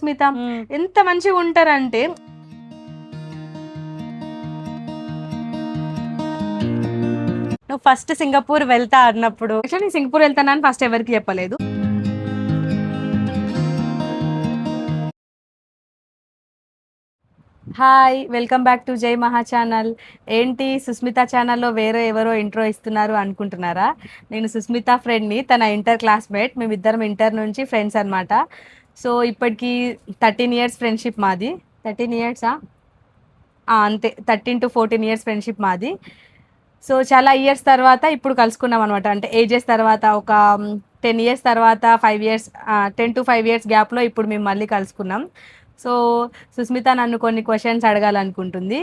సుస్మిత, ఎంత మంచిగా ఉంటారంటే నువ్వు ఫస్ట్ సింగపూర్ వెళ్తా అన్నప్పుడు యాక్చువల్లీ సింగపూర్ వెళ్తానని ఫస్ట్ ఎవరికి చెప్పలేదు. హాయ్, వెల్కమ్ బ్యాక్ టు జై మహా ఛానల్. ఏంటి సుస్మిత ఛానల్లో వేరే ఎవరో ఇంట్రో ఇస్తున్నారు అనుకుంటున్నారా? నేను సుస్మిత ఫ్రెండ్ని, తన ఇంటర్ క్లాస్మేట్. మేమిద్దరం ఇంటర్ నుంచి ఫ్రెండ్స్ అనమాట. సో ఇప్పటికి 13 years ఫ్రెండ్షిప్ మాది. 13 years అంతే, 13 to 14 years ఫ్రెండ్షిప్ మాది. సో చాలా ఇయర్స్ తర్వాత ఇప్పుడు కలుసుకున్నాం అనమాట. అంటే ఏజెస్ తర్వాత ఒక 10 years తర్వాత 5 years 10 to 5 years గ్యాప్లో ఇప్పుడు మేము మళ్ళీ కలుసుకున్నాం. సో సుస్మిత నన్ను కొన్ని క్వశ్చన్స్ అడగాలనుకుంటుంది.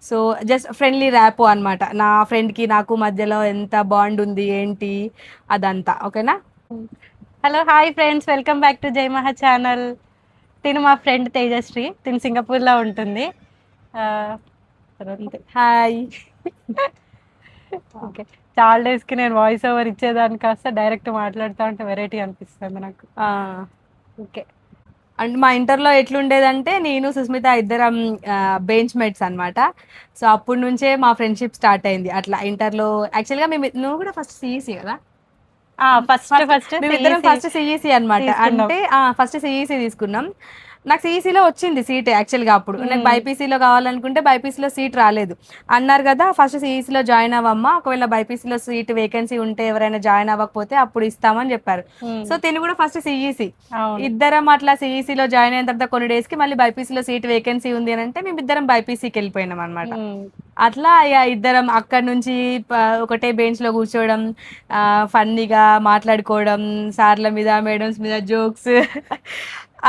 సో జస్ట్ ఫ్రెండ్లీ ర్యాపో అనమాట. నా ఫ్రెండ్కి నాకు మధ్యలో ఎంత బాండ్ ఉంది ఏంటి అదంతా. ఓకేనా? Hello, hi friends, welcome back to జై మహా ఛానల్. తిను మా ఫ్రెండ్ తేజశ్రీ, తిను సింగపూర్లో ఉంటుంది. హాయ్. ఓకే, చాలా డేస్కి నేను వాయిస్ ఓవర్ ఇచ్చేదాన్ని కాస్త డైరెక్ట్ మాట్లాడుతూ ఉంటే వెరైటీ అనిపిస్తుంది నాకు. ఓకే, అండ్ మా ఇంటర్లో ఎట్లుండేదంటే నేను సుస్మిత ఇద్దరం బెంచ్ మేట్స్ అనమాట. సో అప్పటి నుంచే మా ఫ్రెండ్షిప్ స్టార్ట్ అయింది అట్లా ఇంటర్లో. యాక్చువల్గా నువ్వు కూడా ఫస్ట్ సిఈసి కదా? మేమిద్దరం ఫస్ట్ సిఈసి అనమాట. అంటే ఫస్ట్ సిఈసి తీసుకున్నాం. నాకు సిఈసిలో వచ్చింది సీట్ యాక్చువల్గా. అప్పుడు నాకు బైపీసీలో కావాలనుకుంటే బైపీసీలో సీట్ రాలేదు. అన్నారు కదా ఫస్ట్ సిఈసిలో జాయిన్ అవ్వమ్మా, ఒకవేళ బైపీసీలో సీట్ వేకెన్సీ ఉంటే ఎవరైనా జాయిన్ అవ్వకపోతే అప్పుడు ఇస్తామని చెప్పారు. సో తిని కూడా ఫస్ట్ సిఈసి, ఇద్దరం అట్లా సిఈసిలో జాయిన్ అయిన తర్వాత కొన్ని డేస్కి మళ్ళీ బైపీసీలో సీట్ వేకెన్సీ ఉంది అని అంటే మేము ఇద్దరం బైపీసీకి వెళ్ళిపోయినాం అనమాట. అట్లా ఇద్దరం అక్కడి నుంచి ఒకటే బెంచ్లో కూర్చోవడం, ఫన్నీగా మాట్లాడుకోవడం, సార్ల మీద మేడమ్స్ మీద జోక్స్.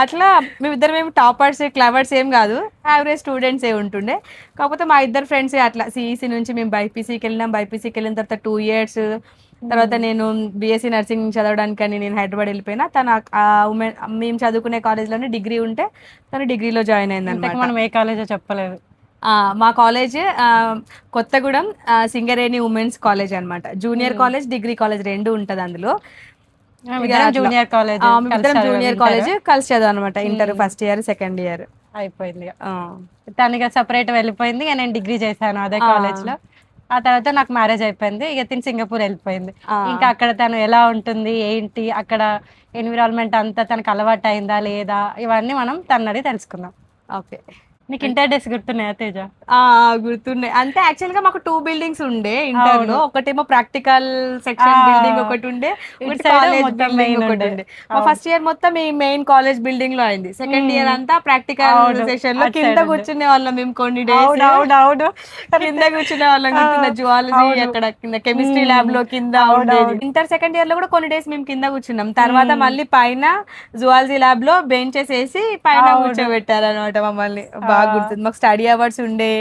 అట్లా మేమిద్దరం ఏమి టాపర్స్ క్లవర్స్ ఏం కాదు, యావరేజ్ స్టూడెంట్స్ ఏ ఉంటుండే. కాకపోతే మా ఇద్దరు ఫ్రెండ్స్ అట్లా సిఈసి నుంచి మేము బైపీసీకి వెళ్ళినాం. బైపీసీకి వెళ్ళిన తర్వాత 2 years తర్వాత నేను బీఎస్సీ నర్సింగ్ చదవడానికని నేను హైదరాబాద్ వెళ్ళిపోయినా. తను మేము చదువుకునే కాలేజ్లోనే డిగ్రీ ఉంటే తను డిగ్రీలో జాయిన్ అయింది అనమాట. మనం ఏ కాలేజో చెప్పలేదు. మా college Kothagudem Singareni women's college అనమాట. జూనియర్ కాలేజ్, డిగ్రీ కాలేజ్ రెండు ఉంటుంది అందులో. జూనియర్ కాలేజ్ జూనియర్ కాలేజ్ కలిసి చదువు అనమాట. Inter first year second year అయిపోయింది. తనగా సపరేట్ వెళ్ళిపోయింది, నేను డిగ్రీ చేశాను అదే కాలేజ్ లో. ఆ తర్వాత నాకు మ్యారేజ్ అయిపోయింది, ఇక తిని సింగపూర్ వెళ్ళిపోయింది. ఇంకా అక్కడ తను ఎలా ఉంటుంది ఏంటి, అక్కడ ఎన్విరాన్మెంట్ అంతా తనకు అలవాటు అయిందా లేదా, ఇవన్నీ మనం తనని అడిగి తెలుసుకుందాం. ఓకే, నీకు ఇంటర్ డేస్ గుర్తున్నాయా తేజ? గుర్తున్నాయి. అంటే యాక్చువల్ గా మాకు 2 buildings ఉండే ఇంటర్ లో. ఒకటేమో ప్రాక్టికల్ సెక్షన్ బిల్డింగ్ ఒకటి ఉండే, ఒకటి కాలేజ్ బిల్డింగ్ ఒకటి ఉండే. మా ఫస్ట్ ఇయర్ మొత్తం ఈ మెయిన్ కాలేజ్ బిల్డింగ్ లో అయింది. సెకండ్ ఇయర్ అంతా ప్రాక్టికల్ సెషన్ లో కింద కూర్చునే వాళ్ళం మేము. కొన్ని డేస్ కింద కూర్చునే వాళ్ళం. కింద జువాలజీ, అక్కడ కింద కెమిస్ట్రీ ల్యాబ్ లో కింద ఉండేది. ఇంటర్ సెకండ్ ఇయర్ లో కూడా కొన్ని డేస్ మేము కింద కూర్చున్నాం. తర్వాత మళ్ళీ పైన జువాలజీ ల్యాబ్ లో బెంచెస్ వేసి పైన కూర్చోబెట్టారు అనమాట మమ్మల్ని. బాగా గుర్తుంది. మాకు స్టడీ అవర్స్ ఉండే.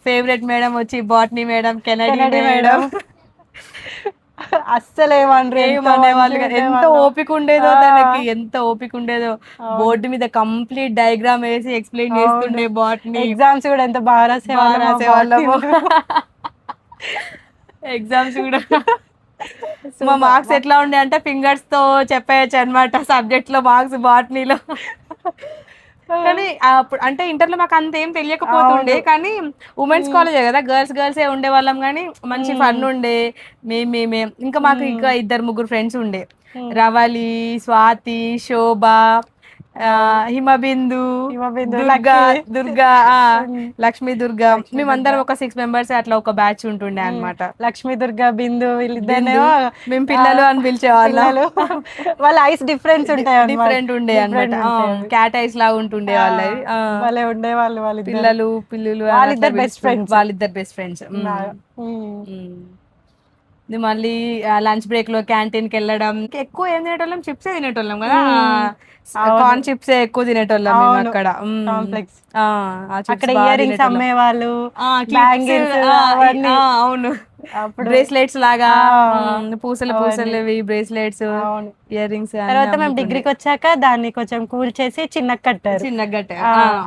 ఫేవరెట్ మేడం వచ్చి బాటనీ మేడం, కెనడీ మేడం. అస్సలు ఏమనేవాళ్ళు కదా. ఎంత ఓపిక ఉండేదో తనకి, ఎంత ఓపిక ఉండేదో. బోర్డు మీద కంప్లీట్ డయాగ్రామ్ వేసి ఎక్స్ప్లెయిన్ చేస్తుండే. బాటనీ ఎగ్జామ్స్ కూడా ఎంత బాగా రాసేవాళ్ళము. ఎగ్జామ్స్ కూడా మా మార్క్స్ ఎట్లా ఉండే అంటే ఫింగర్స్ తో చెప్పేయచ్చు అనమాట సబ్జెక్ట్ లో మార్క్స్ బాటనీలో. కానీ అప్పుడు అంటే ఇంటర్లో మాకు అంత ఏం తెలియకపోతుండే, కానీ ఉమెన్స్ కాలేజే కదా, గర్ల్సే ఉండేవాళ్ళం. కానీ మంచి ఫన్ ఉండే. మేమే ఇంకా మాకు ఇంకా 2-3 ఫ్రెండ్స్ ఉండే. రవలి, స్వాతి, శోభ, హిమబిందు, దుర్గా, లక్ష్మీ దుర్గా. మేమందరం ఒక 6 members అట్లా ఒక బ్యాచ్ ఉంటుండే అనమాట. లక్ష్మీ దుర్గా, బిందు, వీళ్ళిద్దరు మేము పిల్లలు అని పిలిచేవాళ్ళు. వాళ్ళ ఐస్ డిఫరెంట్ ఉండే అనమాట. క్యాట్ ఐస్ లాగా ఉంటుండే వాళ్ళవి. వాళ్ళే ఉండేవాళ్ళు. వాళ్ళ పిల్లలు వాళ్ళిద్దరు బెస్ట్ ఫ్రెండ్స్. మళ్ళీ లంచ్ బ్రేక్ లో క్యాంటీన్ కి వెళ్ళడం. ఎక్కువ ఏం తినేటోళ్ళం, చిప్సే తినేటోళ్ళం కదా. కార్న్ చిప్సే ఎక్కువ తినేటోళ్ళం మేము అక్కడ. అక్కడ ఇయర్ రింగ్స్ అమ్మేవాళ్ళు, అవును, బ్రేస్లెట్స్ లాగా పూసలు బ్రేస్లెట్స్, ఇయర్ రింగ్స్. తర్వాత మేము డిగ్రీకి వచ్చాక దాన్ని కొంచెం కూల్ చేసి చిన్నగా కట్టారు.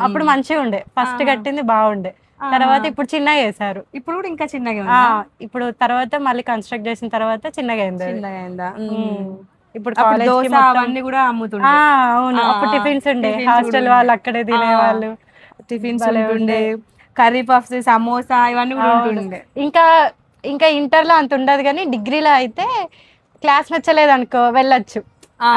అప్పుడు మంచిగా ఉండే. ఫస్ట్ కట్టింది బాగుండే, తర్వాత ఇప్పుడు చిన్నగా చేశారు. ఇప్పుడు కూడా ఇంకా చిన్నగా ఇప్పుడు తర్వాత మళ్ళీ కన్స్ట్రక్ట్ చేసిన తర్వాత చిన్నగా అయిందా. ఇప్పుడు అప్పుడు కాలేజ్ కి దోశ మొత్తం అవన్నీ కూడా అమ్ముతుండే. అవును అప్పుడు టిఫిన్స్ ఉండే, టిఫిన్స్ కూడా హాస్టల్ ఉండే. వాళ్ళు అక్కడే తినేవాళ్ళు. టిఫిన్స్ భలే ఉంటుండే, ఉండే. కర్రీ పఫ్స్, సమోసా ఇవన్నీ కూడా అవును. ఉంటుండే. ఇంకా ఇంకా ఇంటర్లో అంత ఉండదు కానీ డిగ్రీలో అయితే క్లాస్ నచ్చలేదు అనుకో వెళ్ళొచ్చు,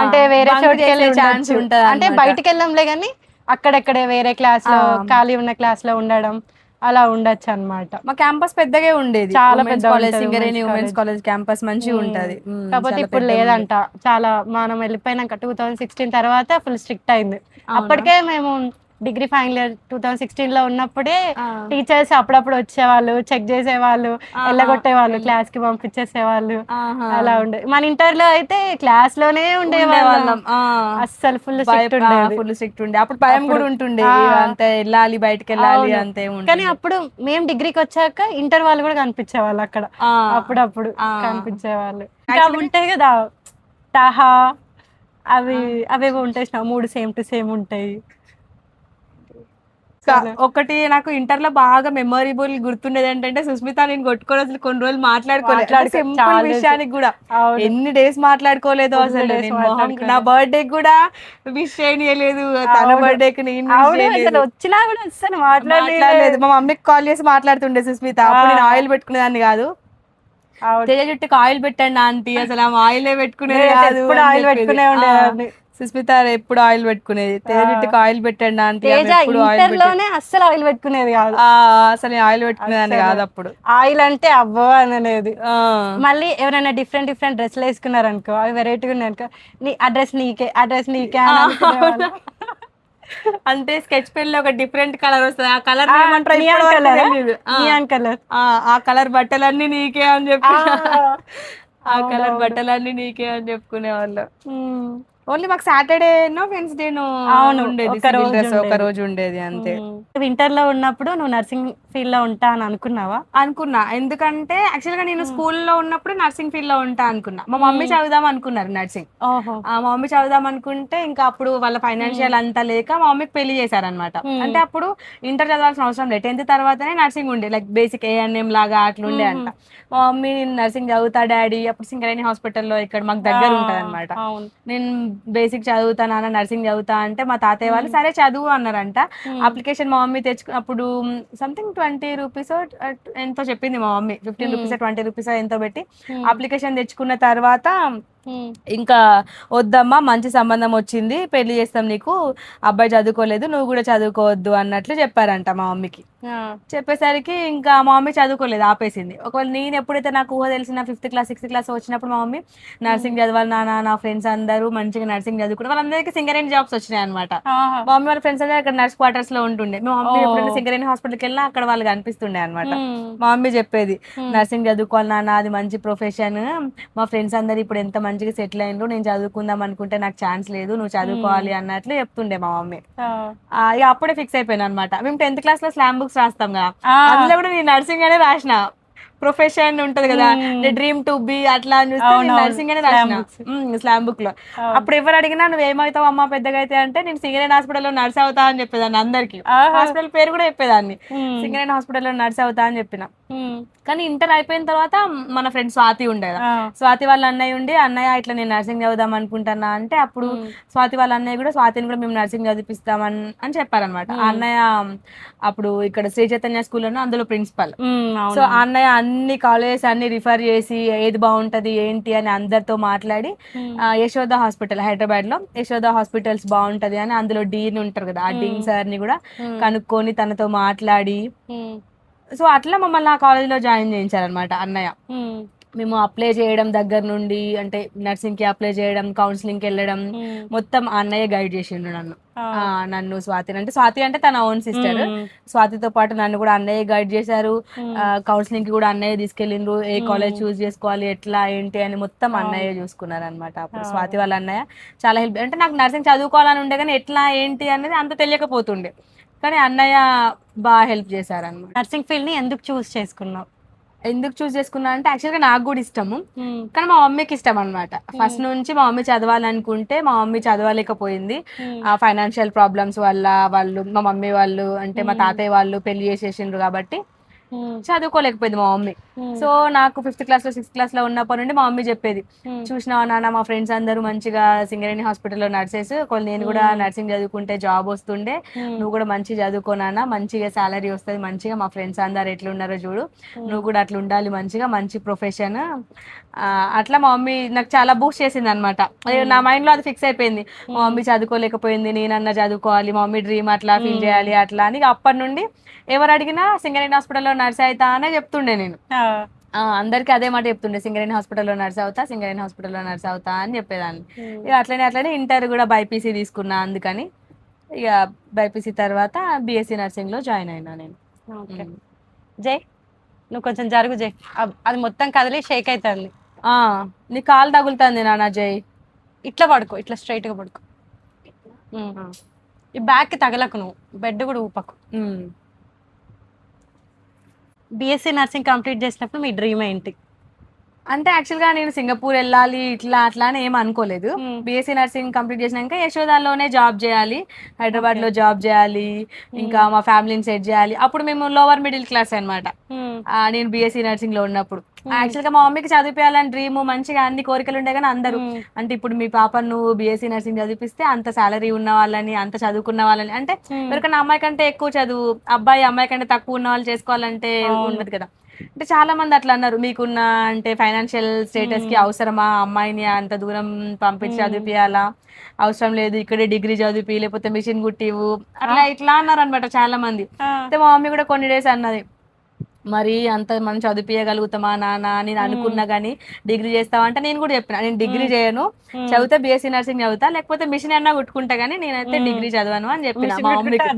అంటే వేరే బంక్ చోటుకి చేసే వెళ్ళి ఛాన్స్ ఉండొచ్చు. ఉంటది అంటే అనమాట. బయటికి వెళ్ళంలే కానీ అక్కడెక్కడే వేరే క్లాస్లో ఖాళీ ఉన్న క్లాస్లో ఉండడం అలా ఉండొచ్చు అన్నమాట. మా క్యాంపస్ పెద్దగే ఉండేది. చాలా ఉమెన్స్ పెద్దగా కాలేజ్, ఉంటది Singareni women's women's college. College campus మంచిగా ఉంటది. కాకపోతే చాలా ఇప్పుడు పెద్దగా ఉండే. లేదంట. చాలా మనం వెళ్ళిపోయినాక 2016 తర్వాత ఫుల్ స్ట్రిక్ట్ అయింది. అవునా? అప్పటికే మేము డిగ్రీ ఫైనల్ ఇయర్ 2016లో ఉన్నప్పుడే ఆ, టీచర్స్ అప్పుడప్పుడు వచ్చేవాళ్ళు, చెక్ చేసేవాళ్ళు, ఆహా, ఎల్లగొట్టేవాళ్ళు, క్లాస్కి పంపించేసేవాళ్ళు. ఆహా, అలా ఉండే. మన ఇంటర్లో అయితే క్లాస్లోనే ఉండేవాళ్ళం. ఉండేవాళ్ళం. అస్సలు ఫుల్ స్ట్రిక్ట్ ఉండేది. ఫుల్ స్ట్రిక్ట్ ఉండే. అప్పుడు భయం అప్పుడు కూడా ఉంటుండే, ఆ, అంతే వెళ్ళాలి, బయటకు వెళ్ళాలి అవును. అంతే కానీ ఉంటుండే. అప్పుడు మేము డిగ్రీకి వచ్చాక ఇంటర్ వాళ్ళు కూడా కనిపించేవాళ్ళు అక్కడ. ఆ, అప్పుడప్పుడు ఆ. కనిపించేవాళ్ళు. ఇంకా Actually- ఉంటాయి కదా టాహా, అవి అవేవో ఉంటాయి, 3 సేమ్ టు సేమ్ ఉంటాయి. ఒకటి నాకు ఇంటర్ లో బాగా మెమొరబుల్ గుర్తుండేది ఏంటంటే, సుస్మిత నేను కొట్టుకొని అసలు కొన్ని రోజులు మాట్లాడుకోలేదు. సింపుల్ చాలా విషయానికి కూడా అవును. ఎన్ని డేస్ మాట్లాడుకోలేదు Full అసలు. days నేను మాట్లాడుకోలేదు. నా బర్త్డే కూడా విష్ చేయలేదు, తన అవును. బర్త్డేకి నేను విష్ అవును, అసలు చేయలేదు. వచ్చినా కూడా అస్సలు మాట్లాడలేదు. మాట్లాడలేదు. మా మమ్మీకి కాల్ చేసి మాట్లాడుతుండే సుస్మిత. అప్పుడు నేను ఆయిల్ పెట్టుకునేదాన్ని కాదు. అవును. తేజ జుట్టుకి ఆయిల్ పెట్టండి ఆంటీ, అసలు ఆమె ఆయిలే పెట్టుకునేది నేనైతే కాదు ఎప్పుడు అని ఆయిల్ చెప్పేది. పెట్టుకునే ఉండేదాన్ని. సుస్మిత ఎప్పుడు ఆయిల్ పెట్టుకునేది. తేజ జుట్టుకి ఆయిల్ పెట్టండి ఆంటీ, ఆమె తేజ ఎప్పుడు ఆయిల్ ఇంటర్ పెట్టేది. లోనే అస్సలు ఆయిల్ పెట్టుకునేది కాదు. అసలు నేను ఆయిల్ పెట్టుకునేదాన్ని కాదు అప్పుడు. ఆయిల్ అంటే అవ్వో అనలేదు. ఆ, మళ్ళీ ఎవరైనా డిఫరెంట్ డిఫరెంట్ డ్రెస్లు వేసుకున్నారు అనుకో, అవి వెరైటీగా ఉన్నాయి అనుకో, నీ అడ్రస్ నీకే, అడ్రస్ నీకే అని అనుకునేవాళ్ళు. అంటే స్కెచ్ పెన్ లో ఒక డిఫరెంట్ కలర్ వస్తుంది, ఆ కలర్ ఏమంటారు నియాన్ ఇప్పటి వరకు కలర్, తెలీదు. Neon colour. ఆ కలర్ బట్టలన్నీ నీకే అని చెప్పి, ఆ కలర్ అవునవును. బట్టలన్నీ నీకే అని చెప్పుకునే వాళ్ళు. ఓన్లీ మాకు సాటర్డే వెన్స్డే అవును, ఉండేది ఒక సివిల్ రోజు డ్రెస్, ఒక ఉండేది. రోజు ఉండేది అంతే. వింటర్ లో ఉన్నప్పుడు నువ్వు నర్సింగ్ ఫీల్డ్ లో ఉంటా అని అనుకున్నావా? అనుకున్నా, ఎందుకంటే యాక్చువల్ గా నేను స్కూల్లో ఉన్నప్పుడు నర్సింగ్ ఫీల్డ్ లో ఉంటా అనుకున్నా. మా మమ్మీ చదువుదాం అనుకున్నారు నర్సింగ్. ఓహో. మా మమ్మీ చదువుదాం అనుకుంటే ఇంకా అప్పుడు వాళ్ళ ఫైనాన్షియల్ అంతా లేక మా మమ్మీకి పెళ్లి చేశారనమాట. అంటే అప్పుడు ఇంటర్ చదవాల్సిన అవసరం లేదు, 10th తర్వాతనే నర్సింగ్ ఉండే, లైక్ బేసిక్ ఏఎన్ఎం లాగా అట్లుండే అంట. మా మమ్మీ నేను నర్సింగ్ చదువుతా డాడీ, అప్పుడు సింగరేణి హాస్పిటల్లో ఇక్కడ మాకు దగ్గర ఉంటది అనమాట. నేను బేసిక్ చదువుతా నాన్న, నర్సింగ్ చదువుతా అంటే మా తాతయ్య వాళ్ళు సరే చదువు అన్నారంట. అప్లికేషన్ మా మమ్మీ అప్పుడు సంథింగ్ 20 రూపీస్ ఎంతో చెప్పింది మా మమ్మీ, 15 రూపీస్ 20 రూపీస్ ఎంతో పెట్టి అప్లికేషన్ తెచ్చుకున్న తర్వాత, ఇంకా వద్దమ్మా మంచి సంబంధం వచ్చింది, పెళ్లి చేస్తాం నీకు, అబ్బాయి చదువుకోలేదు, నువ్వు కూడా చదువుకోవద్దు అన్నట్లు చెప్పారంట మా మమ్మీకి. చెప్పేసరికి ఇంకా మా మమ్మీ చదువుకోలేదు, ఆపేసింది. ఒకవేళ నేను ఎప్పుడైతే నాకు ఊహ తెలిసిన 5th క్లాస్ 6th క్లాస్ వచ్చినప్పుడు మా మమ్మీ నర్సింగ్ చదవాలి నాన్న, నా ఫ్రెండ్స్ అందరూ మంచిగా నర్సింగ్ చదువుకుంటే వాళ్ళందరికీ సింగరేణి జాబ్స్ వచ్చినాయి అనమాట. మా మమ్మీ వాళ్ళ ఫ్రెండ్స్ అందరూ అక్కడ నర్స్ క్వార్టర్స్ లో ఉంటుండే. మా మమ్మీ ఎప్పుడైనా సింగరేణి హాస్పిటల్కి వెళ్ళినా అక్కడ వాళ్ళు కనిపిస్తుండే అనమాట. మా మమ్మీ చెప్పేది, నర్సింగ్ చదువుకోవాలి నాన్న, అది మంచి ప్రొఫెషన్, మా ఫ్రెండ్స్ అందరు ఇప్పుడు ఎంత మంచిగా సెటిల్ అయిండ్రు, నేను చదువుకుందాం అనుకుంటే నాకు ఛాన్స్ లేదు, నువ్వు చదువుకోవాలి అన్నట్లు చెప్తుండే మా మమ్మీ. ఇక అప్పుడే ఫిక్స్ అయిపోయాను అనమాట. మేము 10th క్లాస్ లో స్లామ్ బుక్స్ రాస్తాం కదా, అందులో కూడా నేను నర్సింగ్ అనే రాసిన. ప్రొఫెషన్ ఉంటది కదా, డ్రీమ్ టు బి అట్లా అని చూస్తే నేను నర్సింగ్ అనే రాసిన స్లామ్ బుక్ లో. అప్పుడు ఎవరు అడిగినా నువ్వు ఏమవుతావు అమ్మా పెద్దగా అయితే అంటే, నేను సింగరేణి హాస్పిటల్లో నర్స్ అవుతా అని చెప్పేదాన్ని అందరికి. హాస్పిటల్ పేరు కూడా చెప్పేదాన్ని, సింగరేణి హాస్పిటల్లో నర్స్ అవుతా అని చెప్పిన. కానీ ఇంటర్ అయిపోయిన తర్వాత మన ఫ్రెండ్ స్వాతి ఉండే కదా, స్వాతి వాళ్ళ అన్నయ్య ఉండి, అన్నయ్య ఇట్లా నేను నర్సింగ్ చదువుదాం అనుకుంటున్నా అంటే, అప్పుడు స్వాతి వాళ్ళ అన్నయ్య కూడా స్వాతిని కూడా మేము నర్సింగ్ చదివిస్తామని చెప్పారనమాట. ఆ అన్నయ్య అప్పుడు ఇక్కడ శ్రీ చైతన్య స్కూల్లోనే అందులో ప్రిన్సిపల్. సో ఆ అన్నయ్య అన్ని కాలేజెస్ అన్ని రిఫర్ చేసి ఏది బాగుంటది ఏంటి అని అందరితో మాట్లాడి, యశోద హాస్పిటల్ హైదరాబాద్ లో యశోద హాస్పిటల్స్ బాగుంటది అని అందులో డీన్ ఉంటారు కదా, ఆ డీన్ సార్ ని కూడా కనుక్కొని తనతో మాట్లాడి, సో అట్లా మమ్మల్ని ఆ కాలేజ్ లో జాయిన్ చేయించారనమాట అన్నయ్య. మేము అప్లై చేయడం దగ్గర నుండి, అంటే నర్సింగ్ కి అప్లై చేయడం, కౌన్సిలింగ్ కి వెళ్ళడం, మొత్తం అన్నయ్య గైడ్ చేసిండు నన్ను స్వాతిని. అంటే స్వాతి అంటే తన ఓన్ సిస్టర్, స్వాతితో పాటు నన్ను కూడా అన్నయ్య గైడ్ చేశారు. కౌన్సిలింగ్ కి కూడా అన్నయ్య తీసుకెళ్ళిండ్రు, ఏ కాలేజ్ చూస్ చేసుకోవాలి ఎట్లా ఏంటి అని మొత్తం అన్నయ్య చూసుకున్నారు అనమాట. అప్పుడు స్వాతి వాళ్ళ అన్నయ్య చాలా హెల్ప్. అంటే నాకు నర్సింగ్ చదువుకోవాలని ఉండే కానీ ఎట్లా ఏంటి అనేది అంత తెలియకపోతుండే, కానీ అన్నయ్య బాగా హెల్ప్ చేశారనమాట. నర్సింగ్ ఫీల్డ్ ని ఎందుకు చూస్ చేసుకున్నావు? ఎందుకు చూస్ చేసుకున్నా అంటే, యాక్చువల్గా నాకు కూడా ఇష్టము, కానీ మా మమ్మీకి ఇష్టం అనమాట. ఫస్ట్ నుంచి మా మమ్మీ చదవాలనుకుంటే మా మమ్మీ చదవలేకపోయింది. ఆ ఫైనాన్షియల్ ప్రాబ్లమ్స్ వల్ల వాళ్ళు, మా మమ్మీ వాళ్ళు అంటే మా తాతయ్య వాళ్ళు పెళ్లి చేసేసిండ్రు కాబట్టి చదువుకోలేకపోయింది మా మమ్మీ. సో నాకు 5th క్లాస్లో 6th క్లాస్లో ఉన్నప్పటి నుండి మా మమ్మీ చెప్పేది, చూసినావా నాన్న మా ఫ్రెండ్స్ అందరూ మంచిగా సింగరేణి హాస్పిటల్లో నర్సెస్, నేను కూడా నర్సింగ్ చదువుకుంటే జాబ్ వస్తుండే, నువ్వు కూడా మంచిగా చదువుకో నాన్న, మంచిగా సాలరీ వస్తుంది, మంచిగా మా ఫ్రెండ్స్ అందరు ఎట్లా ఉన్నారో చూడు, నువ్వు కూడా అట్లా ఉండాలి, మంచిగా మంచి ప్రొఫెషన్. అట్లా మా మమ్మీ నాకు చాలా బూస్ట్ చేసింది అనమాట. నా మైండ్లో అది ఫిక్స్ అయిపోయింది, మా మమ్మీ చదువుకోలేకపోయింది, నేనన్నా చదువుకోవాలి, మా మమ్మీ డ్రీమ్ అట్లా ఫీల్ చేయాలి అట్లా అని. అప్పటి నుండి ఎవరు అడిగినా సింగరేణి హాస్పిటల్లో నర్స్ అవుతా అనే చెప్తుండే నేను. అందరికి అదే మాట చెప్తుండే, సింగరేణి హాస్పిటల్లో నర్స్ అవుతా, సింగరేణి హాస్పిటల్లో నర్స్ అవుతా అని చెప్పేదాన్ని. ఇక అట్లనే ఇంటర్ కూడా బైపీసీ తీసుకున్నా, అందుకని ఇక బైపీసీ తర్వాత బీఎస్సీ నర్సింగ్లో జాయిన్ అయినా నేను. జై నువ్వు కొంచెం జరుగు జై, అది మొత్తం కదిలి షేక్ అవుతుంది. నీ కాలు తగులుతుంది నాన్న జై. ఇట్లా పడుకో, ఇట్లా స్ట్రైట్గా పడుకో, ఈ బ్యాక్ తగలకు, నువ్వు బెడ్ కూడా ఊపకు. బీఎస్సీ నర్సింగ్ కంప్లీట్ చేసినప్పుడు మీ డ్రీమ్ ఏంటి? అంటే యాక్చువల్గా నేను సింగపూర్ వెళ్ళాలి ఇట్లా అట్లా అని ఏం అనుకోలేదు. బీఎస్సీ నర్సింగ్ కంప్లీట్ చేసినాక యశోదాలోనే జాబ్ చేయాలి, హైదరాబాద్ లో జాబ్ చేయాలి, ఇంకా మా ఫ్యామిలీని సెట్ చేయాలి. అప్పుడు మేము లోవర్ మిడిల్ క్లాస్ అనమాట. నేను బీఎస్సీ నర్సింగ్ లో ఉన్నప్పుడు యాక్చువల్గా మా మమ్మీకి చదివించాలని డ్రీమ్, మంచిగా అన్ని కోరికలు ఉండే, కానీ అందరూ అంటే ఇప్పుడు మీ పాపను నువ్వు బీఎస్సీ నర్సింగ్ చదివిస్తే అంత సాలరీ ఉన్న వాళ్ళని, అంత చదువుకున్న వాళ్ళని, అంటే ఎవరికైనా అమ్మాయి కంటే ఎక్కువ చదువు, అమ్మాయి కంటే తక్కువ ఉన్న వాళ్ళు చేసుకోవాలంటే ఉండదు కదా. అంటే చాలా మంది అట్లా అన్నారు, మీకున్న అంటే ఫైనాన్షియల్ స్టేటస్ కి అవసరమా అమ్మాయిని అంత దూరం పంపించి చదివిపియాలా, అవసరం లేదు, ఇక్కడే డిగ్రీ చదివి లేకపోతే మిషన్ కుట్టివు అట్లా ఇట్లా అన్నారు అనమాట చాలా మంది. అయితే మా మమ్మీ కూడా కొన్ని డేస్ అన్నది, మరి అంత మనం చదివించగలుగుతామా నాన్న, నేను అనుకున్నా కానీ డిగ్రీ చేస్తావా అంటే నేను కూడా చెప్పిన, నేను డిగ్రీ చేయను, చదివితే బీఎస్సీ నర్సింగ్ చదువుతా, లేకపోతే మిషన్ అన్నా కుట్టుకుంటా కానీ నేనైతే డిగ్రీ చదవను అని చెప్పిన మా మమ్మీకి.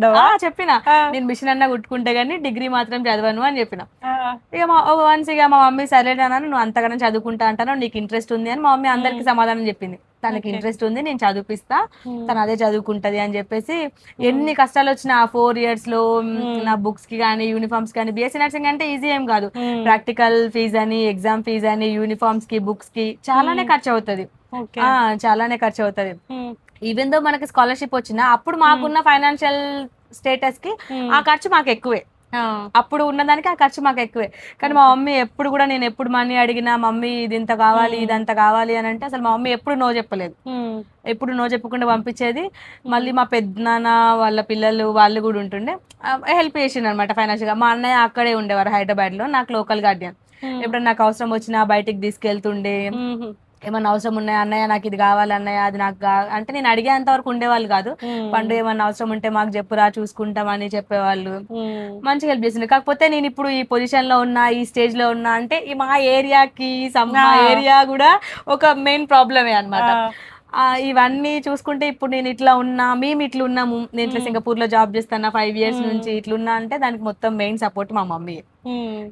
చెప్పిన నేను మిషన్ అన్నా కుట్టుకుంటే గానీ డిగ్రీ మాత్రం చదవను అని చెప్పిన. ఇక వన్స్ ఇక మా మమ్మీ సరేనా నువ్వు అంతగానో చదువుకుంటా అంటాను, నీకు ఇంట్రెస్ట్ ఉంది అని మా మమ్మీ అందరికి సమాధానం చెప్పింది. తనకి ఇంట్రెస్ట్ ఉంది, నేను చదివిపిస్తా, తను అదే చదువుకుంటది అని చెప్పేసి. ఎన్ని కష్టాలు వచ్చినా ఆ 4 years లో నా బుక్స్ కి కానీ యూనిఫామ్స్ కానీ, బీఎస్సీ నర్సింగ్ అంటే ఈజీ ఏం కాదు, ప్రాక్టికల్ ఫీజ్ అని, ఎగ్జామ్ ఫీజ్ అని, యూనిఫామ్స్ కి, బుక్స్ కి చాలానే ఖర్చు అవుతుంది. చాలానే ఖర్చు అవుతుంది. ఈవెన్ దో మనకి స్కాలర్షిప్ వచ్చినా అప్పుడు మాకున్న ఫైనాన్షియల్ స్టేటస్ కి ఆ ఖర్చు మాకు ఎక్కువే, అప్పుడు ఉన్నదానికి ఆ ఖర్చు మాకు ఎక్కువే. కానీ మా మమ్మీ ఎప్పుడు కూడా, నేను ఎప్పుడు మనీ అడిగినా మమ్మీ ఇది ఇంత కావాలి ఇదంతా కావాలి అని అంటే అసలు మా మమ్మీ ఎప్పుడు నో చెప్పలేదు, ఎప్పుడు నో చెప్పకుండా పంపించేది. మళ్ళీ మా పెద్దనాన్న వాళ్ళ పిల్లలు వాళ్ళు కూడా ఉంటుండే, హెల్ప్ చేసిండు అనమాట ఫైనాన్షియల్గా. మా అన్నయ్య అక్కడే ఉండేవారు హైదరాబాద్ లో, నాకు లోకల్ గార్డియన్. ఎప్పుడైనా నాకు అవసరం వచ్చినా బయటికి తీసుకెళ్తుండే, ఏమన్నా అవసరం ఉన్నాయా అన్నయ్య నాకు ఇది కావాలి అన్నయ్య అది నాకు అంటే నేను అడిగేంత వరకు ఉండేవాళ్ళు కాదు. పండు ఏమన్నా అవసరం ఉంటే మాకు చెప్పురా చూసుకుంటామని చెప్పేవాళ్ళు, మంచిగా హెల్ప్ చేసింది. కాకపోతే నేను ఇప్పుడు ఈ పొజిషన్ లో ఉన్నా, ఈ స్టేజ్ లో ఉన్నా అంటే ఈ మా ఏరియాకి మా ఏరియా కూడా ఒక మెయిన్ ప్రాబ్లమే అనమాట. ఇవన్నీ చూసుకుంటే ఇప్పుడు నేను ఇట్లా ఉన్నా, మేము ఇట్లా ఉన్నాము, నేను ఇట్లా సింగపూర్ లో జాబ్ చేస్తున్నా 5 years నుంచి ఇట్లున్నా అంటే దానికి మొత్తం మెయిన్ సపోర్ట్ మా మమ్మీ.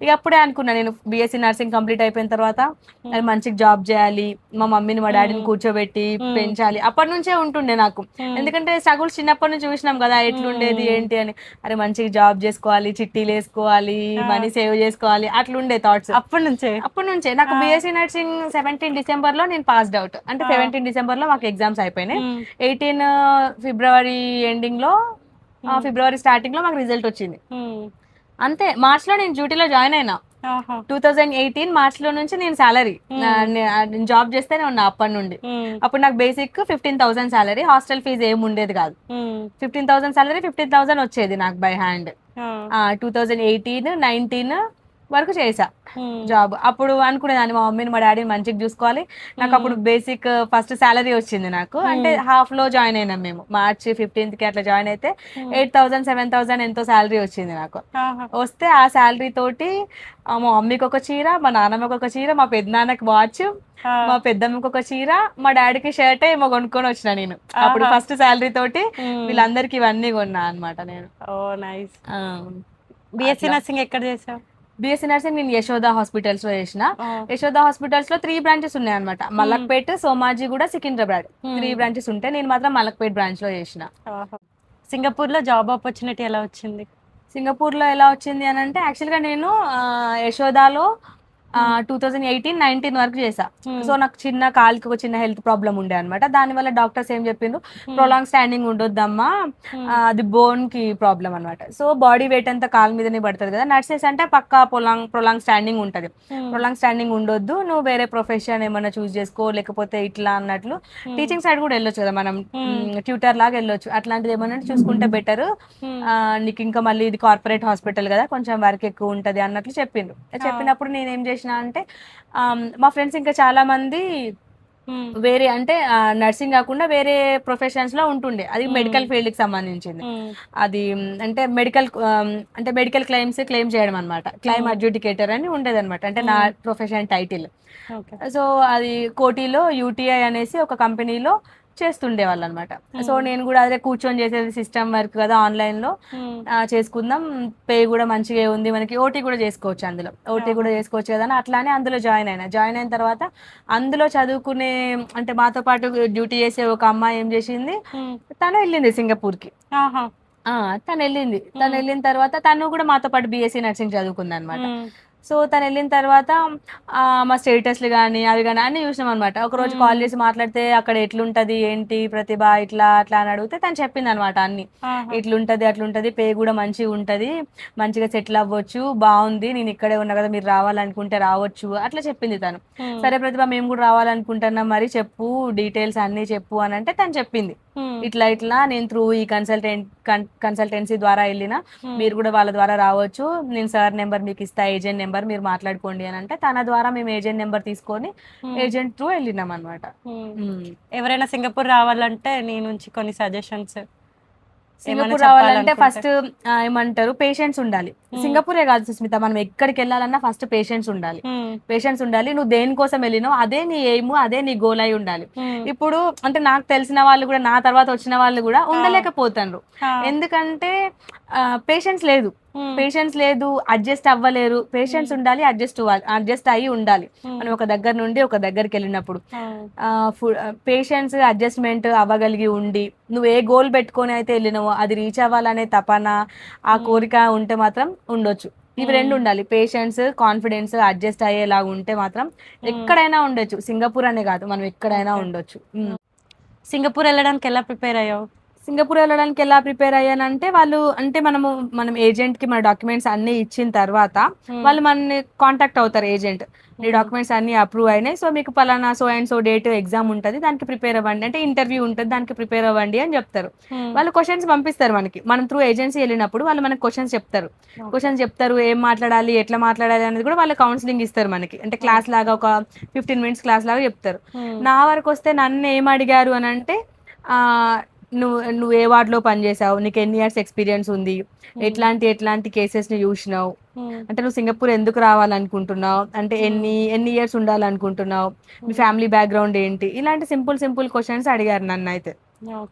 ఇక అప్పుడే అనుకున్నా నేను బీఎస్సీ నర్సింగ్ కంప్లీట్ అయిపోయిన తర్వాత మంచిగా జాబ్ చేయాలి, మా మమ్మీని మా డాడీని కూర్చోబెట్టి పెంచాలి. అప్పటి నుంచే ఉంటుండే నాకు, ఎందుకంటే స్ట్రగుల్స్ చిన్నప్పటి నుంచి చూసినాం కదా ఎట్లుండేది ఏంటి అని. అరే మంచిగా జాబ్ చేసుకోవాలి, చిట్టీలు వేసుకోవాలి, మనీ సేవ్ చేసుకోవాలి, అట్లుండే థాట్స్ అప్పటి నుంచే. నాకు బీఎస్సీ నర్సింగ్ 17 December లో నేను పాస్డ్ అవుట్, అంటే 17 December లో మాకు ఎగ్జామ్స్ అయిపోయినాయి. 18 February ఎండింగ్ లో, February స్టార్టింగ్ లో మాకు రిజల్ట్ వచ్చింది. అంతే, మార్చ్ లో నేను డ్యూటీలో జాయిన్ అయినా. 2018 మార్చ్ లో నుంచి నేను సాలరీ జాబ్ చేస్తేనే ఉన్నా అప్పటి నుండి. అప్పుడు నాకు బేసిక్ 15,000 సాలరీ, హాస్టల్ ఫీజు ఏమి ఉండేది కాదు. 15,000 సాలరీ, 15,000 వచ్చేది నాకు బై హ్యాండ్. 2018, 19 వరకు చేసా జాబ్. అప్పుడు అనుకునేదాన్ని మా మమ్మీని మా డాడీని మంచిగా చూసుకోవాలి. నాకు అప్పుడు బేసిక్ ఫస్ట్ సాలరీ వచ్చింది నాకు, అంటే హాఫ్ లో జాయిన్ అయినాం మేము. March 15th కి అట్లా జాయిన్ అయితే 8,000, 7,000 ఎంతో సాలరీ వచ్చింది నాకు. వస్తే ఆ సాలరీ తోటి మా మమ్మీకి ఒక చీర, మా నాన్నమ్మకి ఒక చీర, మా పెద్దనాన్నకి వాచ్, మా పెద్దమ్మకి ఒక చీర, మా డాడీకి షర్ట్ ఏమో కొనుక్కొని వచ్చిన నేను. అప్పుడు ఫస్ట్ సాలరీ తోటి వీళ్ళందరికి ఇవన్నీ కొన్నా అనమాట నేను. బీఎస్సీ నర్సింగ్ ఎక్కడ చేసావు? బీఎస్సీ నర్సింగ్ నేను యశోద హాస్పిటల్స్ లో చేసిన. యశోద హాస్పిటల్స్ లో 3 branches ఉన్నాయి అనమాట, మలక్పేట్, సోమాజిగూడ, సికింద్రాబాద్ 3 branches ఉంటాయి. నేను మాత్రం మలక్పేట్ బ్రాంచ్ లో చేసిన. సింగపూర్ లో జాబ్ ఆపర్చునిటీ ఎలా వచ్చింది? సింగపూర్ లో ఎలా వచ్చింది అని అంటే యాక్చువల్ గా నేను యశోదాలో 2018-19 వరకు చేసా. సో నాకు చిన్న కాలుకి ఒక చిన్న హెల్త్ ప్రాబ్లం ఉండే అనమాట. దానివల్ల డాక్టర్స్ ఏం చెప్పిండ్రు, ప్రొలాంగ్ స్టాండింగ్ ఉండొద్దమ్మా, అది బోన్ కి ప్రాబ్లం అనమాట. సో బాడీ వెయిట్ అంతా కాలు మీదనే పడుతుంది కదా, నర్సెస్ అంటే పక్కా ప్రొలాంగ్ స్టాండింగ్ ఉంటుంది. ప్రొలాంగ్ స్టాండింగ్ ఉండొద్దు, నువ్వు వేరే ప్రొఫెషన్ ఏమైనా చూస్ చేసుకో, లేకపోతే ఇట్లా అన్నట్లు. టీచింగ్ సైడ్ కూడా వెళ్ళొచ్చు కదా మనం, ట్యూటర్ లాగా వెళ్ళొచ్చు. అట్లాంటిది ఏమన్నా చూసుకుంటే బెటర్, నీకు ఇంకా మళ్ళీ ఇది కార్పొరేట్ హాస్పిటల్ కదా, కొంచెం వర్క్ ఎక్కువ ఉంటది అన్నట్లు చెప్పిండ్రు. చెప్పినప్పుడు నేను ఏం చేసిన అంటే, మా ఫ్రెండ్స్ ఇంకా చాలా మంది వేరే అంటే నర్సింగ్ కాకుండా వేరే ప్రొఫెషన్స్ లో ఉంటుండే, అది మెడికల్ ఫీల్డ్ కి సంబంధించింది. అది అంటే మెడికల్ క్లెయిమ్ చేయడం అనమాట. క్లెయిమ్ అడ్జుడికేటర్ అని ఉండేది అనమాట, అంటే నా ప్రొఫెషన్ టైటిల్. సో అది కోటిలో యూటీఐ అనేసి ఒక కంపెనీలో చేస్తుండే వాళ్ళు అనమాట. సో నేను కూడా అదే కూర్చొని చేసేది, సిస్టమ్ వర్క్ కదా, ఆన్లైన్ లో చేసుకుందాం, పే కూడా మంచిగా ఉంది, మనకి ఓటీ కూడా చేసుకోవచ్చు, అందులో ఓటీ కూడా చేసుకోవచ్చు కదా అని అట్లానే అందులో జాయిన్ అయిన తర్వాత అందులో చదువుకునే అంటే మాతో పాటు డ్యూటీ చేసే ఒక అమ్మాయి ఏం చేసింది, తను వెళ్ళింది సింగపూర్ కి. తను వెళ్ళిన తర్వాత తను కూడా మాతో పాటు బీఎస్సీ నర్సింగ్ చదువుకుంది అనమాట. సో తను వెళ్ళిన తర్వాత మా స్టేటస్లు కానీ అవి కానీ అన్ని చూసినాం అనమాట. ఒకరోజు కాల్ చేసి మాట్లాడితే అక్కడ ఎట్లుంటది ఏంటి ప్రతిభ ఇట్లా అట్లా అని అడిగితే తను చెప్పింది అనమాట అన్ని, ఇట్లుంటది అట్లుంటది, పే కూడా మంచిగా ఉంటది, మంచిగా సెటిల్ అవ్వచ్చు, బాగుంది, నేను ఇక్కడే ఉన్నా కదా, మీరు రావాలనుకుంటే రావచ్చు అట్లా చెప్పింది తను. సరే ప్రతిభ మేము కూడా రావాలనుకుంటున్నాం, మరి చెప్పు డీటెయిల్స్ అన్ని చెప్పు అని అంటే తను చెప్పింది, ఇట్లా నేను త్రూ ఈ కన్సల్టెన్సీ ద్వారా వెళ్ళినా, మీరు కూడా వాళ్ళ ద్వారా రావచ్చు, నేను సార్ నెంబర్ మీకు ఇస్తా, ఏజెంట్ నెంబర్, మీరు మాట్లాడుకోండి అని అంటే తన ద్వారా మేము ఏజెంట్ నెంబర్ తీసుకొని ఏజెంట్ త్రూ వెళ్ళినాం అనమాట. ఎవరైనా సింగపూర్ రావాలంటే నీ నుంచి కొన్ని సజెషన్స్. సింగపూర్ రావాలంటే ఫస్ట్ ఏమంటారు, పేషెన్స్ ఉండాలి. సింగపూరే కాదు సుస్మిత, మనం ఎక్కడికి వెళ్ళాలన్నా ఫస్ట్ పేషెన్స్ ఉండాలి. నువ్వు దేనికోసం వెళ్ళినావు అదే నీ ఎయిమ్, అదే నీ గోల్ అయి ఉండాలి. ఇప్పుడు అంటే నాకు తెలిసిన వాళ్ళు కూడా, నా తర్వాత వచ్చిన వాళ్ళు కూడా ఉండలేకపోతారు, ఎందుకంటే పేషెన్స్ లేదు, అడ్జస్ట్ అవ్వలేరు. పేషెన్స్ ఉండాలి, అడ్జస్ట్ అయ్యి ఉండాలి. మనం ఒక దగ్గర నుండి ఒక దగ్గరికి వెళ్ళినప్పుడు పేషెన్స్, అడ్జస్ట్మెంట్ అవ్వగలిగి ఉండి, నువ్వు ఏ గోల్ పెట్టుకొని అయితే వెళ్ళినావో అది రీచ్ అవ్వాలనే తపన, ఆ కోరిక ఉంటే మాత్రం ఉండొచ్చు. ఇవి రెండు ఉండాలి, పేషెన్స్, కాన్ఫిడెన్స్, అడ్జస్ట్ అయ్యేలాగా ఉంటే మాత్రం ఎక్కడైనా ఉండొచ్చు. సింగపూర్ అనే కాదు, మనం ఎక్కడైనా ఉండొచ్చు. సింగపూర్ వెళ్ళడానికి ఎలా ప్రిపేర్ అయ్యావు? సింగపూర్ వెళ్ళడానికి ఎలా ప్రిపేర్ అయ్యానంటే, వాళ్ళు మనం ఏజెంట్ కి మన డాక్యుమెంట్స్ అన్ని ఇచ్చిన తర్వాత వాళ్ళు మనని కాంటాక్ట్ అవుతారు. ఏజెంట్, నీ డాక్యుమెంట్స్ అన్ని అప్రూవ్ అయినాయి, సో మీకు పలానా so and so date exam ఉంటుంది, దానికి ప్రిపేర్ అవ్వండి, అంటే ఇంటర్వ్యూ ఉంటుంది, దానికి ప్రిపేర్ అవ్వండి అని చెప్తారు. వాళ్ళు క్వశ్చన్స్ పంపిస్తారు మనకి. మనం త్రూ ఏజెన్సీ వెళ్ళినప్పుడు వాళ్ళు మనకి క్వశ్చన్స్ చెప్తారు, ఏం మాట్లాడాలి, ఎట్లా మాట్లాడాలి అనేది కూడా వాళ్ళు కౌన్సిలింగ్ ఇస్తారు మనకి. అంటే క్లాస్ లాగా ఒక 15 minutes క్లాస్ లాగా చెప్తారు. నా వరకు వస్తే నన్ను ఏం అడిగారు అని అంటే, నువ్వు ఏ వార్డులో పనిచేసావు, నీకు ఎన్ని ఇయర్స్ ఎక్స్పీరియన్స్ ఉంది, ఎట్లాంటి కేసెస్ ని చూసినావు, అంటే నువ్వు సింగపూర్ ఎందుకు రావాలనుకుంటున్నావు, అంటే ఎన్ని ఇయర్స్ ఉండాలనుకుంటున్నావు, మీ ఫ్యామిలీ బ్యాక్గ్రౌండ్ ఏంటి, ఇలాంటి సింపుల్ క్వశ్చన్స్ అడిగారు నన్ను. అయితే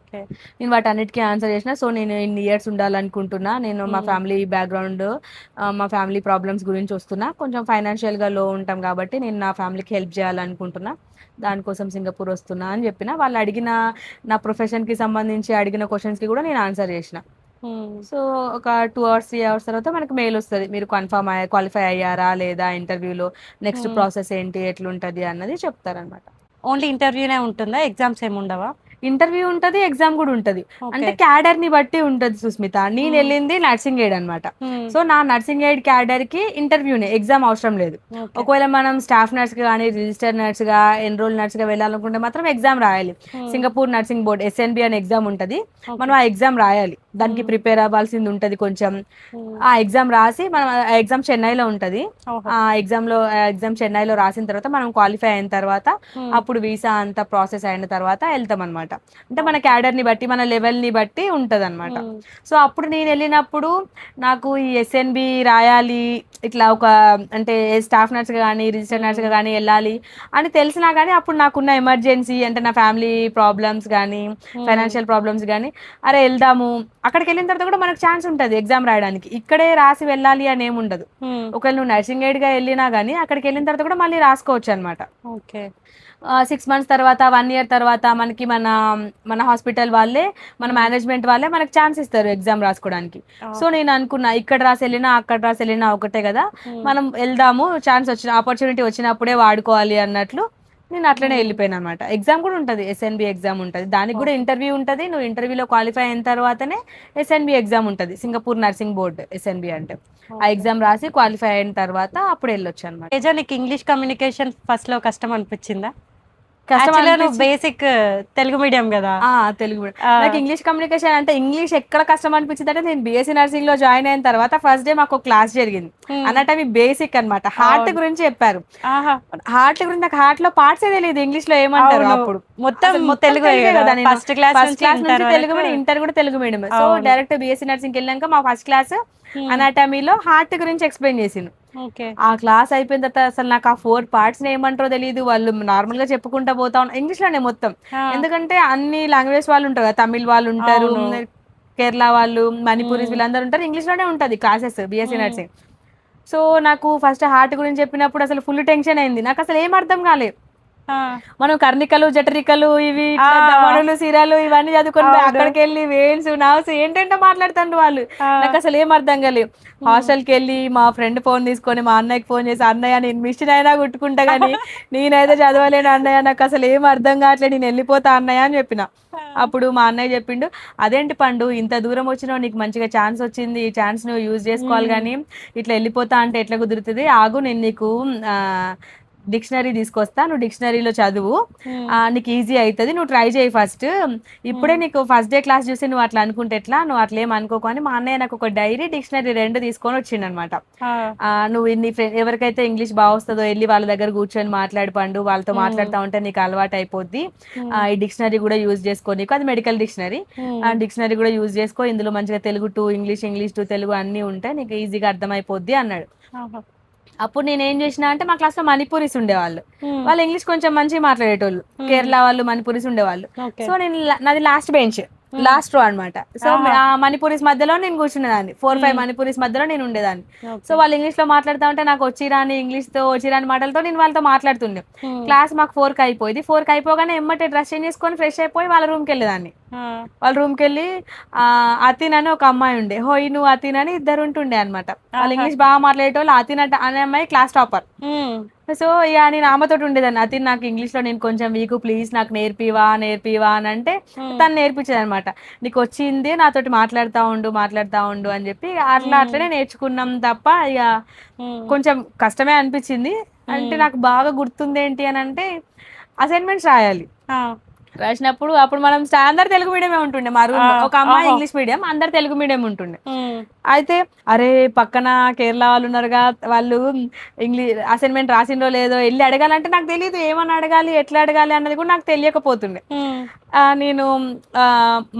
నేను వాటన్నిటికీ ఆన్సర్ చేసిన. సో నేను ఇన్ని ఇయర్స్ ఉండాలనుకుంటున్నా, నేను మా ఫ్యామిలీ బ్యాక్గ్రౌండ్, మా ఫ్యామిలీ ప్రాబ్లమ్స్ గురించి వస్తున్నా, కొంచెం ఫైనాన్షియల్ గా లో ఉంటాం కాబట్టి నేను నా ఫ్యామిలీకి హెల్ప్ చేయాలనుకుంటున్నా, దానికోసం సింగపూర్ వస్తున్నా అని చెప్పిన. వాళ్ళు అడిగిన నా ప్రొఫెషన్ కి సంబంధించి అడిగిన క్వశ్చన్స్ కి కూడా నేను ఆన్సర్ చేసిన. సో ఒక 2 hours 3 hours తర్వాత మనకి మెయిల్ వస్తుంది, మీరు క్వాలిఫై అయ్యారా లేదా, ఇంటర్వ్యూలో నెక్స్ట్ ప్రాసెస్ ఏంటి, ఎట్లుంటది అన్నది చెప్తారనమాట. ఓన్లీ ఇంటర్వ్యూనే ఉంటుందా, ఎగ్జామ్స్ ఏమి ఉండవా? ఇంటర్వ్యూ ఉంటది, ఎగ్జామ్ కూడా ఉంటది. అంటే క్యాడర్ ని బట్టి ఉంటది సుస్మిత. నేను వెళ్ళింది నర్సింగ్ ఎయిడ్ అనమాట. సో నా నర్సింగ్ ఎయిడ్ క్యాడర్ కి ఇంటర్వ్యూనే, ఎగ్జామ్ అవసరం లేదు. ఒకవేళ మనం స్టాఫ్ నర్స్ గా కానీ, రిజిస్టర్ నర్స్ గా, ఎన్రోల్ నర్స్ గా వెళ్ళాలనుకుంటే మాత్రం ఎగ్జామ్ రాయాలి. సింగపూర్ నర్సింగ్ బోర్డ్ SNB అనే ఎగ్జామ్ ఉంటది, మనం ఆ ఎగ్జామ్ రాయాలి, దానికి ప్రిపేర్ అవ్వాల్సింది ఉంటది కొంచెం. ఆ ఎగ్జామ్ రాసి మనం, ఎగ్జామ్ చెన్నైలో ఉంటది, ఆ ఎగ్జామ్ చెన్నైలో రాసిన తర్వాత మనం క్వాలిఫై అయిన తర్వాత అప్పుడు వీసా అంతా ప్రాసెస్ అయిన తర్వాత వెళ్తాం అనమాట. అంటే మన క్యాడర్ ని బట్టి, మన లెవెల్ ని బట్టి ఉంటది అనమాట. సో అప్పుడు నేను వెళ్ళినప్పుడు నాకు ఈ SNB రాయాలి, ఇట్లా ఒక అంటే స్టాఫ్ నర్స్ గా కానీ, రిజిస్టర్ నర్స్ గా కానీ వెళ్ళాలి అని తెలిసినా కానీ, అప్పుడు నాకున్న ఎమర్జెన్సీ అంటే నా ఫ్యామిలీ ప్రాబ్లమ్స్ కానీ, ఫైనాన్షియల్ ప్రాబ్లమ్స్ కానీ, అరే వెళ్దాము అక్కడికి వెళ్ళిన తర్వాత కూడా మనకు ఛాన్స్ ఉంటుంది ఎగ్జామ్ రాయడానికి. ఇక్కడే రాసి వెళ్ళాలి అని ఏమి ఉండదు. ఒకవేళ నువ్వు నర్సింగ్ ఎయిడ్గా వెళ్ళినా కానీ అక్కడికి వెళ్ళిన తర్వాత కూడా మళ్ళీ రాసుకోవచ్చు అనమాట. ఓకే. 6 months తర్వాత 1 year తర్వాత మనకి మన హాస్పిటల్ వాళ్ళే, మన మేనేజ్మెంట్ వాళ్ళే మనకి ఛాన్స్ ఇస్తారు ఎగ్జామ్ రాసుకోవడానికి. సో నేను అనుకున్నా ఇక్కడ రాసి వెళ్ళినా అక్కడ రాసి వెళ్ళినా ఒకటే కదా, మనం వెళ్దాము, ఛాన్స్ వచ్చిన ఆపర్చునిటీ వచ్చినప్పుడే వాడుకోవాలి అన్నట్లు నేను అట్లనే వెళ్ళిపోయాను అనమాట. ఎగ్జామ్ కూడా ఉంటుంది, SNB ఎగ్జామ్ ఉంటుంది, దానికి కూడా ఇంటర్వ్యూ ఉంటుంది. నువ్వు ఇంటర్వ్యూలో క్వాలిఫై అయిన తర్వాతనే SNB ఎగ్జామ్ ఉంటుంది, సింగపూర్ నర్సింగ్ బోర్డ్ SNB అంటే. ఆ ఎగ్జామ్ రాసి క్వాలిఫై అయిన తర్వాత అప్పుడు వెళ్ళొచ్చు అనమాట. తేజ, నీకు ఇంగ్లీష్ కమ్యూనికేషన్ ఫస్ట్ లో కష్టం అనిపించిందా? కష్టం బేసిక్ తెలుగు మీడియం కదా. తెలుగు మీడియం. నాకు ఇంగ్లీష్ కమ్యూనికేషన్ అంటే ఇంగ్లీష్ ఎక్కడ కష్టం అనిపించింది అంటే నేను BSc నర్సింగ్ లో జాయిన్ అయిన తర్వాత ఫస్ట్ డే మాకు క్లాస్ జరిగింది. అన్నట్టు అవి బేసిక్ అనమాట. హార్ట్ గురించి చెప్పారు. హార్ట్ గురించి నాకు హార్ట్ లో పార్ట్స్ తెలియదు ఇంగ్లీష్ లో ఏమంటారు. అప్పుడు మొత్తం తెలుగు కదా, ఫస్ట్ క్లాస్ నుంచి తెలుగు మీడియం, ఇంటర్ కూడా Telugu medium. So direct BSc nursing వెళ్ళాక మా ఫస్ట్ క్లాస్ అనాటమీలో హార్ట్ గురించి ఎక్స్ప్లెయిన్ చేసిండు. ఆ క్లాస్ అయిపోయిన తర్వాత అసలు నాకు ఆ 4 parts ఏమంటారో తెలియదు. వాళ్ళు నార్మల్ గా చెప్పుకుంటా పోతా ఉన్నారు ఇంగ్లీష్ లోనే మొత్తం. ఎందుకంటే అన్ని లాంగ్వేజ్ వాళ్ళు ఉంటారు కదా, తమిళ్ వాళ్ళు ఉంటారు, కేరళ వాళ్ళు, మణిపూరీస్ వీళ్ళందరూ ఉంటారు. ఇంగ్లీష్ లోనే ఉంటది క్లాసెస్ BSc నర్సింగ్. సో నాకు ఫస్ట్ హార్ట్ గురించి చెప్పినప్పుడు అసలు ఫుల్ టెన్షన్ అయింది. నాకు అసలు ఏం అర్థం కాలేదు. మనం కర్ణికలు, జఠరికలు, ఇవి దమనులు, సిరాలు ఇవన్నీ చదువుకొని అక్కడికి వెళ్ళి వెయిన్స్, నర్వ్స్ ఏంటంటే మాట్లాడుతాండ్రు వాళ్ళు. నాకు అసలు ఏం అర్థం కాలేదు. హాస్టల్కి వెళ్ళి మా ఫ్రెండ్ ఫోన్ తీసుకొని మా అన్నయ్యకి ఫోన్ చేసి, అన్నయ్య నేను మిషన్ అయినా కుట్టుకుంటా కానీ నేనైతే చదవలేను అన్నయ్య, నాకు అసలు ఏం అర్థం కావట్లేదు, నేను వెళ్ళిపోతా అన్నయ్య అని చెప్పిన. అప్పుడు మా అన్నయ్య చెప్పిండు, అదేంటి పండు ఇంత దూరం వచ్చినావు, నీకు మంచిగా ఛాన్స్ వచ్చింది, ఈ ఛాన్స్ నువ్వు యూజ్ చేసుకోవాలి, కానీ ఇట్లా వెళ్ళిపోతా అంటే ఎట్లా కుదురుతుంది, ఆగు నేను నీకు డిక్షనరీ తీసుకొస్తా, నువ్వు డిక్షనరీలో చదువు, నీకు ఈజీ అవుతుంది, నువ్వు ట్రై చేయి ఫస్ట్, ఇప్పుడే నీకు ఫస్ట్ డే క్లాస్ చూసి నువ్వు అట్లా అనుకుంటే ఎట్లా, నువ్వు అట్లా ఏం అనుకోకు అని మా అన్నయ్య నాకు ఒక డైరీ, డిక్షనరీ 2 తీసుకొని వచ్చిండు అనమాట. నువ్వు నీ ఫ్రెండ్ ఎవరికైతే ఇంగ్లీష్ బాగా వస్తుందో వెళ్ళి వాళ్ళ దగ్గర కూర్చొని మాట్లాడి పండు, వాళ్ళతో మాట్లాడుతూ ఉంటే నీకు అలవాటు అయిపోద్ది, ఈ డిక్షనరీ కూడా యూజ్ చేసుకో, నీకు అది మెడికల్ డిక్షనరీ, ఆ డిక్షనరీ కూడా యూజ్ చేసుకో, ఇందులో మంచిగా Telugu to English, English to Telugu అన్నీ ఉంటాయి, నీకు ఈజీగా అర్థమైపోద్ది అన్నాడు. అప్పుడు నేను ఏం చేసిన అంటే మా క్లాస్ లో మణిపూరీస్ ఉండేవాళ్ళు, వాళ్ళు ఇంగ్లీష్ కొంచెం మంచిగా మాట్లాడేటోళ్ళు, కేరళ వాళ్ళు మణిపూరీస్ ఉండేవాళ్ళు. సో నేను నాది లాస్ట్ బెంచ్, లాస్ట్ రో అనమాట. సో మణిపూరీస్ మధ్యలో నేను కూర్చునేదాన్ని, 4-5 మణిపూరీస్ మధ్యలో నేను ఉండేదాన్ని. సో వాళ్ళు ఇంగ్లీష్ లో మాట్లాడుతూ ఉంటే నాకు వచ్చిరాని ఇంగ్లీష్ తో వచ్చిరాని మాటలతో నేను వాళ్ళతో మాట్లాడుతుండే. క్లాస్ మాకు 4కి అయిపోయింది. 4కి అయిపోగానే ఎమ్మటే డ్రెస్ చేంజ్ చేసుకొని ఫ్రెష్ అయిపోయి వాళ్ళ రూమ్కి వెళ్ళేదాన్ని. వాళ్ళ రూమ్కి వెళ్ళి అతిన్ అని ఒక అమ్మాయి ఉండే, హోయ్ నువ్వు అతిన్ అని ఇద్దరు ఉంటుండే అనమాట. వాళ్ళు ఇంగ్లీష్ బాగా మాట్లాడేటోళ్ళు. అతిన్ అనే అమ్మాయి క్లాస్ టాపర్. సో ఇక నేను ఆమెతో ఉండేదాన్ని, అతిన్ నాకు ఇంగ్లీష్లో నేను కొంచెం వీక్, ప్లీజ్ నాకు నేర్పివా అని అంటే తను నేర్పించేది అనమాట. నీకు వచ్చింది నాతోటి మాట్లాడుతూ ఉండు అని చెప్పి అట్లనే నేర్చుకున్నాం తప్ప ఇక కొంచెం కష్టమే అనిపించింది. అంటే నాకు బాగా గుర్తుంది ఏంటి అని అంటే అసైన్మెంట్స్ రాయాలి. రాసినప్పుడు అప్పుడు మనం అందరు తెలుగు మీడియమే ఉంటుండే, మా రూమ్ ఒక అమ్మాయి ఇంగ్లీష్ మీడియం, అందరు తెలుగు మీడియం ఉంటుండే. అయితే అరే పక్కన కేరళ వాళ్ళు ఉన్నారుగా, వాళ్ళు ఇంగ్లీష్ అసైన్మెంట్ రాసిండో లేదో వెళ్ళి అడగాలంటే నాకు తెలియదు, ఏమని అడగాలి ఎట్లా అడగాలి అన్నది కూడా నాకు తెలియకపోతుండే. నేను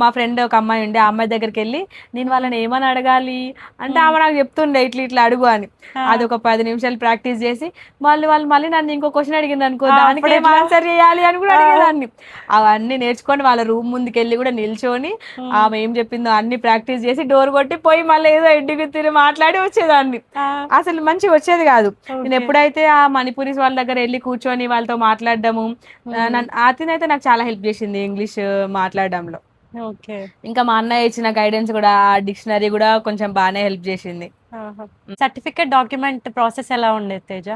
మా ఫ్రెండ్ ఒక అమ్మాయి ఉండే, ఆ అమ్మాయి దగ్గరికి వెళ్ళి నేను వాళ్ళని ఏమని అడగాలి అంటే ఆమె నాకు చెప్తుండే ఇట్లా అడుగు అని. అది ఒక 10 నిమిషాలు ప్రాక్టీస్ చేసి వాళ్ళు మళ్ళీ నన్ను ఇంకో క్వశ్చన్ అడిగింది అనుకో, దానికి ఏం ఆన్సర్ చేయాలి అని కూడా అడిగేదాన్ని. అవన్నీ నేర్చుకొని వాళ్ళ రూమ్ ముందుకు వెళ్ళి కూడా నిల్చొని ఆమె ఏం చెప్పిందో అన్ని ప్రాక్టీస్ చేసి డోర్ కొట్టి పోయి మళ్ళీ ఏదో ఇంటికి తిరిగి మాట్లాడి వచ్చేదాన్ని. అసలు మంచిగా వచ్చేది కాదు. నేను ఎప్పుడైతే ఆ మణిపూరీస్ వాళ్ళ దగ్గర వెళ్ళి కూర్చొని వాళ్ళతో మాట్లాడడము, అతనైతే నాకు చాలా హెల్ప్ చేసింది ఇంగ్లీష్ మాట్లాడడంలో. ఇంకా మా అన్నయ్య ఇచ్చిన గైడెన్స్ కూడా, ఆ డిక్షనరీ కూడా కొంచెం బాగానే హెల్ప్ చేసింది. సర్టిఫికేట్ డాక్యుమెంట్ ప్రాసెస్ ఎలా ఉండేది తేజ?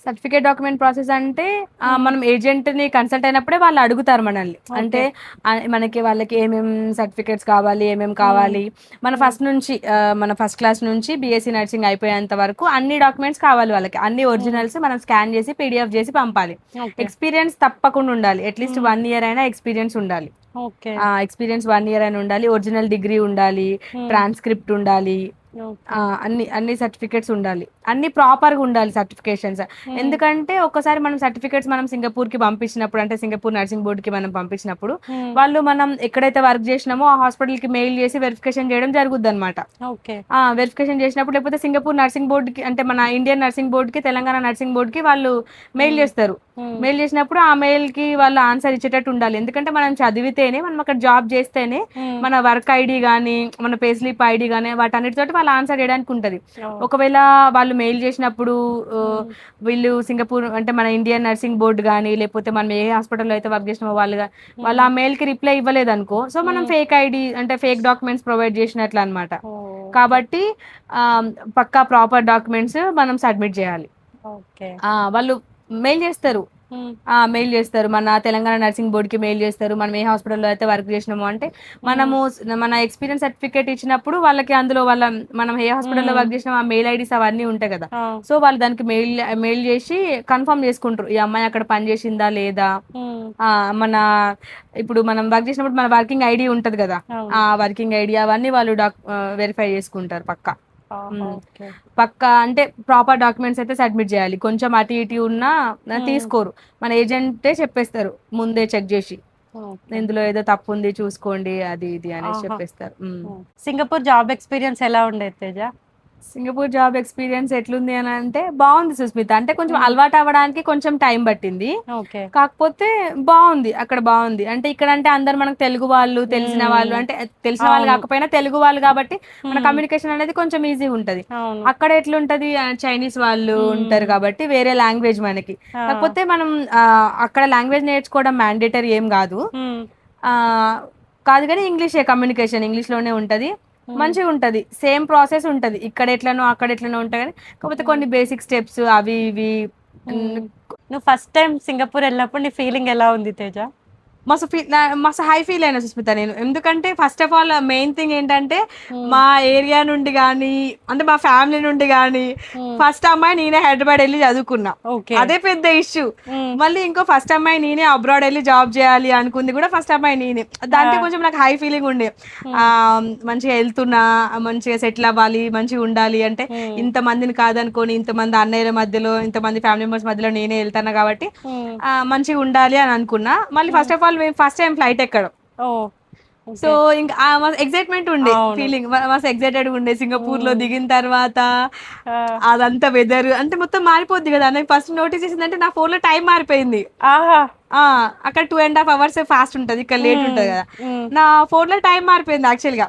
సర్టిఫికేట్ డాక్యుమెంట్ ప్రాసెస్ అంటే మనం ఏజెంట్ ని కన్సల్ట్ అయినప్పుడే వాళ్ళు అడుగుతారు మనల్ని, అంటే మనకి వాళ్ళకి ఏమేం సర్టిఫికేట్స్ కావాలి, ఏమేం కావాలి. మన ఫస్ట్ క్లాస్ నుంచి BSc నర్సింగ్ అయిపోయేంత వరకు అన్ని డాక్యుమెంట్స్ కావాలి వాళ్ళకి, అన్ని ఒరిజినల్స్ మనం స్కాన్ చేసి PDF చేసి పంపాలి. ఎక్స్పీరియన్స్ తప్పకుండా ఉండాలి, అట్లీస్ట్ 1 year అయినా ఎక్స్పీరియన్స్ ఉండాలి. ఎక్స్పీరియన్స్ 1 year అయినా ఉండాలి, ఒరిజినల్ డిగ్రీ ఉండాలి, ట్రాన్స్క్రిప్ట్ ఉండాలి, అన్ని సర్టిఫికేట్స్ ఉండాలి, అన్ని ప్రాపర్గా ఉండాలి సర్టిఫికేషన్స్. ఎందుకంటే ఒకసారి మనం సర్టిఫికేట్స్ మనం సింగపూర్ కి పంపించినప్పుడు, అంటే సింగపూర్ నర్సింగ్ బోర్డ్ కి మనం పంపించినప్పుడు వాళ్ళు మనం ఎక్కడైతే వర్క్ చేసినామో ఆ హాస్పిటల్ కి మెయిల్ చేసి వెరిఫికేషన్ చేయడం జరుగుద్ది అనమాట. వెరిఫికేషన్ చేసినప్పుడు లేకపోతే సింగపూర్ నర్సింగ్ బోర్డ్ కి, అంటే మన ఇండియన్ నర్సింగ్ బోర్డ్ కి, తెలంగాణ నర్సింగ్ బోర్డ్ కి వాళ్ళు మెయిల్ చేస్తారు, మెయిల్ చేసినప్పుడు ఆ మెయిల్ కి వాళ్ళు ఆన్సర్ ఇచ్చేటట్టు ఉండాలి. ఎందుకంటే మనం చదివితేనే, మనం అక్కడ జాబ్ చేస్తేనే మన వర్క్ ఐడి కానీ, మన పే స్లిప్ ఐడి కానీ వాటన్నిటితోటి వాళ్ళు ఆన్సర్ చేయడానికి ఉంటది. ఒకవేళ వాళ్ళు మెయిల్ చేసినప్పుడు వీళ్ళు సింగపూర్ అంటే మన ఇండియన్ నర్సింగ్ బోర్డు కానీ, లేకపోతే మనం ఏ హాస్పిటల్లో అయితే వర్క్ చేసినామో వాళ్ళు ఆ మెయిల్ కి రిప్లై ఇవ్వలేదు అనుకో, సో మనం ఫేక్ ఐడి అంటే ఫేక్ డాక్యుమెంట్స్ ప్రొవైడ్ చేసినట్లు అనమాట. కాబట్టి పక్కా ప్రాపర్ డాక్యుమెంట్స్ మనం సబ్మిట్ చేయాలి. వాళ్ళు మెయిల్ చేస్తారు, మెయిల్ చేస్తారు, మన తెలంగాణ నర్సింగ్ బోర్డుకి మెయిల్ చేస్తారు. మనం ఏ హాస్పిటల్లో అయితే వర్క్ చేసినామో అంటే మనము మన ఎక్స్పీరియన్స్ సర్టిఫికేట్ ఇచ్చినప్పుడు వాళ్ళకి అందులో మనం ఏ హాస్పిటల్లో వర్క్ చేసినామో ఆ మెయిల్ ఐడీస్ అవన్నీ ఉంటాయి కదా. సో వాళ్ళు దానికి మెయిల్ చేసి కన్ఫర్మ్ చేసుకుంటారు ఈ అమ్మాయి అక్కడ పని చేసిందా లేదా. మన ఇప్పుడు మనం వర్క్ చేసినప్పుడు మన వర్కింగ్ ఐడి ఉంటది కదా, ఆ వర్కింగ్ ఐడి అవన్నీ వాళ్ళు వెరిఫై చేసుకుంటారు పక్కా. పక్కా అంటే ప్రాపర్ డాక్యుమెంట్స్ అయితే సబ్మిట్ చేయాలి. కొంచెం అటు ఇటు ఉన్నా తీసుకోరు, మన ఏజెంటే చెప్పేస్తారు ముందే చెక్ చేసి ఇందులో ఏదో తప్పు ఉంది చూసుకోండి అది ఇది అనేసి చెప్పేస్తారు. సింగపూర్ జాబ్ ఎక్స్పీరియన్స్ ఎలా ఉండేది తేజ? సింగపూర్ జాబ్ ఎక్స్పీరియన్స్ ఎట్లుంది అని అంటే బాగుంది సుస్మిత. అంటే కొంచెం అలవాటు అవ్వడానికి కొంచెం టైం పట్టింది, కాకపోతే బాగుంది అక్కడ. బాగుంది అంటే ఇక్కడ అంటే అందరు మనకు తెలుగు వాళ్ళు, తెలిసిన వాళ్ళు, అంటే తెలిసిన వాళ్ళు కాకపోయినా తెలుగు వాళ్ళు కాబట్టి మన కమ్యూనికేషన్ అనేది కొంచెం ఈజీ ఉంటది. అక్కడ ఎట్లుంటది, చైనీస్ వాళ్ళు ఉంటారు కాబట్టి వేరే లాంగ్వేజ్ మనకి. కాకపోతే మనం అక్కడ లాంగ్వేజ్ నేర్చుకోవడం మ్యాండేటరీ ఏం కాదు, కానీ ఇంగ్లీషే కమ్యూనికేషన్ ఇంగ్లీష్ లోనే ఉంటది. మంచిగా ఉంటది, సేమ్ ప్రాసెస్ ఉంటది ఇక్కడ ఎట్లనో అక్కడ ఎట్లనో ఉంటాయి కానీ కాకపోతే కొన్ని బేసిక్ స్టెప్స్ అవి ఇవి. నువ్వు ఫస్ట్ టైం సింగపూర్ వెళ్ళినప్పుడు నీ ఫీలింగ్ ఎలా ఉంది తేజ? మస్తు హై ఫీల్ అయినా సుస్మిత నేను. ఎందుకంటే first of all main thing ఏంటంటే మా ఏరియా నుండి కానీ, అంటే మా ఫ్యామిలీ నుండి కానీ ఫస్ట్ అమ్మాయి నేనే హైదరాబాద్ వెళ్ళి చదువుకున్నా, అదే పెద్ద ఇష్యూ. మళ్ళీ ఇంకో ఫస్ట్ అమ్మాయి నేనే అబ్రాడ్ వెళ్ళి జాబ్ చేయాలి అనుకుంది కూడా ఫస్ట్ అమ్మాయి నేనే. దాంట్లో కొంచెం నాకు హై ఫీలింగ్ ఉండే, మంచిగా వెళ్తున్నా, మంచిగా సెటిల్ అవ్వాలి, మంచిగా ఉండాలి. అంటే ఇంతమందిని కాదనుకొని ఇంతమంది అన్నయ్యల మధ్యలో, ఇంతమంది ఫ్యామిలీ మెంబర్స్ మధ్యలో నేనే వెళ్తాను కాబట్టి మంచిగా ఉండాలి అని అనుకున్నా. మళ్ళీ first of all first time flight ఎక్కడం, సో ఇంకా ఎక్సైట్మెంట్ ఉండే, ఫీలింగ్ మస్తు ఎక్సైటెడ్ ఉండే. సింగపూర్ లో దిగిన తర్వాత అదంతా వెదర్ అంటే మొత్తం మారిపోద్ది కదా. నేను ఫస్ట్ నోటీస్ చేసిందంటే నా ఫోన్ లో టైం మారిపోయింది. అక్కడ 2.5 hours ఫాస్ట్ ఉంటది, ఇక్కడ లేట్ ఉంటది కదా. నా ఫోన్ లో టైం మారిపోయింది, యాక్చువల్ గా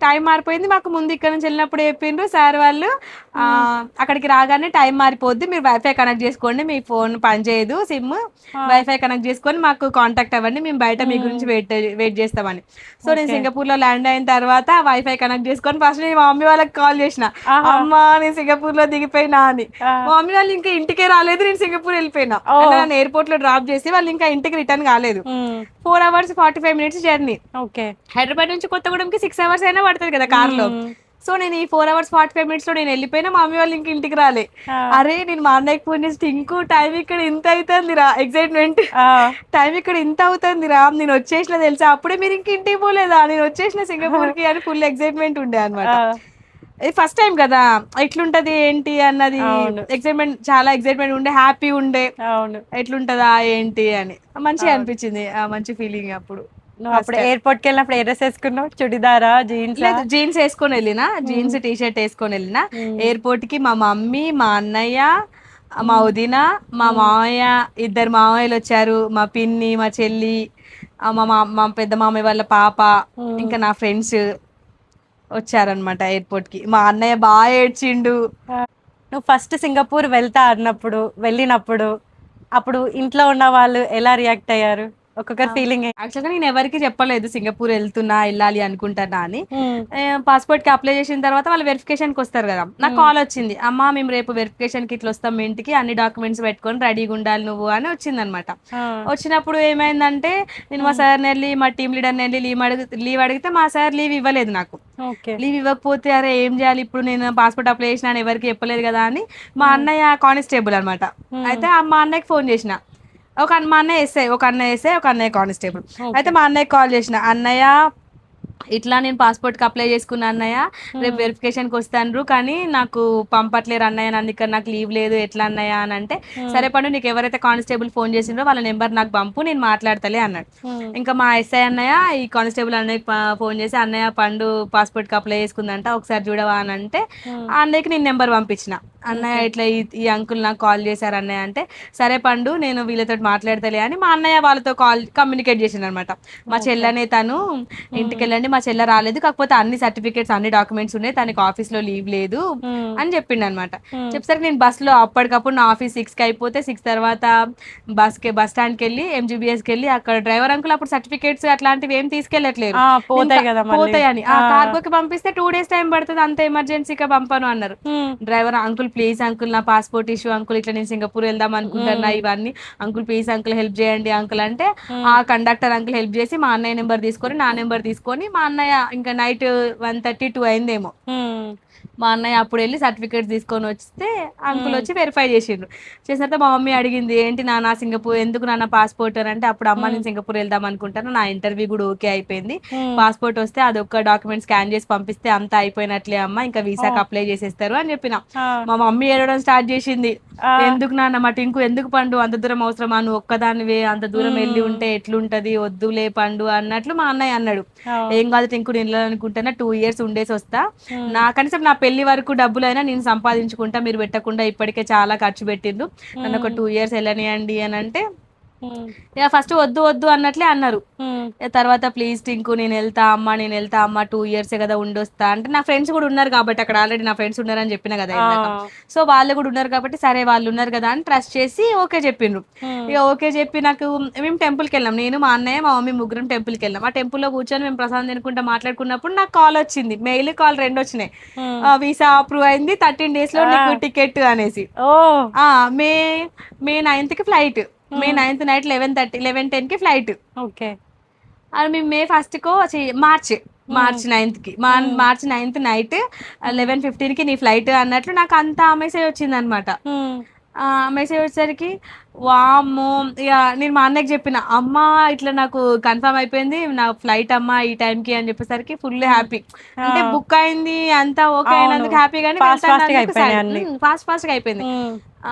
టైం మారిపోయింది. మాకు ముందు ఇక్కడ నుంచి వెళ్ళినప్పుడు చెప్పిండ్రు సార్ వాళ్ళు, అక్కడికి రాగానే టైం మారిపోద్ది, మీరు వైఫై కనెక్ట్ చేసుకోండి, మీ ఫోన్ పనిచేయదు, సిమ్ వైఫై కనెక్ట్ చేసుకొని మాకు కాంటాక్ట్ అవ్వండి, మేము బయట మీ గురించి వెయిట్ చేస్తామని. సో నేను సింగపూర్ లో ల్యాండ్ అయిన తర్వాత వైఫై కనెక్ట్ చేసుకొని ఫస్ట్ నేను మా మమ్మీ వాళ్ళకి కాల్ చేసిన, అమ్మా నేను సింగపూర్ లో దిగిపోయినా అని. మా మమ్మీ వాళ్ళు ఇంకా ఇంటికే రాలేదు, నేను సింగపూర్ వెళ్ళిపోయినా. నన్ను ఎయిర్పోర్ట్ లో డ్రాప్ చేసి వాళ్ళు ఇంకా ఇంటికి రిటర్న్ కాలేదు. 4 hours 45 minutes జర్నీ. హైదరాబాద్ నుంచి కొత్తగూడెంకి 6 hours అయినా పడుతుంది కదా కార్ లో. సో నేను ఈ 4 hours 45 minutes లో నేను వెళ్ళిపోయినా, మా మమ్మీ వాళ్ళు ఇంక ఇంటికి రాలే. అరే నేను మా అన్నయ్యకి ఫోన్ చేసి, ఇంకో టైం ఇక్కడ ఇంత అవుతుంది రా, ఎక్సైట్మెంట్ టైం ఇక్కడ ఇంత అవుతుంది రా, నేను వచ్చేసిన తెలుసా, అప్పుడే మీరు ఇంక ఇంటికి పోలేదా, నేను వచ్చేసిన సింగపూర్ కి అని ఫుల్ ఎక్సైట్మెంట్ ఉండే అనమాట. ఫస్ట్ టైం కదా, ఎట్లుంటది ఏంటి అన్నది ఎక్సైట్మెంట్, చాలా ఎక్సైట్మెంట్ ఉండే, హ్యాపీ ఉండే, ఎట్లుంటదా ఏంటి అని మంచిగా అనిపించింది, మంచి ఫీలింగ్. అప్పుడు అప్పుడు ఎయిర్పోర్ట్ కి వెళ్ళినప్పుడు ఏ డ్రెస్ వేసుకున్నావు? చుడిదారా, జీన్స్? లేదు, జీన్స్ వేసుకొని వెళ్ళిన, జీన్స్ టీ షర్ట్ వేసుకొని వెళ్ళిన. ఎయిర్పోర్ట్ కి మా మమ్మీ, మా అన్నయ్య, మా వదిన, మా మామయ్య, 2 మామయ్యలు వచ్చారు, మా పిన్ని, మా చెల్లి, మా పెద్ద మామయ్య వాళ్ళ పాప, ఇంకా నా ఫ్రెండ్స్ వచ్చారనమాట ఎయిర్పోర్ట్ కి. మా అన్నయ్య బాగా ఏడ్చిండు. నువ్వు ఫస్ట్ సింగపూర్ వెళ్ళినప్పుడు అప్పుడు ఇంట్లో ఉన్న వాళ్ళు ఎలా రియాక్ట్ అయ్యారు? ఒక్కొక్కరు ఫీలింగ్. యాక్చువల్గా నేను ఎవరికి చెప్పలేదు సింగపూర్ వెళ్తున్నా, వెళ్ళాలి అనుకుంటున్నా అని. పాస్పోర్ట్ కి అప్లై చేసిన తర్వాత వాళ్ళు వెరిఫికేషన్ కి వస్తారు కదా, నాకు కాల్ వచ్చింది, అమ్మా మేము రేపు వెరిఫికేషన్ కి ఇట్లా వస్తాం మీ ఇంటికి, అన్ని డాక్యుమెంట్స్ పెట్టుకొని రెడీగా ఉండాలి నువ్వు అని వచ్చింది అనమాట. వచ్చినప్పుడు ఏమైందంటే నేను మా సార్ని వెళ్ళి, మా టీమ్ లీడర్ని వెళ్ళి లీవ్ అడిగితే మా సార్ లీవ్ ఇవ్వలేదు నాకు. లీవ్ ఇవ్వకపోతే అరే ఏం చేయాలి ఇప్పుడు, నేను పాస్పోర్ట్ అప్లై చేసిన ఎవరికి చెప్పలేదు కదా అని. మా అన్నయ్య కానిస్టేబుల్ అనమాట, అయితే మా అన్నయ్యకి ఫోన్ చేసిన. మా అన్నయ్య ఎస్ఐ, ఒక అన్నయ్య కానిస్టేబుల్. అయితే మా అన్నయ్య కాల్ చేసిన, అన్నయ్య ఇట్లా నేను పాస్పోర్ట్కి అప్లై చేసుకున్నా అన్నయ్య, రేపు వెరిఫికేషన్కి వస్తాను కానీ నాకు పంపట్లేరు అన్నయ్య, నన్ను ఇక్కడ నాకు లీవ్ లేదు ఎట్లా అన్నయ్య అని అంటే, సరే పండు నీకు ఎవరైతే కానిస్టేబుల్ ఫోన్ చేసిండ్రో వాళ్ళ నెంబర్ నాకు పంపు, నేను మాట్లాడతలే అన్నాడు. ఇంకా మా ఎస్ఐ అన్నయ్య ఈ కానిస్టేబుల్ అన్నయ్యకి ఫోన్ చేసి, అన్నయ్య పండు పాస్పోర్ట్కి అప్లై చేసుకుందంట ఒకసారి చూడవా అని అంటే, ఆ అన్నయ్యకి నేను నెంబర్ పంపించిన. అన్నయ్య ఇట్లా ఈ అంకుల్ నాకు కాల్ చేశారు అన్నయ్య అంటే, సరే పండు నేను వీళ్ళతో మాట్లాడతలే అని మా అన్నయ్య వాళ్ళతో కమ్యూనికేట్ చేసిండు అనమాట. మా చెల్లెనే తను ఇంటికి వెళ్ళండి, మా చెల్ల రాలేదు, కాకపోతే అన్ని సర్టిఫికేట్స్ అన్ని డాక్యుమెంట్స్ ఉన్నాయి, తనకి ఆఫీస్ లో లీవ్ లేదు అని చెప్పిండు అనమాట. చెప్పేసరికి నేను బస్ లో అప్పటికప్పుడు నా ఆఫీస్ 6కి అయిపోతే 6 తర్వాత బస్ స్టాండ్కి వెళ్ళి MGBSకి వెళ్ళి అక్కడ డ్రైవర్ అంకుల్ అప్పుడు సర్టిఫికేట్స్ అట్లాంటివి ఏం తీసుకెళ్ళట్లేదు, పోతాయని ఆ కార్గోకి పంపిస్తే 2 days టైం పడుతుంది, అంత ఎమర్జెన్సీగా పంపను అన్నారు. డ్రైవర్ అంకుల్ ప్లీజ్ అంకుల్ నా పాస్పోర్ట్ ఇష్యూ అంకుల్, ఇట్లా నేను సింగపూర్ వెళ్దాం అనుకుంటున్నా ఇవన్నీ అంకుల్ ప్లీజ్ అంకుల్ హెల్ప్ చేయండి అంకుల్ అంటే, ఆ కండక్టర్ అంకుల్ హెల్ప్ చేసి మా అన్నయ్య నెంబర్ తీసుకొని నా నెంబర్ తీసుకొని మా అన్నయ్య ఇంకా నైట్ 1:32 అయిందేమో, మా అన్నయ్య అప్పుడు వెళ్ళి సర్టిఫికేట్స్ తీసుకొని వస్తే అంకుల్ వచ్చి వెరిఫై చేసిండ్రు. చేసిన తర్వాత మా మమ్మీ అడిగింది ఏంటి నాన్న సింగపూర్ ఎందుకు నాన్న పాస్పోర్ట్ అని అంటే, అప్పుడు అమ్మ నేను సింగపూర్ వెళ్దాం అనుకుంటాను, నా ఇంటర్వ్యూ కూడా ఓకే అయిపోయింది, పాస్పోర్ట్ వస్తే అదొక్క డాక్యుమెంట్ స్కాన్ చేసి పంపిస్తే అంతా అయిపోయినట్లే అమ్మ, ఇంకా వీసాకి అప్లై చేసేస్తారు అని చెప్పిన. మా మమ్మీ ఏడవడం స్టార్ట్ చేసింది, ఎందుకు నాన్న మా టింకు ఎందుకు పండు అంత దూరం అవసరమా, నువ్వు ఒక్కదానివే అంత దూరం వెళ్ళి ఉంటే ఎట్లుంటది వద్దులే పండు అన్నట్లు మా అన్నయ్య అన్నాడు. ఏం కాదు టింకు నేను వెళ్ళాలనుకుంటున్నా 2 years ఉండేసి వస్తా, నా కనీసం నా పెళ్లి వరకు డబ్బులైనా నేను సంపాదించుకుంటా, మీరు పెట్టకుండా ఇప్పటికే చాలా ఖర్చు పెట్టిండ్రు, నన్ను ఒక 2 years వెళ్ళనియండి అని అంటే, ఇక ఫస్ట్ వద్దు వద్దు అన్నట్లే అన్నారు. తర్వాత ప్లీజ్ టింకు నేను వెళ్తా అమ్మ 2 years కదా ఉండొస్తా అంటే, నా ఫ్రెండ్స్ కూడా ఉన్నారు కాబట్టి అక్కడ ఆల్రెడీ నా ఫ్రెండ్స్ ఉన్నారని చెప్పిన కదా ఇందాక, సో వాళ్ళు కూడా ఉన్నారు కాబట్టి సరే వాళ్ళు ఉన్నారు కదా అని ట్రస్ట్ చేసి ఓకే చెప్పిండ్రు. ఇక ఓకే చెప్పి నాకు మేము టెంపుల్కి వెళ్ళాం, నేను మా అన్నయ్య మా మమ్మీ ముగ్గురం టెంపుల్కి వెళ్ళాం. ఆ టెంపుల్లో కూర్చొని మేము ప్రసాదం తినుకుంటా మాట్లాడుకున్నప్పుడు నాకు కాల్ వచ్చింది, మెయిల్ కాల్ 2 వచ్చినాయి, వీసా అప్రూవ్ అయింది 13 days లో నీకు టికెట్ అనేసి. May 9th flight, May 9th night 11:10కి ఫ్లైట్. ఓకే అది మేము May 1st March 9th March 9th night 11:15కి నీ ఫ్లైట్ అన్నట్లు నాకు అంత మెసేజ్ వచ్చింది అనమాట. మెసేజ్ వచ్చేసరికి వామ్మో, ఇక నేను మా అన్నయ్యకి చెప్పిన, అమ్మ ఇట్లా నాకు కన్ఫర్మ్ అయిపోయింది నా ఫ్లైట్ అమ్మ ఈ టైంకి అని చెప్పేసరికి ఫుల్ హ్యాపీ, అంటే బుక్ అయింది అంతా ఓకే అయినందుకు హ్యాపీ, కానీ ఫాస్ట్ ఫాస్ట్గా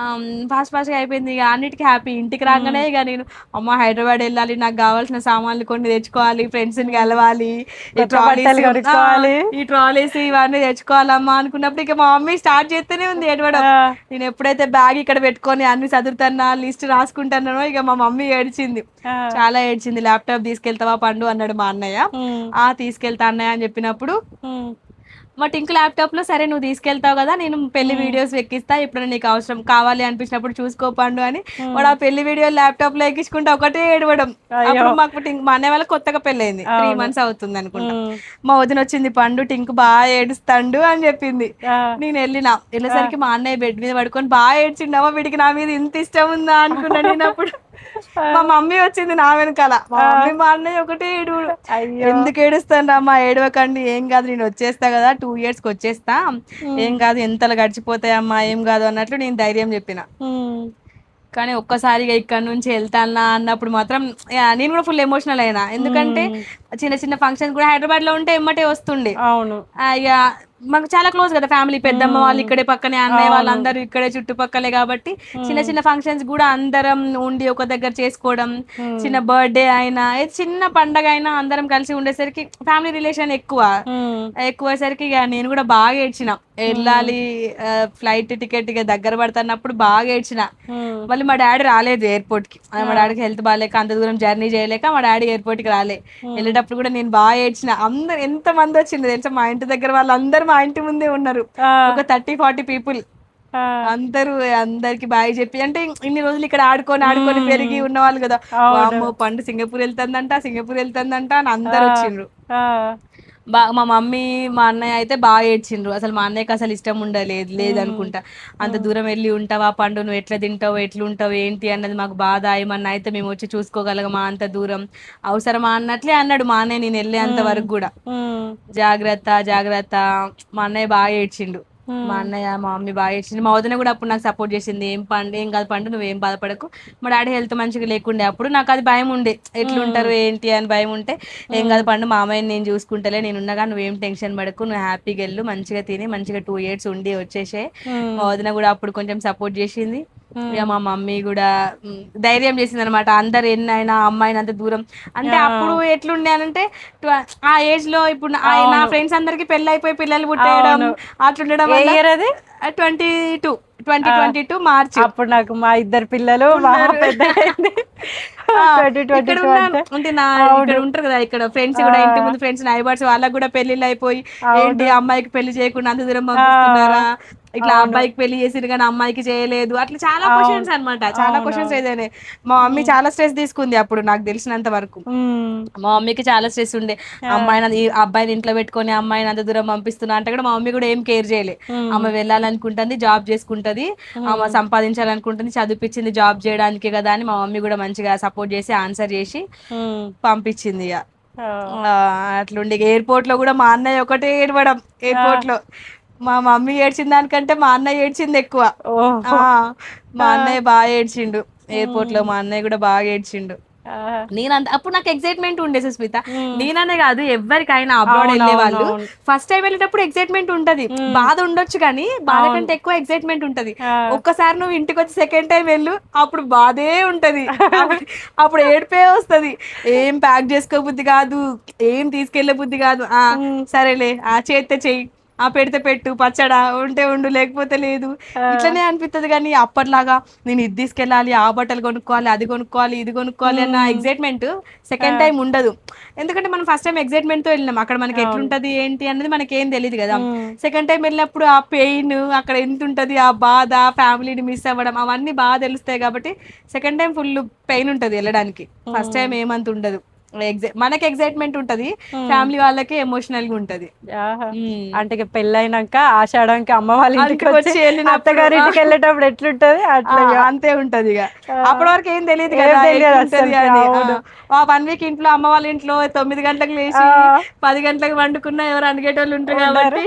అయిపోయింది ఇక అన్నిటికీ హ్యాపీ. ఇంటికి రాగానే ఇక నేను అమ్మ హైదరాబాద్ వెళ్ళాలి, నాకు కావాల్సిన సామాన్లు కొన్ని తెచ్చుకోవాలి, ఫ్రెండ్స్ని కలవాలి, ఈ ట్రాలీస్ ఇవన్నీ తెచ్చుకోవాలమ్మా అనుకున్నప్పుడు ఇక మా మమ్మీ స్టార్ట్ చేస్తూనే ఉంది ఏడవడం. నేను ఎప్పుడైతే బ్యాగ్ ఇక్కడ పెట్టుకొని అన్ని చదువుతున్నా లిస్ట్ రాసుకుంటున్నానో ఇక మా మమ్మీ ఏడ్చింది, చాలా ఏడ్చింది. ల్యాప్టాప్ తీసుకెళ్తావా పండు అన్నాడు మా అన్నయ్య. తీసుకెళ్తా అన్నయ్య అని చెప్పినప్పుడు మా టింకు ల్యాప్టాప్ లో సరే నువ్వు తీసుకెళ్తావు కదా నేను పెళ్లి వీడియోస్ ఎక్కిస్తా, ఇప్పుడు నీకు అవసరం కావాలి అనిపించినప్పుడు చూసుకోపండు అని వాడు ఆ పెళ్లి వీడియో ల్యాప్టాప్ లో ఎక్కించుకుంటే ఒకటే ఏడవడం. అప్పుడు మాకు మా అన్నయ్య వాళ్ళకి కొత్తగా పెళ్ళైంది, 3 months అవుతుంది అనుకుంటా. మా వదిన వచ్చింది, పండు టింకు బాగా ఏడుస్తాడు అని చెప్పింది. నేను వెళ్ళేసరికి మా అన్నయ్య బెడ్ మీద పడుకొని బాగా ఏడ్చిండమ్మా, వీడికి నా మీద ఇంత ఇష్టం ఉందా అనుకున్నా నేను. అప్పుడు మా మమ్మీ వచ్చింది నా వెనకాల, మా మమ్మీ మా అన్నయ్య ఒకటే ఏడుడు, ఎందుకు ఏడుస్తాను అమ్మా ఏడవకండి ఏం కాదు నేను వచ్చేస్తా కదా 2 yearsకి వచ్చేస్తా, ఏం కాదు ఎంతలో గడిచిపోతాయమ్మా ఏం కాదు అన్నట్లు నేను ధైర్యం చెప్పిన. కానీ ఒక్కసారిగా ఇక్కడ నుంచి వెళ్తానా అన్నప్పుడు మాత్రం నేను కూడా ఫుల్ ఎమోషనల్ అయినా, ఎందుకంటే చిన్న చిన్న ఫంక్షన్స్ కూడా హైదరాబాద్ లో ఉంటే ఎమ్మటే వస్తుండే. అవును, ఇక మాకు చాలా క్లోజ్ కదా ఫ్యామిలీ, పెద్దమ్మ వాళ్ళు ఇక్కడే పక్కనే, అన్నయ్య వాళ్ళందరూ ఇక్కడే చుట్టుపక్కలే కాబట్టి చిన్న చిన్న ఫంక్షన్స్ కూడా అందరం ఉండి ఒక దగ్గర చేసుకోవడం, చిన్న బర్త్డే అయినా చిన్న పండగ అయినా అందరం కలిసి ఉండేసరికి ఫ్యామిలీ రిలేషన్ ఎక్కువసరికి ఇక నేను కూడా బాగా ఏడ్చిన. వెళ్ళాలి ఫ్లైట్ టికెట్ ఇక దగ్గర పడుతున్నప్పుడు బాగా ఏడ్చిన. మళ్ళీ మా డాడీ రాలేదు ఎయిర్పోర్ట్ కి, మా డాడీకి హెల్త్ బాగాలేక అంత దూరం జర్నీ చేయలేక మా డాడీ ఎయిర్పోర్ట్ కి రాలే. వెళ్ళేటప్పుడు కూడా నేను బాగా ఏడ్చిన. అందరు ఎంత మంది వచ్చింది తెలుసా, మా ఇంటి దగ్గర వాళ్ళందరూ మా ఇంటి ముందే ఉన్నారు, ఒక 30-40 people. అందరికి బాయ్ చెప్పి, అంటే ఇన్ని రోజులు ఇక్కడ ఆడుకొని పెరిగి ఉన్నవాళ్ళు కదా, పండు సింగపూర్ వెళ్తుందంట అని అందరు వచ్చిండ్రు. మా మమ్మీ మా అన్నయ్య అయితే బాగా ఏడ్చిండ్రు. అసలు మా అన్నయ్యకి అసలు ఇష్టం లేదు అనుకుంటా, అంత దూరం వెళ్ళి ఉంటావా పండు, నువ్వు ఎట్లా తింటావు ఎట్లుంటావు ఏంటి అన్నది మాకు బాధ, ఏమన్నా అయితే మేము వచ్చి చూసుకోగలగమా అంత దూరం అవసరమా అన్నట్లే అన్నాడు మా అన్నయ్య నేను వెళ్ళేంత వరకు కూడా. జాగ్రత్త మా అన్నయ్య బాగా ఏడ్చిండు. మా అన్నయ్య మా మమ్మీ బాగా చేసింది. మా వదిన కూడా అప్పుడు నాకు సపోర్ట్ చేసింది. ఏం కాదు పండు, నువ్వేం బాధపడకు. మా డాడీ హెల్త్ మంచిగా లేకుండే అప్పుడు నాకు అది భయం ఉండే, ఎట్లుంటారు ఏంటి అని భయం ఉంటే, ఏం కాదు పండు, మా అమ్మాయిని నేను చూసుకుంటలే, నేను ఉండగా, నువ్వేం టెన్షన్ పడకు, నువ్వు హ్యాపీగా వెళ్ళు, మంచిగా తిని మంచిగా 2 years ఉండి వచ్చేసే. మా వదిన కూడా అప్పుడు కొంచెం సపోర్ట్ చేసింది. ఇక మా మమ్మీ కూడా ధైర్యం చేసింది అనమాట. అందరు ఎన్నైనా అమ్మాయిని అంత దూరం అంటే అప్పుడు ఎట్లుండే అంటే ఆ ఏజ్ లో ఇప్పుడు నా ఫ్రెండ్స్ అందరికి పెళ్లి అయిపోయి పిల్లలు పుట్టేయడం అట్లుండడం వల్ల 2022 మార్చ్. అప్పుడు నాకు మా 2 పిల్లలు పెద్ద ఇక్కడ ఉంటారు కదా, ఇక్కడ ఫ్రెండ్స్ కూడా, ఇంటి ముందు ఫ్రెండ్స్ నైబర్స్ వాళ్ళకి కూడా పెళ్లిళ్ళు అయిపోయి, ఏంటి అమ్మాయికి పెళ్లి చేయకుండా అంత దూరం పంపిస్తున్నారా, ఇట్లా అబ్బాయికి పెళ్లి చేసిరు కానీ అమ్మాయికి చేయలేదు, అట్లా చాలా క్వశ్చన్స్ అనమాట. చాలా క్వశ్చన్స్ ఏదైనా మా మమ్మీ చాలా స్ట్రెస్ తీసుకుంది అప్పుడు నాకు తెలిసినంత వరకు. మా మమ్మీకి చాలా స్ట్రెస్ ఉండే, అమ్మాయిని అబ్బాయిని ఇంట్లో పెట్టుకొని అమ్మాయిని అంత దూరం పంపిస్తున్నా అంటే కూడా మా మమ్మీ కూడా ఏం కేర్ చేయలే. ఆమె వెళ్ళాలనుకుంటుంది, జాబ్ చేసుకుంటది, ఆమె సంపాదించాలనుకుంటుంది, చదివిపించింది జాబ్ చేయడానికి కదా అని మా మమ్మీ కూడా మంచిగా సపోర్ట్ చేసి ఆన్సర్ చేసి పంపించింది. ఇక అట్లుండి ఎయిర్పోర్ట్ లో కూడా మా అన్నయ్య ఒకటే ఏడవడం. ఎయిర్పోర్ట్ లో మా మమ్మీ ఏడ్చిన దానికంటే మా అన్నయ్య ఏడ్చింది ఎక్కువ. మా అన్నయ్య బాగా ఏడ్చిండు ఎయిర్పోర్ట్ లో, మా అన్నయ్య కూడా బాగా ఏడ్చిండు. అప్పుడు నాకు ఎక్సైట్మెంట్ ఉండే సుస్మిత, నేననే కాదు ఎవరికైనా అబ్రాడ్ వెళ్ళే వాళ్ళు ఫస్ట్ టైం వెళ్ళేటప్పుడు ఎక్సైట్మెంట్ ఉంటది, బాధ ఉండొచ్చు కానీ బాధ కంటే ఎక్కువ ఎక్సైట్మెంట్ ఉంటది. ఒక్కసారి నువ్వు ఇంటికి వచ్చి సెకండ్ టైం వెళ్ళు, అప్పుడు బాధే ఉంటది, అప్పుడు ఏడిపే వస్తది, ఏం ప్యాక్ చేసుకో బుద్ధి కాదు, ఏం తీసుకెళ్లే బుద్ధి కాదు. సరేలే చేస్తే చెయ్యి, పెడితే పెట్టు, పచ్చడా ఉంటే ఉండు లేకపోతే లేదు, ఇట్లనే అనిపిస్తుంది. కానీ అప్పటిలాగా నేను ఇది తీసుకెళ్ళాలి, ఆ బట్టలు కొనుక్కోవాలి, అది కొనుక్కోవాలి, ఇది కొనుక్కోవాలి అన్న ఎక్సైట్మెంట్ సెకండ్ టైం ఉండదు. ఎందుకంటే మనం ఫస్ట్ టైం ఎక్సైట్మెంట్ తో వెళ్ళినాం, అక్కడ మనకి ఎట్లుంటది ఏంటి అన్నది మనకి ఏం తెలియదు కదా. సెకండ్ టైం వెళ్ళినప్పుడు ఆ పెయిన్, అక్కడ ఎంత ఉంటది, ఆ బాధ, ఫ్యామిలీని మిస్ అవ్వడం, అవన్నీ బాగా తెలుస్తాయి. కాబట్టి సెకండ్ టైం ఫుల్ పెయిన్ ఉంటది వెళ్ళడానికి, ఫస్ట్ టైం ఏమంత ఉండదు. మనకి ఎక్సైట్మెంట్ ఉంటది, ఫ్యామిలీ వాళ్ళకి ఎమోషనల్ గా ఉంటది. అంటే పెళ్ళైనాక ఆషాఢంకి అమ్మ వాళ్ళ ఇంటికి వచ్చి అత్తగారి ఇంటికి వెళ్ళేటప్పుడు ఎట్లుంటది అట్లా అంతే ఉంటది. ఇక అప్పటి వరకు ఏం తెలియదు కదా అని. 1 week ఇంట్లో అమ్మ వాళ్ళ ఇంట్లో 9 గంటలకు లేచి 10 గంటలకు వండుకున్నా ఎవరు అడిగేటోళ్ళు ఉంటారు కాబట్టి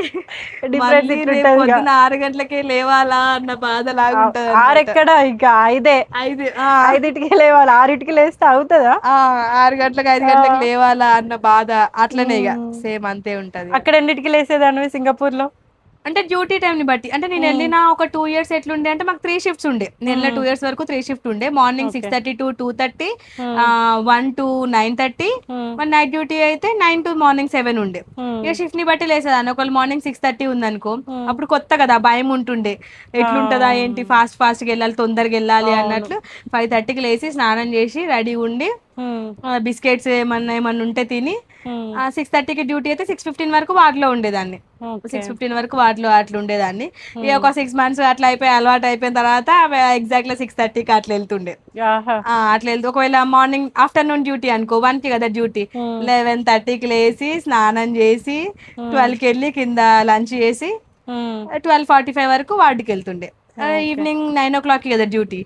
పొద్దున్న 6 గంటలకే లేవాలా అన్న బాధ లాగా ఉంటది. 6 ఎక్కడ, ఇంకా 5కి లేవాలి, 6కి లేస్తే అవుతుందా, 6 గంటలకు 5 గంటలకు లేవాలా అన్న బాధ అట్లనే ఇక సేమ్ అంతే ఉంటది. అక్కడ ఎన్నిటికి లేసేదాన్ని సింగపూర్ లో? అంటే డ్యూటీ టైం ని బట్టి, అంటే నేను వెళ్ళిన ఒక 2 years ఎట్లుండే అంటే మాకు 3 shifts ఉండే. నేను 2 years వరకు 3 shift ఉండే. మార్నింగ్ 6:30 to 2:30, 1 to 9:30, మరి నైట్ డ్యూటీ అయితే 9 to మార్నింగ్ 7 ఉండే. ఇక షిఫ్ట్ ని బట్టి లేసేదాన్ని. ఒకవేళ మార్నింగ్ 6:30 ఉందనుకో, అప్పుడు కొత్త కదా భయం ఉంటుండే, ఎట్లుంటదా ఏంటి, ఫాస్ట్ గా వెళ్ళాలి, తొందరగా వెళ్ళాలి అన్నట్లు 5:30కి లేసి స్నానం చేసి రెడీ ఉండి బిస్కెట్స్ ఏమన్నా ఉంటే తిని 6:30కి డ్యూటీ అయితే 6:15 వరకు వాటిలో ఉండేదాన్ని. 6:15 వరకు వాటిలో అట్లా ఉండేదాన్ని. ఇక ఒక 6 months అట్లా అయిపోయి అలవాటు అయిపోయిన తర్వాత ఎగ్జాక్ట్ గా 6:30కి అట్లా వెళ్తుండే. అట్లా వెళ్తే ఒకవేళ మార్నింగ్ ఆఫ్టర్నూన్ డ్యూటీ అనుకో, 1కి కదా డ్యూటీ, 11:30కి లేసి స్నానం చేసి 12కి వెళ్ళి కింద లంచ్ చేసి 12:45 వరకు వార్డుకి వెళ్తుండే. ఈవినింగ్ 9 o'clock కదా డ్యూటీ,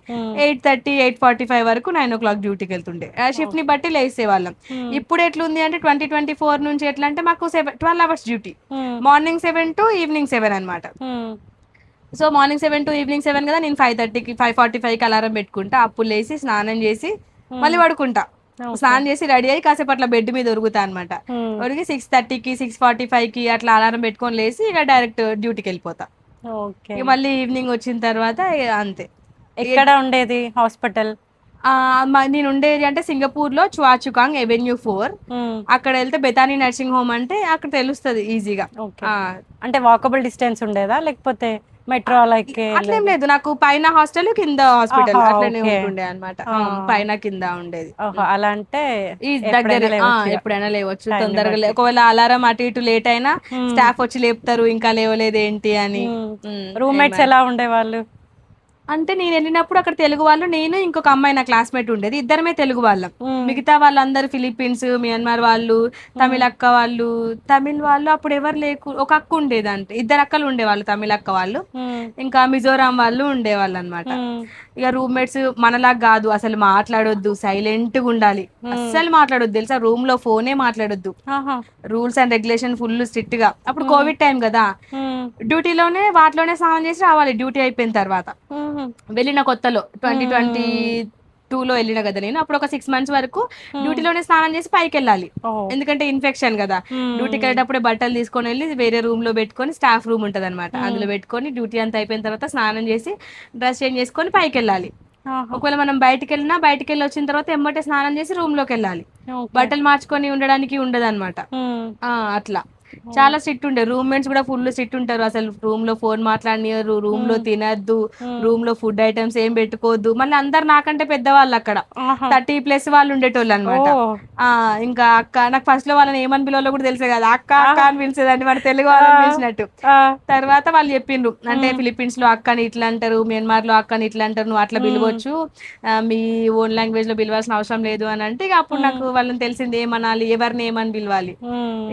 8:30, 8:45 వరకు 9 o'clock డ్యూటీకి వెళ్తుండే. షిఫ్ట్ ని బట్టి లేసే వాళ్ళం. ఇప్పుడు ఎట్లుంది అంటే 2024 నుంచి ఎట్లా అంటే మాకు 12 hours duty, morning 7 to evening 7 అనమాట. సో మార్నింగ్ 7 to ఈవినింగ్ 7 కదా, నేను 5:30కి 5:45కి అలారం పెట్టుకుంటా. అప్పుడు లేసి స్నానం చేసి మళ్ళీ పడుకుంటా. స్నానం చేసి రెడీ అయ్యి కాసేపు అట్లా బెడ్ మీద ఉరుగుతా అనమాట. ఉరిగి 6:30కి 6:45కి అట్లా అలారం పెట్టుకొని లేసి ఇక డైరెక్ట్ డ్యూటీకి వెళ్ళిపోతా. మళ్ళీ ఈవినింగ్ వచ్చిన తర్వాత అంతే. ఎక్కడ ఉండేది హాస్పిటల్? నేను ఉండేది అంటే సింగపూర్ లో చువా చుకాంగ్ Avenue 4. అక్కడ వెళ్తే బెతానీ నర్సింగ్ హోమ్ అంటే అక్కడ తెలుస్తుంది ఈజీగా. అంటే వాకబుల్ డిస్టెన్స్ ఉండేదా లేకపోతే మెట్రో అట్లేం లేదు, నాకు పైన హాస్టల్ కింద హాస్పిటల్ అట్లనే ఉంటుండే అనమాట. పైన కింద ఉండేది. అలా అంటే దగ్గర ఎప్పుడైనా లేవచ్చు తొందరగా. ఒకవేళ అలారం అటు ఇటు లేట్ అయినా స్టాఫ్ వచ్చి లేపుతారు, ఇంకా లేవలేదు ఏంటి అని. రూమ్మేట్స్ ఎలా ఉండేవాళ్ళు? అంటే నేను వెళ్ళినప్పుడు అక్కడ తెలుగు వాళ్ళు, నేను ఇంకొక అమ్మాయి నా క్లాస్మేట్ ఉండేది, ఇద్దరమే తెలుగు వాళ్ళం. మిగతా వాళ్ళందరూ ఫిలిప్పీన్స్, మియన్మార్ వాళ్ళు, తమిళ అక్క వాళ్ళు, తమిళ్ వాళ్ళు అప్పుడు ఎవరు ఒక అక్క ఉండేది, అంటే ఇద్దరు అక్కలు ఉండేవాళ్ళు తమిళ అక్క వాళ్ళు, ఇంకా మిజోరాం వాళ్ళు ఉండేవాళ్ళు అనమాట. ఇక రూమ్మేట్స్ మనలాగా కాదు, అసలు మాట్లాడొద్దు, సైలెంట్ గా ఉండాలి, అస్సలు మాట్లాడొద్దు తెలుసా, రూమ్ లో ఫోనే మాట్లాడొద్దు, rules and regulation full strict గా. అప్పుడు కోవిడ్ టైం కదా, డ్యూటీలోనే వాటిలోనే స్నానం చేసి రావాలి డ్యూటీ అయిపోయిన తర్వాత. వెళ్ళిన కొత్తలో 2022లో వెళ్ళిన కదా నేను, అప్పుడు ఒక 6 months వరకు డ్యూటీలోనే స్నానం చేసి పైకి వెళ్ళాలి, ఎందుకంటే ఇన్ఫెక్షన్ కదా. డ్యూటీకి వెళ్ళేటప్పుడే బట్టలు తీసుకొని వెళ్ళి వేరే రూమ్ లో పెట్టుకొని, స్టాఫ్ రూమ్ ఉంటది అనమాట, అందులో పెట్టుకొని డ్యూటీ అంతా అయిపోయిన తర్వాత స్నానం చేసి డ్రెస్ చేంజ్ చేసుకొని పైకి వెళ్ళాలి. ఒకవేళ మనం బయటికి వెళ్ళినా, బయటికి వెళ్ళి వచ్చిన తర్వాత ఎమ్మటే స్నానం చేసి రూమ్ లోకి వెళ్ళాలి, బట్టలు మార్చుకొని ఉండడానికి ఉండదు అనమాట. అట్లా చాలా స్ట్రిక్ట్ ఉండే, రూమ్మేట్స్ కూడా ఫుల్ స్ట్రిక్ట్ ఉంటారు. అసలు రూమ్ లో ఫోన్ మాట్లాడనియరు, రూమ్ లో తినద్దు, రూమ్ లో ఫుడ్ ఐటమ్స్ ఏం పెట్టుకోవద్దు. మళ్ళీ అందరు నాకంటే పెద్దవాళ్ళు అక్కడ 30+ వాళ్ళు ఉండేటోళ్ళు అనమాట. ఇంకా అక్క, నాకు ఫస్ట్ లో వాళ్ళని ఏమని పిలవాలో కూడా తెలుసు కదా, అక్క అక్క అని పిలిచేదాన్ని, మన తెలుగు వాళ్ళని పిలిచినట్టు. తర్వాత వాళ్ళు చెప్పిండ్రు, అంటే ఫిలిప్పీన్స్ లో అక్కని ఇట్లా అంటారు, మియన్మార్ లో అక్కని ఇట్లా అంటారు, నువ్వు అట్లా పిలవచ్చు, మీ ఓన్ లాంగ్వేజ్ లో పిలవాల్సిన అవసరం లేదు అని అంటే, ఇక అప్పుడు నాకు వాళ్ళని తెలిసింది ఏమనాలి, ఎవరిని ఏమని పిలవాలి,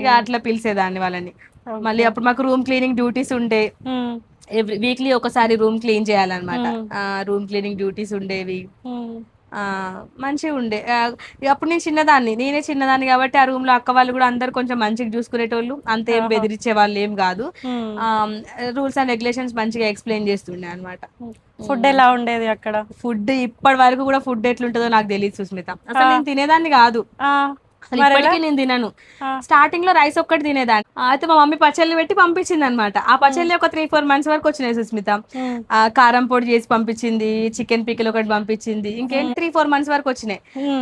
ఇక అట్లా పిలిచేదాన్ని వాళ్ళని. మళ్ళీ అప్పుడు మాకు రూమ్ క్లీనింగ్ డ్యూటీస్ ఉండే, వీక్లీ ఒకసారి రూమ్ క్లీన్ చేయాలన్నమాట. రూమ్ క్లీనింగ్ డ్యూటీస్ ఉండేవి, మంచిగా ఉండే. అప్పుడు నేనే చిన్నదాన్ని కాబట్టి ఆ రూమ్ లో అక్క వాళ్ళు కూడా అందరు కొంచెం మంచిగా చూసుకునేటోళ్ళు, అంతేం బెదిరించే వాళ్ళు ఏం కాదు. రూల్స్ అండ్ రెగ్యులేషన్స్ మంచిగా ఎక్స్ప్లెయిన్ చేస్తుండే అనమాట. ఫుడ్ ఎలా ఉండేది అక్కడ? ఫుడ్ ఇప్పటి వరకు కూడా ఫుడ్ ఎట్లుంటుందో నాకు తెలియదు సుస్మిత, అసలు నేను తినేదాన్ని కాదు, అసలు ఇప్పటికీ నేను తినను. స్టార్టింగ్ లో రైస్ ఒక్కటి తినేదాన్ని, అయితే మా మమ్మీ పచ్చళ్ళు పెట్టి పంపించింది అనమాట. ఆ పచ్చళ్ళు ఒక 3-4 months వరకు వచ్చినాయి సుస్మిత. కారం పొడి చేసి పంపించింది, చికెన్ పికిల్ ఒకటి పంపించింది, ఇంకేం 3-4 months వరకు వచ్చినాయి.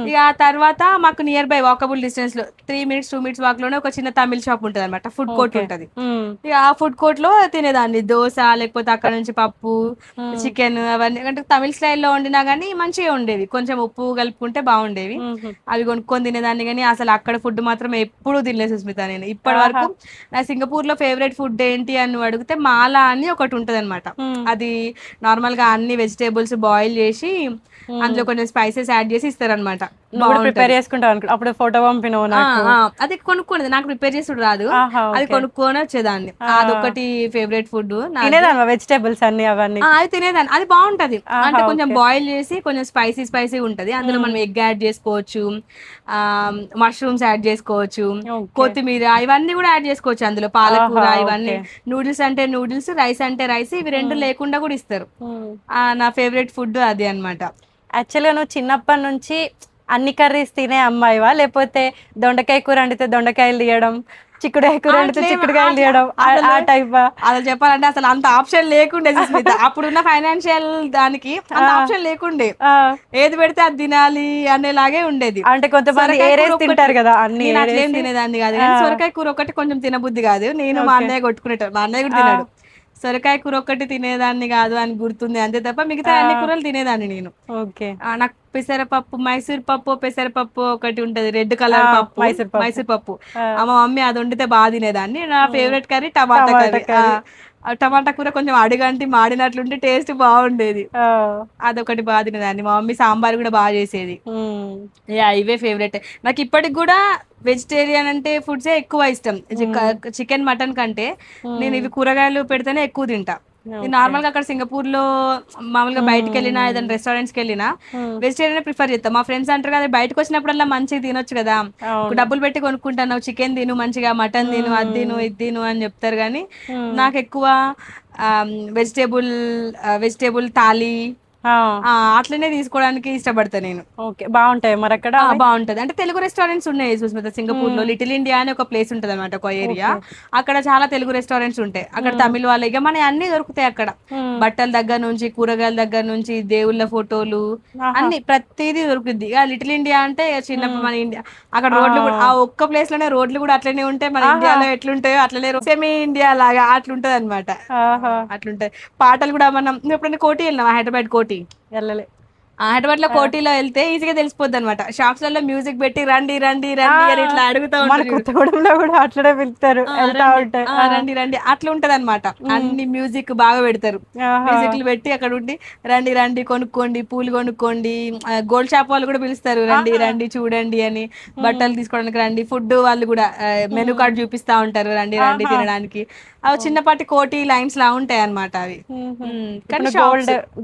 ఇక ఆ తర్వాత మాకు నియర్ బై వాకబుల్ డిస్టెన్స్ లో 3 minutes 2 minutes వాక్ లోనే ఒక చిన్న తమిళ్ షాప్ ఉంటది అనమాట, ఫుడ్ కోర్ట్ ఉంటది. ఇక ఆ ఫుడ్ కోర్ట్ లో తినేదాన్ని దోశ, లేకపోతే అక్కడ నుంచి పప్పు, చికెన్, అవన్నీ అంటే తమిళ స్టైల్లో వండినా గానీ మంచిగా ఉండేవి, కొంచెం ఉప్పు కలుపుకుంటే బాగుండేవి, అవి కొనుక్కొని తినేదాన్ని. కానీ అసలు అక్కడ ఫుడ్ మాత్రం ఎప్పుడూ తినలేదు సుస్మిత నేను ఇప్పటి వరకు. నా సింగపూర్ లో ఫేవరెట్ ఫుడ్ ఏంటి అని అడిగితే మాలా అని ఒకటి ఉంటది అనమాట. అది నార్మల్ గా అన్ని వెజిటేబుల్స్ బాయిల్ చేసి అందులో కొంచెం స్పైసెస్ యాడ్ చేసి ఇస్తారనమాట. ప్రిపేర్ చేసుకుంటాను, అప్పుడు ఫోటో పంపిన అది కొనుక్కోనేది, నాకు ప్రిపేర్ చేసుడు రాదు, అది కొనుక్కొని వచ్చేదాన్ని. అదొకటి ఫేవరెట్ ఫుడ్. వెజిటేబుల్స్ అన్ని అవన్నీ అది తినేదాన్ని, అది బాగుంటది. అంటే కొంచెం బాయిల్ చేసి కొంచెం స్పైసీ ఉంటది, అందులో మనం ఎగ్ యాడ్ చేసుకోవచ్చు, మష్రూమ్స్ యాడ్ చేసుకోవచ్చు, కొత్తిమీర ఇవన్నీ కూడా యాడ్ చేసుకోవచ్చు అందులో, పాలకూర ఇవన్నీ. నూడిల్స్ అంటే నూడిల్స్, రైస్ అంటే రైస్, ఇవి రెండు లేకుండా కూడా ఇస్తారు. నా ఫేవరెట్ ఫుడ్ అది అన్నమాట. యాక్చువల్గా నువ్వు చిన్నప్పటి నుంచి అన్ని కర్రీస్ తినే అమ్మాయివా, లేకపోతే దొండకాయ కూర వండితే దొండకాయలు తీయడం, చిక్కుడుకాయ కూర వండితే చిక్కుడుకాయలు తీయడం ఆ టైపా? అలా చెప్పాలంటే అసలు అంత ఆప్షన్ లేకుండే సుస్మిత, అప్పుడున్న ఫైనాన్షియల్ దానికి అంత ఆప్షన్ లేకుండే, ఏది పెడితే అది తినాలి అనేలాగే ఉండేది. అంటే కొంతమంది తింటారు కదా, అన్ని అట్లేం తినేదాన్ని కాదు. సొరకాయ కూర ఒకటి కొంచెం తినబుద్ధి కాదు, నేను మా అన్నయ్య కొట్టుకునేటాడు, మా అన్నయ్య కూడా తిన్నాడు. సొరకాయ కూర ఒక్కటి తినేదాన్ని కాదు అని గుర్తుంది, అంతే తప్ప మిగతా అన్ని కూరలు తినేదాన్ని నేను. నాకు పెసరపప్పు, మైసూర్ పప్పు, పెసరపప్పు ఒకటి ఉంటది రెడ్ కలర్ పప్పు, మైసూర్ పప్పు, మా మమ్మీ అది వండితే బాగా తినేదాన్ని. నా ఫేవరెట్ కర్రీ టమాటా కర్రీ. టమాటా కూర కొంచెం అడుగంటి మాడినట్లుంటే టేస్ట్ బాగుండేది, అదొకటి బాగా తినేదాన్ని. మా మమ్మీ సాంబార్ కూడా బాగా చేసేది. ఇవే ఫేవరెట్ నాకు ఇప్పటికి కూడా. వెజిటేరియన్ అంటే ఫుడ్సే ఎక్కువ ఇష్టం, చికెన్ మటన్ కంటే నేను ఇవి కూరగాయలు పెడితేనే ఎక్కువ తింటా. నార్మల్ గా అక్కడ సింగపూర్ లో మామూలుగా బయటకు వెళ్ళినా ఏదైనా రెస్టారెంట్స్ కి వెళ్ళినా వెజిటేరియన్ ప్రిఫర్ చేస్తాం. మా ఫ్రెండ్స్ అంటారు కదా, బయటకు వచ్చినప్పుడల్లా మంచిగా తినొచ్చు కదా, డబ్బులు పెట్టి కొనుక్కుంటాను, చికెన్ తిను మంచిగా, మటన్ తిను, అది తిను, ఇది తిను అని చెప్తారు. కానీ నాకు ఎక్కువ వెజిటేబుల్ థాలీ అట్లనే తీసుకోవడానికి ఇష్టపడతా నేను. బాగుంటాయి మరి అక్కడ? బాగుంటది, అంటే తెలుగు రెస్టారెంట్స్ ఉన్నాయి సుస్మిత సింగపూర్ లో. లిటిల్ ఇండియా అని ఒక ప్లేస్ ఉంటది అనమాట, ఒక ఏరియా, అక్కడ చాలా తెలుగు రెస్టారెంట్స్ ఉంటాయి. అక్కడ తమిళ వాళ్ళ ఇక మన అన్ని దొరుకుతాయి అక్కడ, బట్టల దగ్గర నుంచి, కూరగాయల దగ్గర నుంచి, దేవుళ్ళ ఫోటోలు అన్ని ప్రతిదీ దొరుకుద్ది. లిటిల్ ఇండియా అంటే చిన్నప్పుడు మన ఇండియా, అక్కడ రోడ్లు కూడా ఆ ఒక్క ప్లేస్ లోనే రోడ్లు కూడా అట్లనే ఉంటాయి, మన ఇండియాలో ఎట్లుంటాయో అట్లనే సెమీ ఇండియా లాగా అట్లుంటది అనమాట. అట్లుంటది. పాటలు కూడా మనం ఎప్పుడైనా కోటి వెళ్ళినావా, హైదరాబాద్ కోటి? వెళ్ళలే. హైదరాబాద్ లో కోటిలో వెళ్తే ఈజీగా తెలిసిపోద్ది అనమాట. షాప్స్ లలో మ్యూజిక్ పెట్టి రండి రండి రండి అని ఇట్లా అడుగుతా మన ఉంటారు. కొత్తగూడెంలో కూడా అట్లనే పిలుస్తారు వెళ్తా ఉంటే. రండి రండి అట్లా ఉంటది అనమాట. అన్ని మ్యూజిక్ బాగా పెడతారు. మ్యూజిక్లు పెట్టి అక్కడ ఉండి రండి రండి కొనుక్కోండి, పూలు కొనుక్కోండి. గోల్డ్ షాప్ వాళ్ళు కూడా పిలుస్తారు, రండి రండి చూడండి అని, బట్టలు తీసుకోవడానికి రండి. ఫుడ్ వాళ్ళు కూడా మెనూ కార్డ్ చూపిస్తా ఉంటారు, రండి రండి తినడానికి. అవి చిన్నపాటి కోటి లైన్స్ లా ఉంటాయి అనమాట అవి. కానీ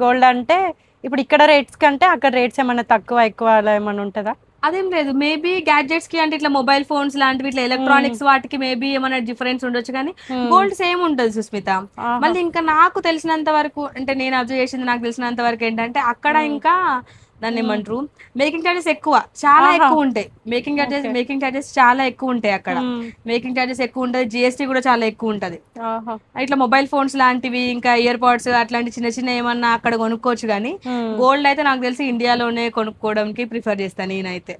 గోల్డ్ అంటే ఇప్పుడు ఇక్కడ రేట్స్ కంటే అక్కడ రేట్స్ ఏమన్నా తక్కువ ఎక్కువ అలా ఏమన్నా ఉంటుందా? అదేం లేదు, మేబీ గ్యాడ్జెట్స్ కి అంటే ఇట్లా మొబైల్ ఫోన్స్ లాంటివి ఇట్లా ఎలక్ట్రానిక్స్ వాటికి మేబీ ఏమైనా డిఫరెన్స్ ఉండొచ్చు, కానీ గోల్డ్ సేమ్ ఉంటుంది సుస్మిత. మళ్ళీ ఇంకా నాకు తెలిసినంత వరకు, అంటే నేను అబ్జర్వ్ చేసింది నాకు తెలిసినంత వరకు ఏంటంటే అక్కడ ఇంకా దాన్ని ఏమంటారు, మేకింగ్ చార్జెస్ ఎక్కువ, చాలా ఎక్కువ ఉంటాయి. మేకింగ్ చార్జెస్ చాలా ఎక్కువ ఉంటాయి అక్కడ. మేకింగ్ చార్జెస్ ఎక్కువ ఉంటుంది, జిఎస్టీ కూడా చాలా ఎక్కువ ఉంటది. ఇట్లా మొబైల్ ఫోన్స్ లాంటివి ఇంకా ఇయర్ పాడ్స్ అట్లాంటి చిన్న చిన్న ఏమన్నా అక్కడ కొనుక్కోవచ్చు, కానీ గోల్డ్ అయితే నాకు తెలిసి ఇండియాలోనే కొనుక్కోవడానికి ప్రిఫర్ చేస్తాను నేనైతే.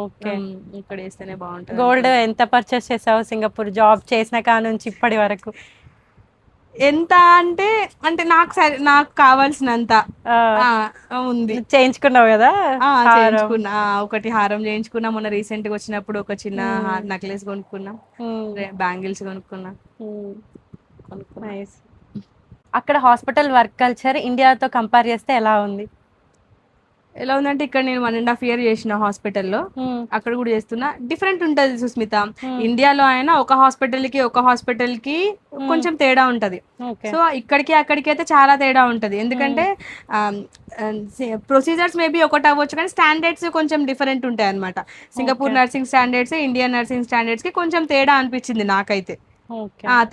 ఓకే, ఇక్కడ వేస్తేనే బాగుంటుంది. గోల్డ్ ఎంత పర్చేస్ చేసావు సింగపూర్ జాబ్ చేసిన కా నుంచి ఇప్పటి వరకు? ఎంత అంటే అంటే నాకు కావాల్సినంత ఉంది. చేయించుకున్నావు కదా? చేయించుకున్నా, ఒకటి హారం చేయించుకున్నా. మొన్న రీసెంట్ గా వచ్చినప్పుడు ఒక చిన్న నెక్లెస్ కొనుక్కున్నా, బ్యాంగిల్స్ కొనుక్కున్నా. అక్కడ హాస్పిటల్ వర్క్ కల్చర్ ఇండియాతో కంపేర్ చేస్తే ఎలా ఉంది? ఎలా ఉందంటే, ఇక్కడ నేను 1.5 years చేసిన హాస్పిటల్లో, అక్కడ కూడా చేస్తున్నా. డిఫరెంట్ ఉంటది సుస్మిత. ఇండియాలో అయినా ఒక హాస్పిటల్ కి కొంచెం తేడా ఉంటది. సో ఇక్కడికి అక్కడికి అయితే చాలా తేడా ఉంటది. ఎందుకంటే ప్రొసీజర్స్ మేబీ ఒకటి అవ్వచ్చు, కానీ స్టాండర్డ్స్ కొంచెం డిఫరెంట్ ఉంటాయి అనమాట. Singapore nursing standards, Indian nursing standards కి కొంచెం తేడా అనిపించింది నాకైతే.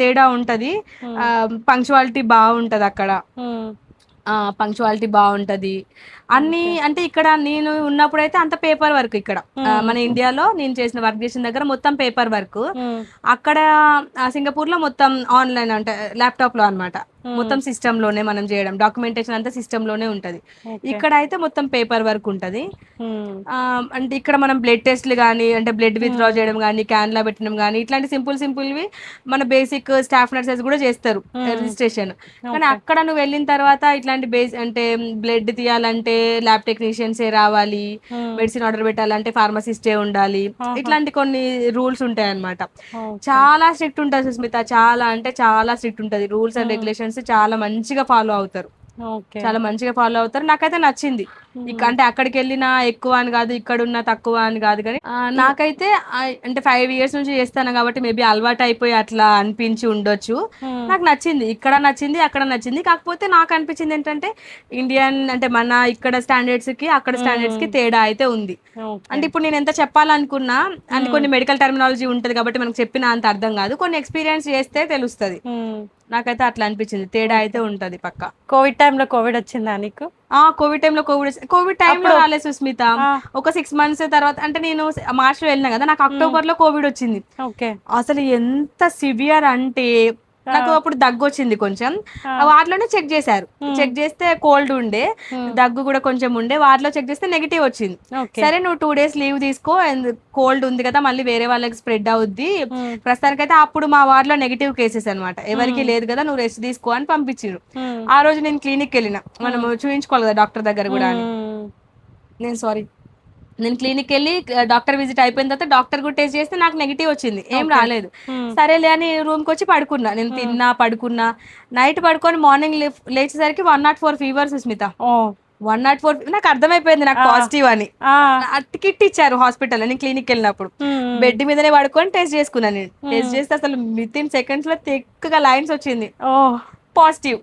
తేడా ఉంటది. పంక్చువాలిటీ బాగుంటది అక్కడ, పంక్చువాలిటీ బాగుంటది అన్ని. అంటే ఇక్కడ నేను ఉన్నప్పుడైతే అంత పేపర్ వర్క్. ఇక్కడ మన ఇండియాలో నేను వర్క్ చేసిన దగ్గర మొత్తం పేపర్ వర్క్. అక్కడ సింగపూర్ లో మొత్తం ఆన్లైన్, అంటే ల్యాప్టాప్ లో అన్నమాట. మొత్తం సిస్టమ్ లోనే మనం చేయడం, డాక్యుమెంటేషన్ అంతా సిస్టమ్ లోనే ఉంటది. ఇక్కడ అయితే మొత్తం పేపర్ వర్క్ ఉంటది. అంటే ఇక్కడ మనం బ్లడ్ టెస్ట్లు కానీ, అంటే బ్లడ్ విత్డ్రా చేయడం కానీ, క్యాన్లా పెట్టడం కానీ, ఇట్లాంటి సింపుల్వి మన బేసిక్ స్టాఫ్ నర్సెస్ కూడా చేస్తారు రిజిస్ట్రేషన్. కానీ అక్కడ నువ్వు వెళ్ళిన తర్వాత ఇట్లాంటి అంటే బ్లడ్ తీయాలంటే ల్యాబ్ టెక్నీషియన్సే రావాలి, మెడిసిన్ ఆర్డర్ పెట్టాలంటే ఫార్మసిస్టే ఉండాలి. ఇట్లాంటి కొన్ని రూల్స్ ఉంటాయి అన్నమాట. చాలా స్ట్రిక్ట్ ఉంటుంది సుస్మిత, చాలా అంటే చాలా స్ట్రిక్ట్ ఉంటుంది. రూల్స్ అండ్ రెగ్యులేషన్స్ చాలా మంచిగా ఫాలో అవుతారు. నాకైతే నచ్చింది. అంటే అక్కడికి వెళ్ళినా ఎక్కువ అని కాదు, ఇక్కడ ఉన్న తక్కువ అని కాదు, కానీ నాకైతే అంటే 5 years నుంచి చేస్తాను కాబట్టి మేబీ అలవాటు అయిపోయి అట్లా అనిపించి ఉండొచ్చు. నాకు నచ్చింది, ఇక్కడ నచ్చింది, అక్కడ నచ్చింది. కాకపోతే నాకు అనిపించింది ఏంటంటే ఇండియన్, అంటే మన ఇక్కడ స్టాండర్డ్స్ కి అక్కడ స్టాండర్డ్స్ కి తేడా అయితే ఉంది. అంటే ఇప్పుడు నేను ఎంత చెప్పాలనుకున్నా, అంటే కొన్ని మెడికల్ టర్మినాలజీ ఉంటది కాబట్టి మనకు చెప్పిన అంత అర్థం కాదు, కొన్ని ఎక్స్పీరియన్స్ చేస్తే తెలుస్తుంది. నాకైతే అట్లా అనిపించింది, తేడా అయితే ఉంటది పక్క. కోవిడ్ టైంలో కోవిడ్ వచ్చిందా నీకు? కోవిడ్ టైంలో రాలేదు సుస్మిత. ఒక 6 months తర్వాత, అంటే నేను మార్చ్ లో వెళ్ళినా కదా, నాకు అక్టోబర్ లో కోవిడ్ వచ్చింది. అసలు ఎంత సివియర్ అంటే, నాకు అప్పుడు దగ్గు వచ్చింది కొంచెం. వాటిలోనే చెక్ చేశారు, చెక్ చేస్తే కోల్డ్ ఉండే, దగ్గు కూడా కొంచెం ఉండే. వాటిలో చెక్ చేస్తే నెగిటివ్ వచ్చింది. సరే నువ్వు 2 days లీవ్ తీసుకో, కోల్డ్ ఉంది కదా మళ్ళీ వేరే వాళ్ళకి స్ప్రెడ్ అవుద్ది, ప్రస్తుతానికైతే. అప్పుడు మా వార్డులో నెగిటివ్ కేసెస్ అనమాట, ఎవరికి లేదు కదా, నువ్వు రెస్ట్ తీసుకో అని పంపించారు. ఆ రోజు నేను క్లినిక్ వెళ్ళిన, మనం చూపించుకోవాలి కదా డాక్టర్ దగ్గర కూడా అని. నేను క్లినిక్ వెళ్ళి డాక్టర్ విజిట్ అయిపోయిన తర్వాత డాక్టర్ కూడా టెస్ట్ చేస్తే నాకు నెగిటివ్ వచ్చింది, ఏం రాలేదు. సరేలే అని రూమ్కి వచ్చి పడుకున్నా. నేను పడుకున్నా. నైట్ పడుకొని మార్నింగ్ లేచేసరికి 104 ఫీవర్ సుస్మిత. 104. నాకు అర్థమైపోయింది నాకు పాజిటివ్ అని. కిట్ ఇచ్చారు హాస్పిటల్, నేను క్లినిక్ వెళ్ళినప్పుడు. బెడ్ మీదనే పడుకొని టెస్ట్ చేసుకున్నాను. నేను టెస్ట్ చేస్తే అసలు within seconds లో థిక్గా లైన్స్ వచ్చింది, పాజిటివ్.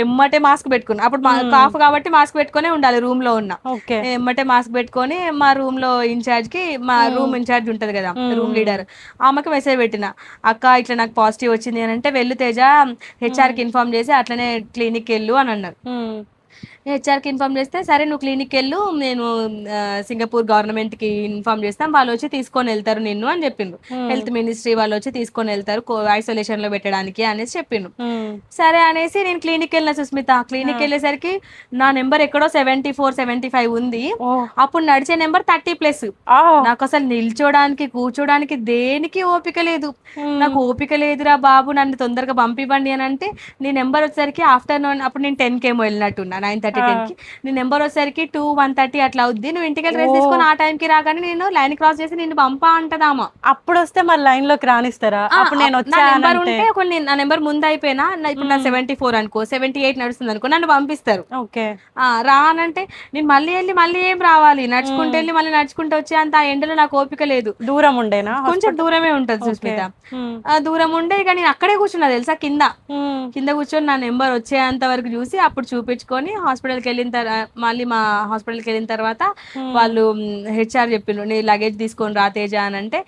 ఎమ్మటే మాస్క్ పెట్టుకున్నా. అప్పుడు కాఫ్ కాబట్టి మాస్క్ పెట్టుకునే ఉండాలి రూమ్ లో ఉన్న. ఎమ్మటే మాస్క్ పెట్టుకొని మా రూమ్ లో ఇన్ఛార్జ్ కి, మా రూమ్ ఇన్ఛార్జ్ ఉంటది కదా రూమ్ లీడర్, ఆమెకి మెసేజ్ పెట్టిన, అక్క ఇట్లా నాకు పాజిటివ్ వచ్చింది అని అంటే, వెళ్ళు తేజ హెచ్ఆర్ కి ఇన్ఫార్మ్ చేసి అట్లనే క్లినిక్ వెళ్ళు అని అన్నారు. హెచ్ఆర్కి ఇన్ఫార్మ్ చేస్తే, సరే నువ్వు క్లినిక్ వెళ్ళు, నేను సింగపూర్ గవర్నమెంట్ కి ఇన్ఫార్మ్ చేస్తాం, వాళ్ళు వచ్చి తీసుకొని వెళ్తారు నిన్ను అని చెప్పిండ్రు. హెల్త్ మినిస్ట్రీ వాళ్ళు వచ్చి తీసుకొని వెళ్తారు ఐసోలేషన్ లో పెట్టడానికి అనేసి చెప్పిండ్రు. సరే అనేసి నేను క్లినిక్ వెళ్ళిన సుస్మిత. క్లినిక్ వెళ్ళేసరికి నా నెంబర్ ఎక్కడో 74, 75 ఉంది. అప్పుడు నడిచే నెంబర్ 30+. నాకు అసలు నిల్చోడానికి కూర్చోడానికి దేనికి ఓపిక లేదు. నాకు ఓపిక లేదురా బాబు, నన్ను తొందరగా పంపివ్వండి అని అంటే, నీ నెంబర్ వచ్చేసరికి ఆఫ్టర్నూన్, అప్పుడు నేను 10 కేమో వెళ్ళినట్టున్నా, 9:30 10కి. నీ నెంబర్ వచ్చేసరికి 2:1:30 అట్లా అవుద్ది, నువ్వు ఇంటికి వెళ్ళి డ్రెస్ తీసుకొని ఆ టైంకి రాగానే నేను లైన్ క్రాస్ చేసి నిన్ను పంపా అంటదామా. అప్పుడు వస్తే మరి లైన్ లోకి రానిస్తారా? అప్పుడు నేను నా నెంబర్ వచ్చానంటే ఉంటే కొన్ని, నా నెంబర్ ముందు అయిపోయినా ఇప్పుడు నా 74 అనుకో, 78 నడుస్తుంది అనుకో, నన్ను పంపిస్తారు. ఓకే. రానంటే నేను మళ్ళీ వెళ్ళి మళ్ళీ ఏం రావాలి, నడుచుకుంటూ వెళ్ళి మళ్ళీ నడుచుకుంటూ వచ్చే అంత ఆ ఎండలో నాకు ఓపిక లేదు. దూరం ఉండేనా? కొంచెం దూరమే ఉంటది సుస్మిత. దూరం ఉండే ఇక నేను అక్కడే కూర్చున్నా తెలుసా, కింద కూర్చొని నా నెంబర్ వచ్చేంత వరకు చూసి అప్పుడు చూపించుకొని హాస్పిటల్కి వెళ్ళిన తర్వాత, మళ్ళీ మా హాస్పిటల్కి వెళ్ళిన తర్వాత వాళ్ళు హెచ్ఆర్ చెప్పిండ్రు నీ లగేజ్ తీసుకొని రా తేజ అని అంటే,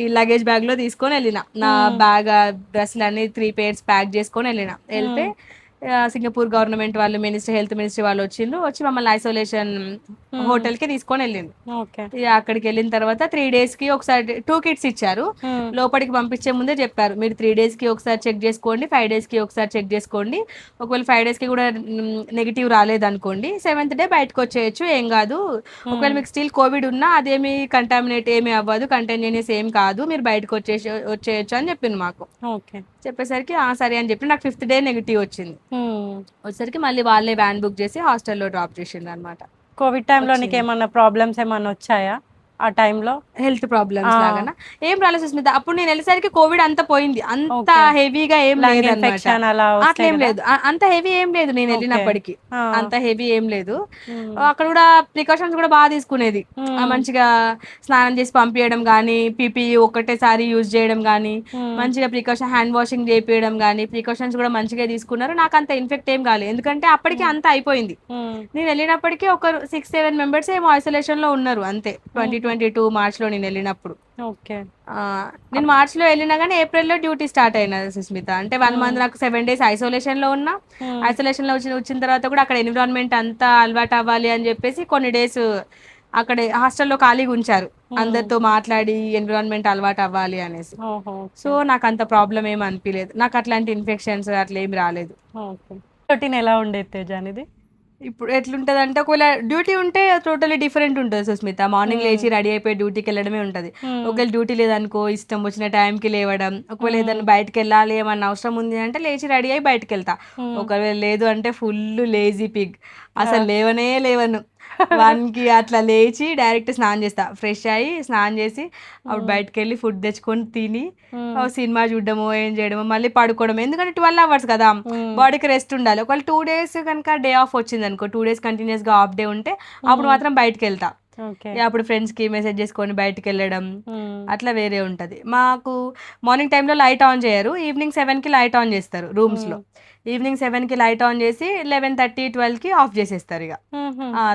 ఈ లగేజ్ బ్యాగ్ లో తీసుకొని వెళ్ళిన. నా బ్యాగ్ డ్రెస్లు అన్ని 3 pairs ప్యాక్ చేసుకొని వెళ్తే సింగపూర్ గవర్నమెంట్ వాళ్ళు హెల్త్ మినిస్ట్రీ వాళ్ళు వచ్చి మమ్మల్ని ఐసోలేషన్ హోటల్ కి తీసుకొని వెళ్ళింది. అక్కడికి వెళ్ళిన తర్వాత 3 days కి ఒకసారి 2 kits ఇచ్చారు. లోపలికి పంపించే ముందే చెప్పారు మీరు 3 days కి ఒకసారి చెక్ చేసుకోండి, 5 days కి ఒకసారి చెక్ చేసుకోండి. ఒకవేళ 5 days కి కూడా నెగిటివ్ రాలేదనుకోండి 7th day బయటకు వచ్చేయచ్చు, ఏం కాదు. ఒకవేళ మీకు స్టిల్ కోవిడ్ ఉన్నా అదేమి కంటామినేట్ ఏమీ అవ్వదు, కంటేనియస్ ఏం కాదు, మీరు బయటకు వచ్చేయచ్చు అని చెప్పింది మాకు. చెప్పేసరికి సరే అని చెప్పి నాకు 5th day నెగిటివ్ వచ్చింది. వచ్చేసరికి మళ్ళీ వాళ్ళే వ్యాన్ బుక్ చేసి హాస్టల్లో డ్రాప్ చేసిండ్రు అనమాట. కోవిడ్ టైంలో నీకు ఏమన్నా ప్రాబ్లమ్స్ ఏమన్నా వచ్చాయా ఆ టైంలో? హెల్త్ ప్రాబ్లమ్స్ లాగా ఏం రాలేదు సుస్మిత. అప్పుడు నేను వెళ్ళేసరికి కోవిడ్ అంతా పోయింది, అంత హెవీగా ఏం లేదు, అట్లేం లేదు, అంత హెవీ ఏం లేదు. నేను వెళ్ళినప్పటికీ అంత హెవీ ఏం లేదు. అక్కడ కూడా ప్రికాషన్స్ కూడా బాగా తీసుకునేది, మంచిగా స్నానం చేసి పంపించడం కానీ, పీపీఈ ఒకటేసారి యూజ్ చేయడం కానీ, మంచిగా ప్రికాషన్ హ్యాండ్ వాషింగ్ చేయించడం కానీ, ప్రికాషన్స్ కూడా మంచిగా తీసుకున్నారు. నాకు అంత ఇన్ఫెక్ట్ ఏం కాలేదు, ఎందుకంటే అప్పటికి అంత అయిపోయింది. నేను వెళ్ళినప్పటికీ ఒక 6-7 members ఏమో ఐసోలేషన్ లో ఉన్నారు అంతే. 2022 మార్చ్లో నేను వెళ్ళినప్పుడు. నేను మార్చ్లో వెళ్ళినా కానీ ఏప్రిల్లో డ్యూటీ స్టార్ట్ అయినా సుస్మిత. అంటే 1 month నాకు 7 days ఐసోలేషన్ లో ఉన్నా. ఐసోలేషన్ లో వచ్చిన తర్వాత కూడా అక్కడ ఎన్విరాన్మెంట్ అంతా అలవాటు అవ్వాలి అని చెప్పేసి కొన్ని డేస్ అక్కడే హాస్టల్లో ఖాళీగా ఉంచారు, అందరితో మాట్లాడి ఎన్విరాన్మెంట్ అలవాటు అవ్వాలి అనేసి. సో నాకు అంత ప్రాబ్లం ఏమి అనిపించలేదు, నాకు అట్లాంటి ఇన్ఫెక్షన్స్ అట్లా ఏమి రాలేదు. రొటీన్ ఎలా ఉండేది తేజ అనేది? ఇప్పుడు ఎట్లుంటది అంటే, ఒకవేళ డ్యూటీ ఉంటే టోటలీ డిఫరెంట్ ఉంటుంది సుస్మిత. మార్నింగ్ లేచి రెడీ అయిపోయి డ్యూటీకి వెళ్ళడమే ఉంటుంది. ఒకవేళ డ్యూటీ లేదనుకో ఇష్టం వచ్చిన టైంకి లేవడం. ఒకవేళ ఏదైనా బయటకు వెళ్ళాలి ఏమన్నా అవసరం ఉంది అంటే లేచి రెడీ అయ్యి బయటకు వెళ్తా. ఒకవేళ లేదు అంటే ఫుల్ లేజీ పిగ్, అసలు లేవను. 1కి అట్లా లేచి డైరెక్ట్ స్నానం చేస్తా, ఫ్రెష్ అయ్యి స్నానం చేసి అప్పుడు బయటకు వెళ్ళి ఫుడ్ తెచ్చుకొని తిని సినిమా చూడడమో ఏం చేయడమో మళ్ళీ పడుకోవడం. ఎందుకంటే 12 hours కదా, బాడీకి రెస్ట్ ఉండాలి. ఒకవేళ 2 days కనుక డే ఆఫ్ వచ్చింది అనుకో, 2 days కంటిన్యూస్ గా ఆఫ్ డే ఉంటే అప్పుడు మాత్రం బయటకు వెళ్తా. అప్పుడు ఫ్రెండ్స్ కి మెసేజ్ చేసుకొని బయటకు వెళ్ళడం అట్లా వేరే ఉంటది. మాకు మార్నింగ్ టైంలో లైట్ ఆన్ చేయరు, ఈవినింగ్ 7కి లైట్ ఆన్ చేస్తారు రూమ్స్ లో. ఈవినింగ్ 7కి లైట్ ఆన్ చేసి 11:30, 12కి ఆఫ్ చేసేస్తారు. ఇక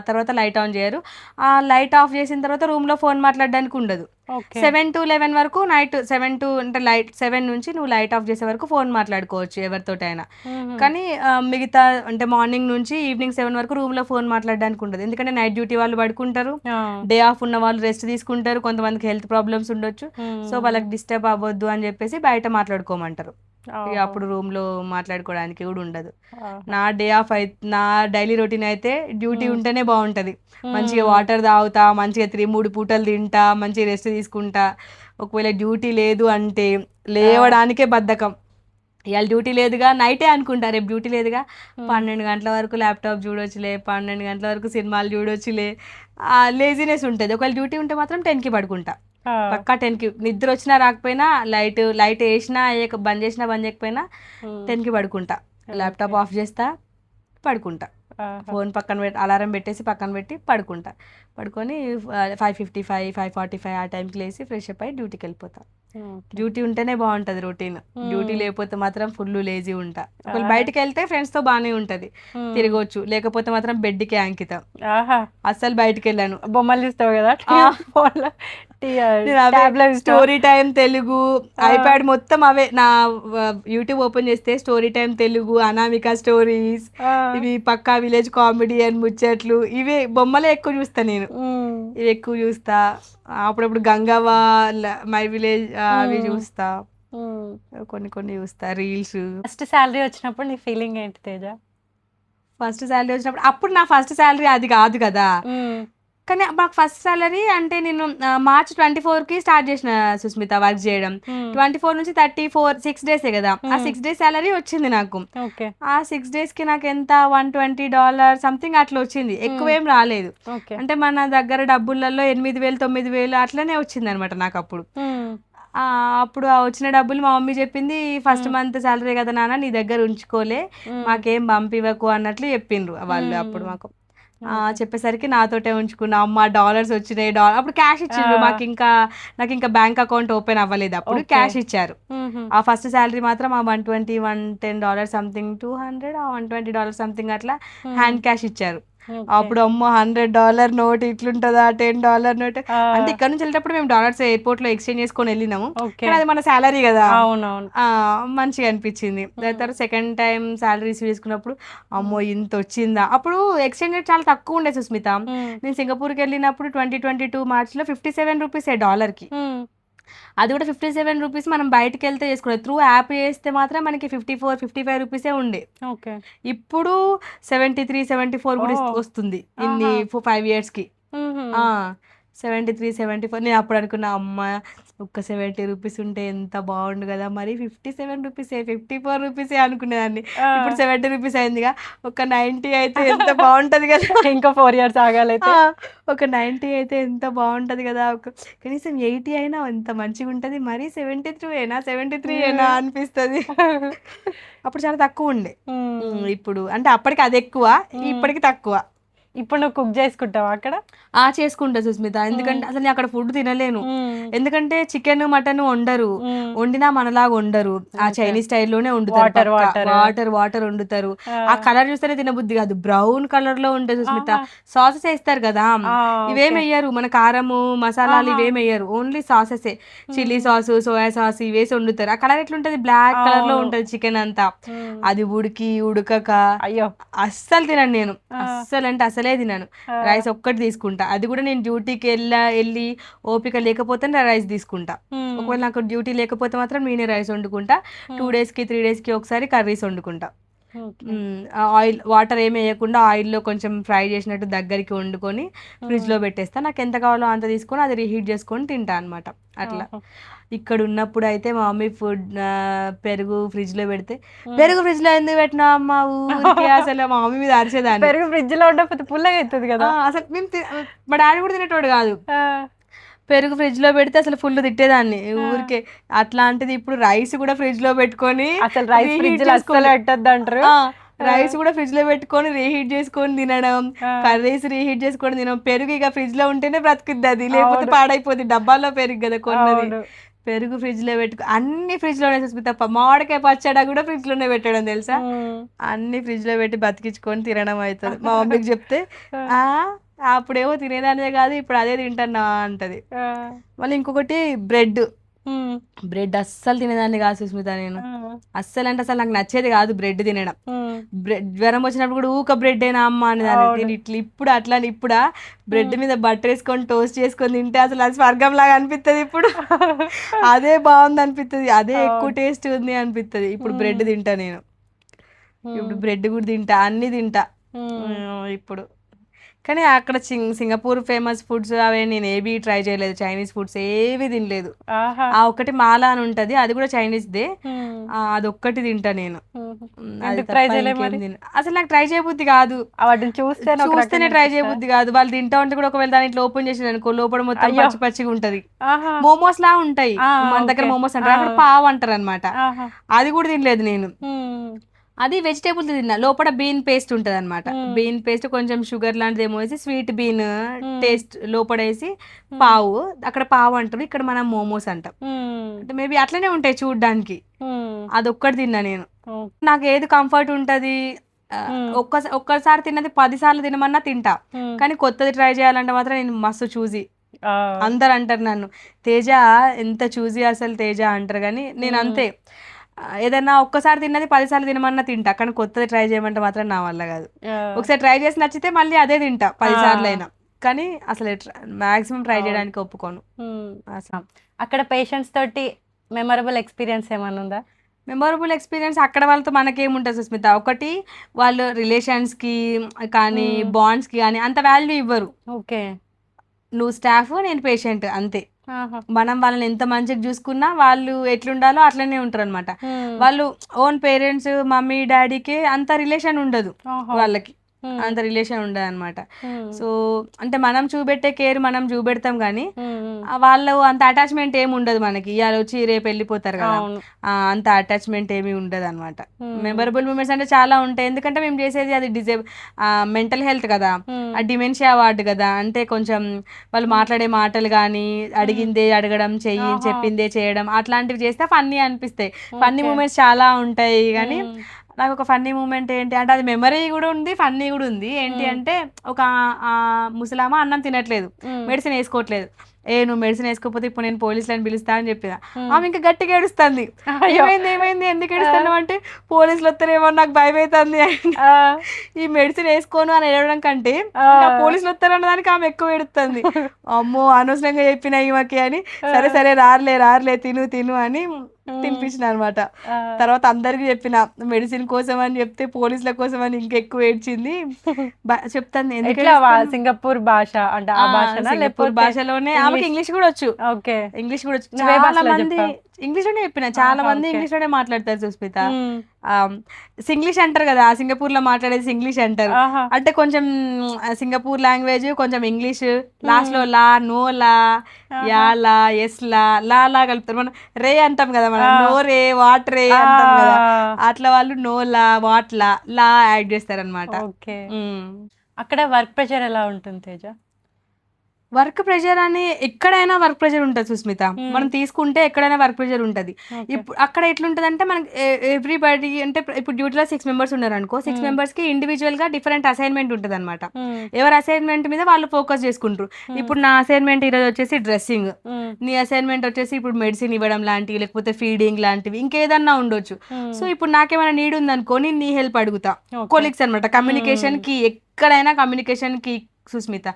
తర్వాత లైట్ ఆన్ చేయరు. ఆ లైట్ ఆఫ్ చేసిన తర్వాత రూమ్ లో ఫోన్ మాట్లాడడానికి ఉండదు. 7 to 11 వరకు, నైట్ 7 to అంటే 7 నుంచి నువ్వు లైట్ ఆఫ్ చేసే వరకు ఫోన్ మాట్లాడుకోవచ్చు ఎవరితోటైనా. కానీ మిగతా అంటే మార్నింగ్ నుంచి ఈవినింగ్ 7 వరకు రూమ్ లో ఫోన్ మాట్లాడడానికి ఉండదు. ఎందుకంటే నైట్ డ్యూటీ వాళ్ళు పడుకుంటారు, డే ఆఫ్ ఉన్న వాళ్ళు రెస్ట్ తీసుకుంటారు, కొంతమందికి హెల్త్ ప్రాబ్లమ్స్ ఉండొచ్చు. సో వాళ్ళకి డిస్టర్బ్ అవ్వద్దు అని చెప్పేసి బయట మాట్లాడుకోమంటారు. ఇక అప్పుడు రూమ్ లో మాట్లాడుకోవడానికి కూడా ఉండదు. నా డే ఆఫ్ నా డైలీ రొటీన్ అయితే డ్యూటీ ఉంటేనే బాగుంటది. మంచిగా వాటర్ తాగుతా, మంచిగా 3 పూటలు తింటా, మంచిగా రెస్ట్ తీసుకుంటా. ఒకవేళ డ్యూటీ లేదు అంటే లేవడానికే బద్ధకం. ఇవాళ డ్యూటీ లేదుగా నైటే అనుకుంటా, రేపు డ్యూటీ లేదుగా 12 గంటల వరకు ల్యాప్టాప్ చూడొచ్చులే, 12 గంటల వరకు సినిమాలు చూడొచ్చులే, లేజినెస్ ఉంటుంది. ఒకవేళ డ్యూటీ ఉంటే మాత్రం 10కి పడుకుంటా, పక్కా 10కి. నిద్ర వచ్చినా రాకపోయినా, లైట్ వేసినా బంద్ చేసినా బంద్ చేయకపోయినా 10కి పడుకుంటా. ల్యాప్టాప్ ఆఫ్ చేస్తా, పడుకుంటా. ఫోన్ పక్కన పెట్టి అలారం పెట్టేసి పక్కన పెట్టి పడుకుంటా. పడుకొని 5:55, 5:45 ఆ టైంకి లేసి ఫ్రెష్ అప్ అయ్యి డ్యూటీకి వెళ్ళిపోతా. డ్యూటీ ఉంటేనే బాగుంటది రొటీన్, డ్యూటీ లేకపోతే మాత్రం ఫుల్ లేజీ ఉంటా. ఒకవేళ బయటకు వెళ్తే ఫ్రెండ్స్ తో బాగానే ఉంటది, తిరగవచ్చు. లేకపోతే మాత్రం బెడ్కి అంకితం, అస్సలు బయటకు వెళ్ళాను. బొమ్మలు చూస్తావు కదా స్టోరీ టైం తెలుగు, ఐప్యాడ్ మొత్తం అవే. నా యూట్యూబ్ ఓపెన్ చేస్తే story time Telugu, Anamika stories, ఇవి పక్కా విలేజ్ కామెడీ అండ్ ముచ్చట్లు, ఇవే బొమ్మలే ఎక్కువ చూస్తా నేను. ఇవి ఎక్కువ చూస్తా. అప్పుడప్పుడు గంగవ్వ, మై విలేజ్ అవి చూస్తా, కొన్ని చూస్తా, రీల్స్. ఫస్ట్ శాలరీ వచ్చినప్పుడు నీ ఫీలింగ్ ఏంటి తేజ? ఫస్ట్ శాలరీ వచ్చినప్పుడు, అప్పుడు నా ఫస్ట్ శాలరీ అది కాదు కదా, కానీ మాకు ఫస్ట్ సాలరీ అంటే నేను మార్చ్ 24కి స్టార్ట్ చేసిన సుస్మిత వర్క్ చేయడం. 24 నుంచి 34 6 డేసే కదా, ఆ 6 డేస్ సాలరీ వచ్చింది నాకు. ఓకే ఆ 6 డేస్కి నాకు ఎంత $120 సంథింగ్ అట్లా వచ్చింది, ఎక్కువేం రాలేదు. ఓకే అంటే మన దగ్గర డబ్బులలో 8,000 9,000 అట్లనే వచ్చింది అనమాట నాకు అప్పుడు. అప్పుడు ఆ వచ్చిన డబ్బులు మా మమ్మీ చెప్పింది, ఫస్ట్ మంత్ సాలరీ కదా నాన్న నీ దగ్గర ఉంచుకోలే, మాకేం పంపివ్వకు అన్నట్లు చెప్పిండ్రు వాళ్ళు అప్పుడు మాకు. చెప్పేసరికి నాతోటే ఉంచుకున్నా. అమ్మ డాలర్స్ వచ్చినాయి, అప్పుడు క్యాష్ ఇచ్చిండ్రు మాకు. నాకు ఇంకా బ్యాంక్ అకౌంట్ ఓపెన్ అవ్వలేదు, అప్పుడు క్యాష్ ఇచ్చారు. ఆ ఫస్ట్ సాలరీ మాత్రం ఆ $110 సంథింగ్, $200 $120 సంథింగ్ అట్లా హ్యాండ్ క్యాష్ ఇచ్చారు. అప్పుడు అమ్మో $100 నోట్ ఇట్లుంటదా, $10 నోట్ అంటే ఇక్కడ నుంచి వెళ్ళేటప్పుడు మేము డాలర్స్ ఎయిర్పోర్ట్ లో ఎక్స్చేంజ్ చేసుకొని వెళ్ళినాము, కానీ అది మన సాలరీ కదా, మంచిగా అనిపించింది. దాని తర్వాత సెకండ్ టైం సాలరీ రిసీవ్ చేసుకున్నప్పుడు అమ్మో ఇంత వచ్చిందా. అప్పుడు ఎక్స్చేంజ్ రేట్ చాలా తక్కువ ఉండే సుస్మిత. నేను సింగపూర్కి వెళ్ళినప్పుడు 2022 మార్చ్లో $57 డాలర్కి. అది కూడా $57 మనం బయటకు వెళ్తే చేసుకోలేదు, త్రూ యాప్ చేస్తే మాత్రం మనకి $54-55 ఉండే. ఇప్పుడు 73-74 కూడా వస్తుంది ఇన్ని 5 yearsకి. 73-74. నేను అప్పుడు అనుకున్నా అమ్మ ఒక్క $70 ఉంటే ఎంత బాగుండు కదా, మరి $57 $54 అనుకునేదాన్ని. ఇప్పుడు $70 అయిందిగా, ఒక 90 అయితే ఎంత బాగుంటది కదా. ఇంకా 4 years ఆగాలి, ఒక 90 అయితే ఎంత బాగుంటది కదా, కనీసం 80 అయినా ఎంత మంచిగా ఉంటది, మరి 73 అయినా అనిపిస్తుంది. అప్పుడు చాలా తక్కువ ఉండే. ఇప్పుడు అంటే అప్పటికి అది ఎక్కువ, ఇప్పటికి తక్కువ. ఇప్పుడు నువ్వు కుక్ చేసుకుంటావా అక్కడ? చేసుకుంటా సుస్మిత, ఎందుకంటే అసలు నేను అక్కడ ఫుడ్ తినలేను. ఎందుకంటే చికెన్ మటన్ వండరు, వండినా మనలాగా వండరు, ఆ చైనీస్ స్టైల్లోనే వండుతారు, వాటర్ వండుతారు. ఆ కలర్ చూస్తేనే తినబుద్ధి కాదు, బ్రౌన్ కలర్ లో ఉంటుంది సుస్మిత. సాసెస్ వేస్తారు కదా, ఇవేం వేయరు, మన కారము మసాలాలు ఇవేం వేయరు, only sauces, chilli sauce soya sauce ఇవేసి వండుతారు. ఆ కలర్ ఎట్లుంటది, బ్లాక్ కలర్ లో ఉంటది చికెన్ అంతా. అది ఉడకక అయ్యో అస్సలు తినను నేను, అస్సలు అంటే అసలే తినను. రైస్ ఒక్కటి తీసుకుంటా, అది కూడా నేను డ్యూటీకి వెళ్ళి ఓపిక లేకపోతే రైస్ తీసుకుంటా. ఒకవేళ నాకు డ్యూటీ లేకపోతే మాత్రం నేనే రైస్ వండుకుంటా. 2 daysకి 3 daysకి ఒకసారి కర్రీస్ వండుకుంటా. ఆయిల్ వాటర్ ఏమి వేయకుండా ఆయిల్లో కొంచెం ఫ్రై చేసినట్టు దగ్గరికి వండుకొని ఫ్రిడ్జ్లో పెట్టేస్తా. నాకు ఎంత కావాలో అంత తీసుకొని అది రీహీట్ చేసుకొని తింటా అనమాట. అట్లా ఇక్కడ ఉన్నప్పుడు అయితే మా మమ్మీ పెరుగు ఫ్రిడ్జ్ లో పెడితే, పెరుగు ఫ్రిడ్జ్ లో ఎందుకు పెట్టినా అమ్మ ఊరికే, అసలు మా మమ్మీ మీద అరిచేదాన్ని. పెరుగు ఫ్రిడ్జ్ లో ఉండకపోతే పుల్లగా అవుతుంది కదా. అసలు మేము మా డాడీ కూడా తినేటోడు కాదు, పెరుగు ఫ్రిడ్జ్ లో పెడితే అసలు ఫుల్ తిట్టేదాన్ని ఊరికే. అట్లాంటిది ఇప్పుడు రైస్ కూడా ఫ్రిడ్జ్ లో పెట్టుకొని, అసలు రైస్ ఫ్రిడ్జ్ లో అస్సలు పెట్టద్దు అంటారు, రైస్ కూడా ఫ్రిడ్జ్ లో పెట్టుకొని రీహీట్ చేసుకొని తినడం, కర్రీస్ రీహీట్ చేసుకొని తినడం. పెరుగు ఇక ఫ్రిడ్జ్ లో ఉంటేనే బ్రతుకుద్ది, అది లేకపోతే పాడైపోతుంది. డబ్బాల్లో పెరుగు కదా కొన్నది, పెరుగు ఫ్రిడ్జ్ లో పెట్టుకో, అన్ని ఫ్రిడ్జ్ లోనే చూసి తప్ప మామిడికాయ పచ్చడా కూడా ఫ్రిడ్జ్ లోనే పెట్టడం తెలుసా, అన్ని ఫ్రిడ్జ్ లో పెట్టి బతికించుకొని తినడం అవుతుంది. మా మమ్మీకి చెప్తే అప్పుడేమో తినేదానే కాదు ఇప్పుడు అదే తింటున్నా అంటది. మళ్ళీ ఇంకొకటి బ్రెడ్ అస్సలు తినేదాన్ని కాదు సుస్మిత నేను, అస్సలు అంటే అసలు నాకు నచ్చేది కాదు బ్రెడ్ తినడం. జ్వరం వచ్చినప్పుడు కూడా ఊక బ్రెడ్ అయినా అమ్మ అనేదాన్ని. నేను ఇట్లా ఇప్పుడు అట్లా ఇప్పుడు బ్రెడ్ మీద బటర్ వేసుకొని టోస్ట్ చేసుకొని తింటే అసలు అది స్వర్గం లాగా అనిపిస్తుంది. ఇప్పుడు అదే బాగుంది అనిపిస్తుంది, అదే ఎక్కువ టేస్ట్ ఉంది అనిపిస్తుంది. ఇప్పుడు బ్రెడ్ తింటా నేను, ఇప్పుడు బ్రెడ్ కూడా తింటా, అన్ని తింటా ఇప్పుడు. కానీ అక్కడ సింగపూర్ ఫేమస్ ఫుడ్స్ అవే నేను ఏవి ట్రై చేయలేదు, చైనీస్ ఫుడ్స్ ఏవి తినలేదు. ఆ ఒక్కటి మాలా అని ఉంటది, అది కూడా చైనీస్ దే, అది ఒక్కటి తింటా నేను. అసలు నాకు ట్రై చేయబుద్ధి కాదు, చూస్తేనే ట్రై చేయబుద్ధి కాదు. వాళ్ళు తింటా ఉంటే కూడా ఒకవేళ దాని ఇట్లా ఓపెన్ చేసిన అనుకో లోపల మొత్తం పచ్చి పచ్చిగా ఉంటది. మోమోస్ లా ఉంటాయి, మన దగ్గర మోమోస్ అంటారు, అక్కడ పావ్ అంటారు అనమాట. అది కూడా తినలేదు నేను. అది వెజిటేబుల్ తిన్నా, లోపల బీన్ పేస్ట్ ఉంటది అనమాట. బీన్ పేస్ట్ కొంచెం షుగర్ లాంటిది ఏమో వేసి స్వీట్ బీన్ టేస్ట్ లోపల వేసి పావు, అక్కడ పావు అంటారు, ఇక్కడ మనం మోమోస్ అంటాం. అంటే మేబీ అట్లనే ఉంటాయి చూడ్డానికి. అదొక్కటి తిన్నా నేను. నాకు ఏది కంఫర్ట్ ఉంటది, ఒక్కసారి తిన్నది 10 సార్లు తినమన్నా తింటా. కానీ కొత్తది ట్రై చేయాలంటే మాత్రం నేను మస్తు చూసి, అందరు అంటారు నన్ను తేజ ఎంత చూసి అసలు తేజ అంటారు, కానీ నేను అంతే. ఏదైనా ఒక్కసారి తిన్నది 10 సార్లు తినమన్నా తింటా, కానీ కొత్తది ట్రై చేయమంటే మాత్రం నా వల్ల కాదు. ఒకసారి ట్రై చేసి నచ్చితే మళ్ళీ అదే తింటా 10 సార్లు అయినా, కానీ అసలు మాక్సిమం ట్రై చేయడానికి ఒప్పుకోను. అక్కడ పేషెంట్స్ తోటి మెమరబుల్ ఎక్స్పీరియన్స్ ఏమైనా ఉందా? మెమొరబుల్ ఎక్స్పీరియన్స్ అక్కడ వాళ్ళతో మనకేముంటుంది సుస్మిత, ఒకటి వాళ్ళు రిలేషన్స్కి కానీ బాండ్స్కి కానీ అంత వాల్యూ ఇవ్వరు. ఓకే, నువ్వు స్టాఫ్, నేను పేషెంట్ అంతే. ఆహా. మనం వాళ్ళని ఎంత మంచిగా చూసుకున్నా వాళ్ళు ఎట్లుండాలో అట్లనే ఉంటారు అనమాట. వాళ్ళు ఓన్ పేరెంట్స్ మమ్మీ డాడీకి అంత రిలేషన్ ఉండదు వాళ్ళకి, అంత రిలేషన్ ఉండదు అనమాట. సో అంటే మనం చూపెట్టే కేర్ మనం చూపెడతాం కానీ వాళ్ళు అంత అటాచ్మెంట్ ఏమి ఉండదు మనకి. ఇవాళ వచ్చి రేపు వెళ్ళిపోతారు కదా, అంత అటాచ్మెంట్ ఏమి ఉండదు అనమాట. మెమరబుల్ మూమెంట్స్ అంటే చాలా ఉంటాయి, ఎందుకంటే మేము చేసేది అది మెంటల్ హెల్త్ కదా, ఆ డిమెన్షియా వార్డ్ కదా. అంటే కొంచెం వాళ్ళు మాట్లాడే మాటలు కానీ అడిగిందే అడగడం, చెప్పిందే చేయడం, అట్లాంటివి చేస్తే ఫన్నీ అనిపిస్తాయి. ఫన్నీ మూమెంట్స్ చాలా ఉంటాయి కానీ నాకు ఒక ఫన్నీ మూమెంట్ ఏంటి అంటే, అది మెమరీ కూడా ఉంది, ఫన్నీ కూడా ఉంది. ఏంటి అంటే, ఒక ముసలామా అన్నం తినట్లేదు, మెడిసిన్ వేసుకోవట్లేదు. నువ్వు మెడిసిన్ వేసుకోకపోతే ఇప్పుడు నేను పోలీసులను పిలుస్తా అని చెప్పిన. ఆమె ఇంకా గట్టిగా ఏడుస్తుంది. ఏమైంది ఎందుకు ఏడుస్తున్నావు అంటే, పోలీసులు వస్తారేమో నాకు భయం అవుతుంది. ఈ మెడిసిన్ వేసుకోను అని ఏడవడం కంటే పోలీసులు వస్తారన్న దానికి ఆమె ఎక్కువ ఏడుస్తుంది. అమ్మో అనవసరంగా చెప్పిన ఈమెకి అని, సరే రారులే తిను అని తినిపించిన అనమాట. తర్వాత అందరికి చెప్పిన మెడిసిన్ కోసం అని చెప్తే పోలీసుల కోసం అని ఇంకెక్కువ ఏడ్చింది. చెప్తాను సింగపూర్ భాష అంటే సింగపూర్ భాషలోనే. ఆమెకి ఇంగ్లీష్ కూడా వచ్చు. ఇంగ్లీష్ కూడా వచ్చు. చాలా మంది ఇంగ్లీష్ లోనే చెప్పిన, చాలా మంది ఇంగ్లీష్ లోనే మాట్లాడతారు సుస్మిత. సింగ్లీష్ అంటారు కదా, సింగపూర్ లో మాట్లాడేది సింగ్లీష్ అంటారు. అంటే కొంచెం సింగపూర్ లాంగ్వేజ్ కొంచెం ఇంగ్లీష్, లాస్ట్ లో లా, నో లా, యా లా, ఎస్ లా కలుపుతారు. మనం రే అంటాం కదా, మనం నో రే, వాట్ రే అంటాం కదా, అట్లా వాళ్ళు no law, what law add చేస్తారు అనమాట. అక్కడ వర్క్ ప్రెషర్ ఎలా ఉంటుంది తేజ? వర్క్ ప్రెషర్ అని ఎక్కడైనా వర్క్ ప్రెషర్ ఉంటుంది సుస్మిత. మనం తీసుకుంటే ఎక్కడైనా వర్క్ ప్రెషర్ ఉంటుంది. ఇప్పుడు అక్కడ ఎట్లుంటుంది అంటే, మనకి ఎవ్రీబడి అంటే ఇప్పుడు డ్యూటీలో 6 members ఉన్నారు అనుకో, 6 members కి ఇండివిజువల్ గా డిఫరెంట్ అసైన్మెంట్ ఉంటుంది అనమాట. ఎవరి అసైన్మెంట్ మీద వాళ్ళు ఫోకస్ చేసుకుంటారు. ఇప్పుడు నా అసైన్మెంట్ ఈరోజు వచ్చేసి డ్రెస్సింగ్, నీ అసైన్మెంట్ వచ్చేసి ఇప్పుడు మెడిసిన్ ఇవ్వడం లాంటివి, లేకపోతే ఫీడింగ్ లాంటివి, ఇంకేదన్నా ఉండొచ్చు. సో ఇప్పుడు నాకేమైనా నీడ్ ఉందనుకో, నేను నీ హెల్ప్ అడుగుతా. కొలీగ్స్ అనమాట. కమ్యూనికేషన్ కి, ఎక్కడైనా కమ్యూనికేషన్ కి సుస్మిత,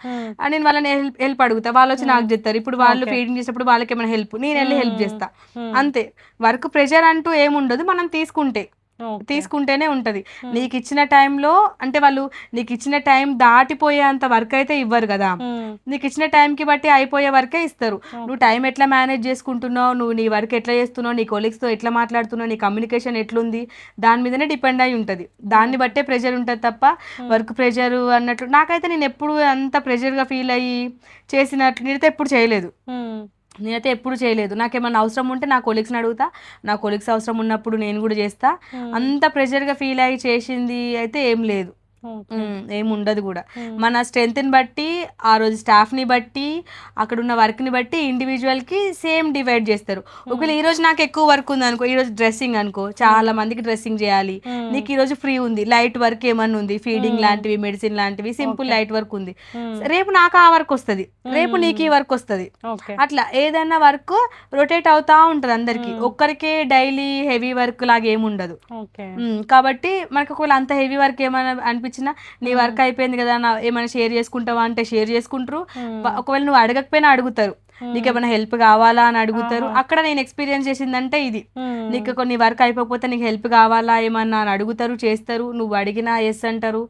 నేను వాళ్ళని హెల్ప్ అడుగుతా, వాళ్ళు వచ్చి నాకు చెప్తారు. ఇప్పుడు వాళ్ళు ఫీడింగ్ చేసినప్పుడు వాళ్ళకి ఏమైనా హెల్ప్, నేను వెళ్ళి హెల్ప్ చేస్తా, అంతే. వర్క్ ప్రెషర్ అంటూ ఏముండదు, మనం తీసుకుంటేనే ఉంటది. నీకు ఇచ్చిన టైంలో అంటే వాళ్ళు నీకు ఇచ్చిన టైం దాటిపోయేంత వర్క్ అయితే ఇవ్వరు కదా, నీకు ఇచ్చిన టైంకి బట్టి అయిపోయే వర్కే ఇస్తారు. నువ్వు టైం ఎట్లా మేనేజ్ చేసుకుంటున్నావు, నువ్వు నీ వర్క్ ఎట్లా చేస్తున్నావు, నీ కొలీగ్స్తో ఎట్లా మాట్లాడుతున్నావు, నీ కమ్యూనికేషన్ ఎట్లుంది, దాని మీదనే డిపెండ్ అయి ఉంటుంది. దాన్ని బట్టే ప్రెషర్ ఉంటుంది తప్ప వర్క్ ప్రెషర్ అన్నట్లు నాకైతే నేను ఎప్పుడు అంత ప్రెషర్గా ఫీల్ అయ్యి చేసినట్లు నేనైతే ఎప్పుడు చేయలేదు. నాకేమన్నా అవసరం ఉంటే నా కొలీగ్స్ని అడుగుతా, నా కొలీగ్స్ అవసరం ఉన్నప్పుడు నేను కూడా చేస్తా. అంత ప్రెషర్గా ఫీల్ అయ్యి చేసింది అయితే ఏం లేదు, ఏముండదు కూడా. మన స్ట్రెంగ్త్ని బట్టి, ఆ రోజు స్టాఫ్ని బట్టి, అక్కడ ఉన్న వర్క్ని బట్టి ఇండివిజువల్కి సేమ్ డివైడ్ చేస్తారు. ఒకవేళ ఈ రోజు నాకు ఎక్కువ వర్క్ ఉంది అనుకో, ఈరోజు డ్రెస్సింగ్ అనుకో, చాలా మందికి డ్రెస్సింగ్ చేయాలి, నీకు ఈరోజు ఫ్రీ ఉంది, లైట్ వర్క్ ఏమన్నా ఉంది, ఫీడింగ్ లాంటివి, మెడిసిన్ లాంటివి, సింపుల్ లైట్ వర్క్ ఉంది, రేపు నాకు ఆ వర్క్ వస్తుంది, రేపు నీకు ఈ వర్క్ వస్తుంది. అట్లా ఏదైనా వర్క్ రొటేట్ అవుతా ఉంటుంది అందరికి, ఒక్కరికే డైలీ హెవీ వర్క్ లాగా ఏముండదు. కాబట్టి మనకు ఒకవేళ అంత హెవీ వర్క్ ఏమైనా అనిపించినా, నీ వర్క్ అయిపోయింది కదా, ఏమైనా షేర్ చేసుకుంటావా అంటే షేర్ చేసుకుంటారు. ఒకవేళ నువ్వు అడగకపోయినా అడుగుతారు, నీకు ఏమైనా హెల్ప్ కావాలా అని అడుగుతారు. అక్కడ నేను ఎక్స్పీరియన్స్ చేసిందంటే ఇది, నీకు కొన్ని వర్క్ అయిపోతే నీకు హెల్ప్ కావాలా ఏమన్నా అని అడుగుతారు, చేస్తారు. నువ్వు అడిగినా ఎస్ అంటారు.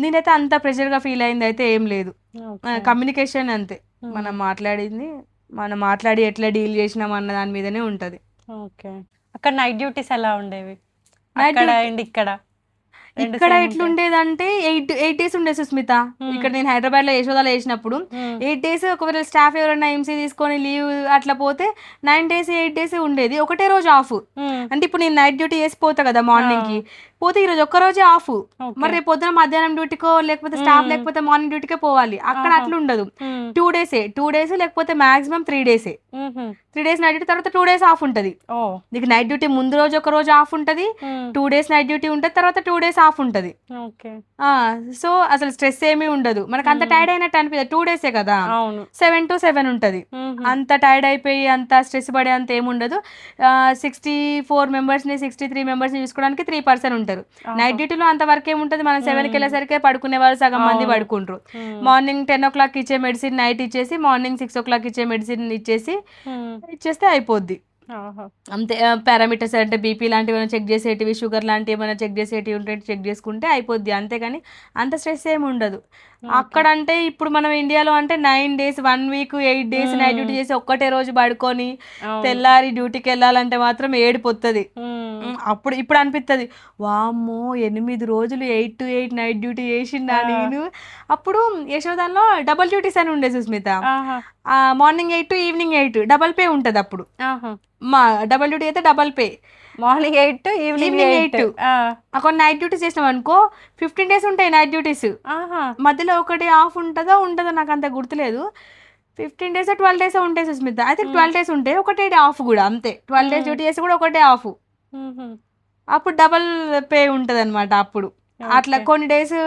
నేనైతే అంత ప్రెషర్గా ఫీల్ అయింది అయితే ఏం లేదు. కమ్యూనికేషన్ అంతే, మనం మాట్లాడి ఎట్లా డీల్ చేసినాం అన్న దాని మీదనే ఉంటది. అక్కడ నైట్ డ్యూటీస్ ఎలా ఉండేవి? ఇక్కడ ఎట్లుండేదంటే 8 days ఉండే సుస్మిత. ఇక్కడ నేను హైదరాబాద్ లో యశోదాలో వేసినప్పుడు 8 days, ఒకవేళ స్టాఫ్ ఎవరైనా ఎంసీ తీసుకొని లీవ్ అట్లా పోతే 9 days 8 days ఉండేది, ఒకటే రోజు ఆఫ్. అంటే ఇప్పుడు నేను నైట్ డ్యూటీ చేసి పోతా కదా, మార్నింగ్ కి పోతే ఈ రోజు ఒక్క రోజే ఆఫ్, మరి రేపు పొద్దున మధ్యాహ్నం డ్యూటీకో లేకపోతే స్టాఫ్ లేకపోతే మార్నింగ్ డ్యూటీకే పోవాలి. అక్కడ అట్లా ఉండదు, 2 days లేకపోతే maximum 3 days. 3 days night duty, తర్వాత 2 days ఆఫ్ ఉంటుంది. నీకు నైట్ డ్యూటీ ముందు రోజు ఒక రోజు ఆఫ్ ఉంటుంది, 2 days నైట్ డ్యూటీ ఉంటుంది, తర్వాత 2 days ఆఫ్ ఉంటుంది. సో అసలు స్ట్రెస్ ఏమీ ఉండదు, మనకు అంత టైర్డ్ అయినట్టు అనిపిస్తుంది. 2 days కదా, 7 to 7 ఉంటుంది. అంత టైర్డ్ అయిపోయి అంత స్ట్రెస్ పడే అంత ఏముండదు. 64 members ని 63 members ని చూసుకోవడానికి 3 person ఉంటారు. నైట్ డ్యూటీలో అంత వరకు ఏముంటది, మనం 7కి వెళ్ళేసరికి పడుకునే వాళ్ళు సగం మంది పడుకుంటారు. మార్నింగ్ 10 o'clock ఇచ్చే మెడిసిన్ నైట్ ఇచ్చేసి, మార్నింగ్ 6 o'clock ఇచ్చే మెడిసిన్ ఇచ్చేస్తే అయిపోద్ది. అంతే. పారామీటర్స్ అంటే బీపీ లాంటివి ఏమైనా చెక్ చేసేటివి, షుగర్ లాంటివి ఏమైనా చెక్ చేసేటివి ఉంటే చెక్ చేసుకుంటే అయిపోద్ది, అంతేగాని అంత స్ట్రెస్ ఏమి ఉండదు. అక్కడ అంటే ఇప్పుడు మనం ఇండియాలో అంటే 9 days 1 week 8 days night duty చేసి ఒక్కటే రోజు పడుకొని తెల్లారి డ్యూటీకి వెళ్ళాలంటే మాత్రం ఏడిపోతుంది. అప్పుడు ఇప్పుడు అనిపిస్తుంది వామ్మో 8 రోజులు 8 to 8 నైట్ డ్యూటీ చేసిండా నేను. అప్పుడు యశోదాలో డబల్ డ్యూటీస్ అని ఉండే Sushmita, morning 8 to evening 8 double pay ఉంటుంది. అప్పుడు మా డబల్ డ్యూటీ అయితే double pay, morning 8 to evening 8. అక్కడ నైట్ డ్యూటీస్ చేసినాం అనుకో 15 days ఉంటాయి నైట్ డ్యూటీస్. మధ్యలో ఒకటి ఆఫ్ ఉంటుందో నాకు అంత గుర్తులేదు. 15 days 12 days ఉంటాయి సుస్మిత. అయితే 12 days ఉంటాయి, ఒకటే ఆఫ్ కూడా అంతే. 12 days డ్యూటీ చేసి కూడా ఒకటే ఆఫ్. అప్పుడు డబల్ పే ఉంటుంది అనమాట. అప్పుడు అట్లా కొన్ని డేస్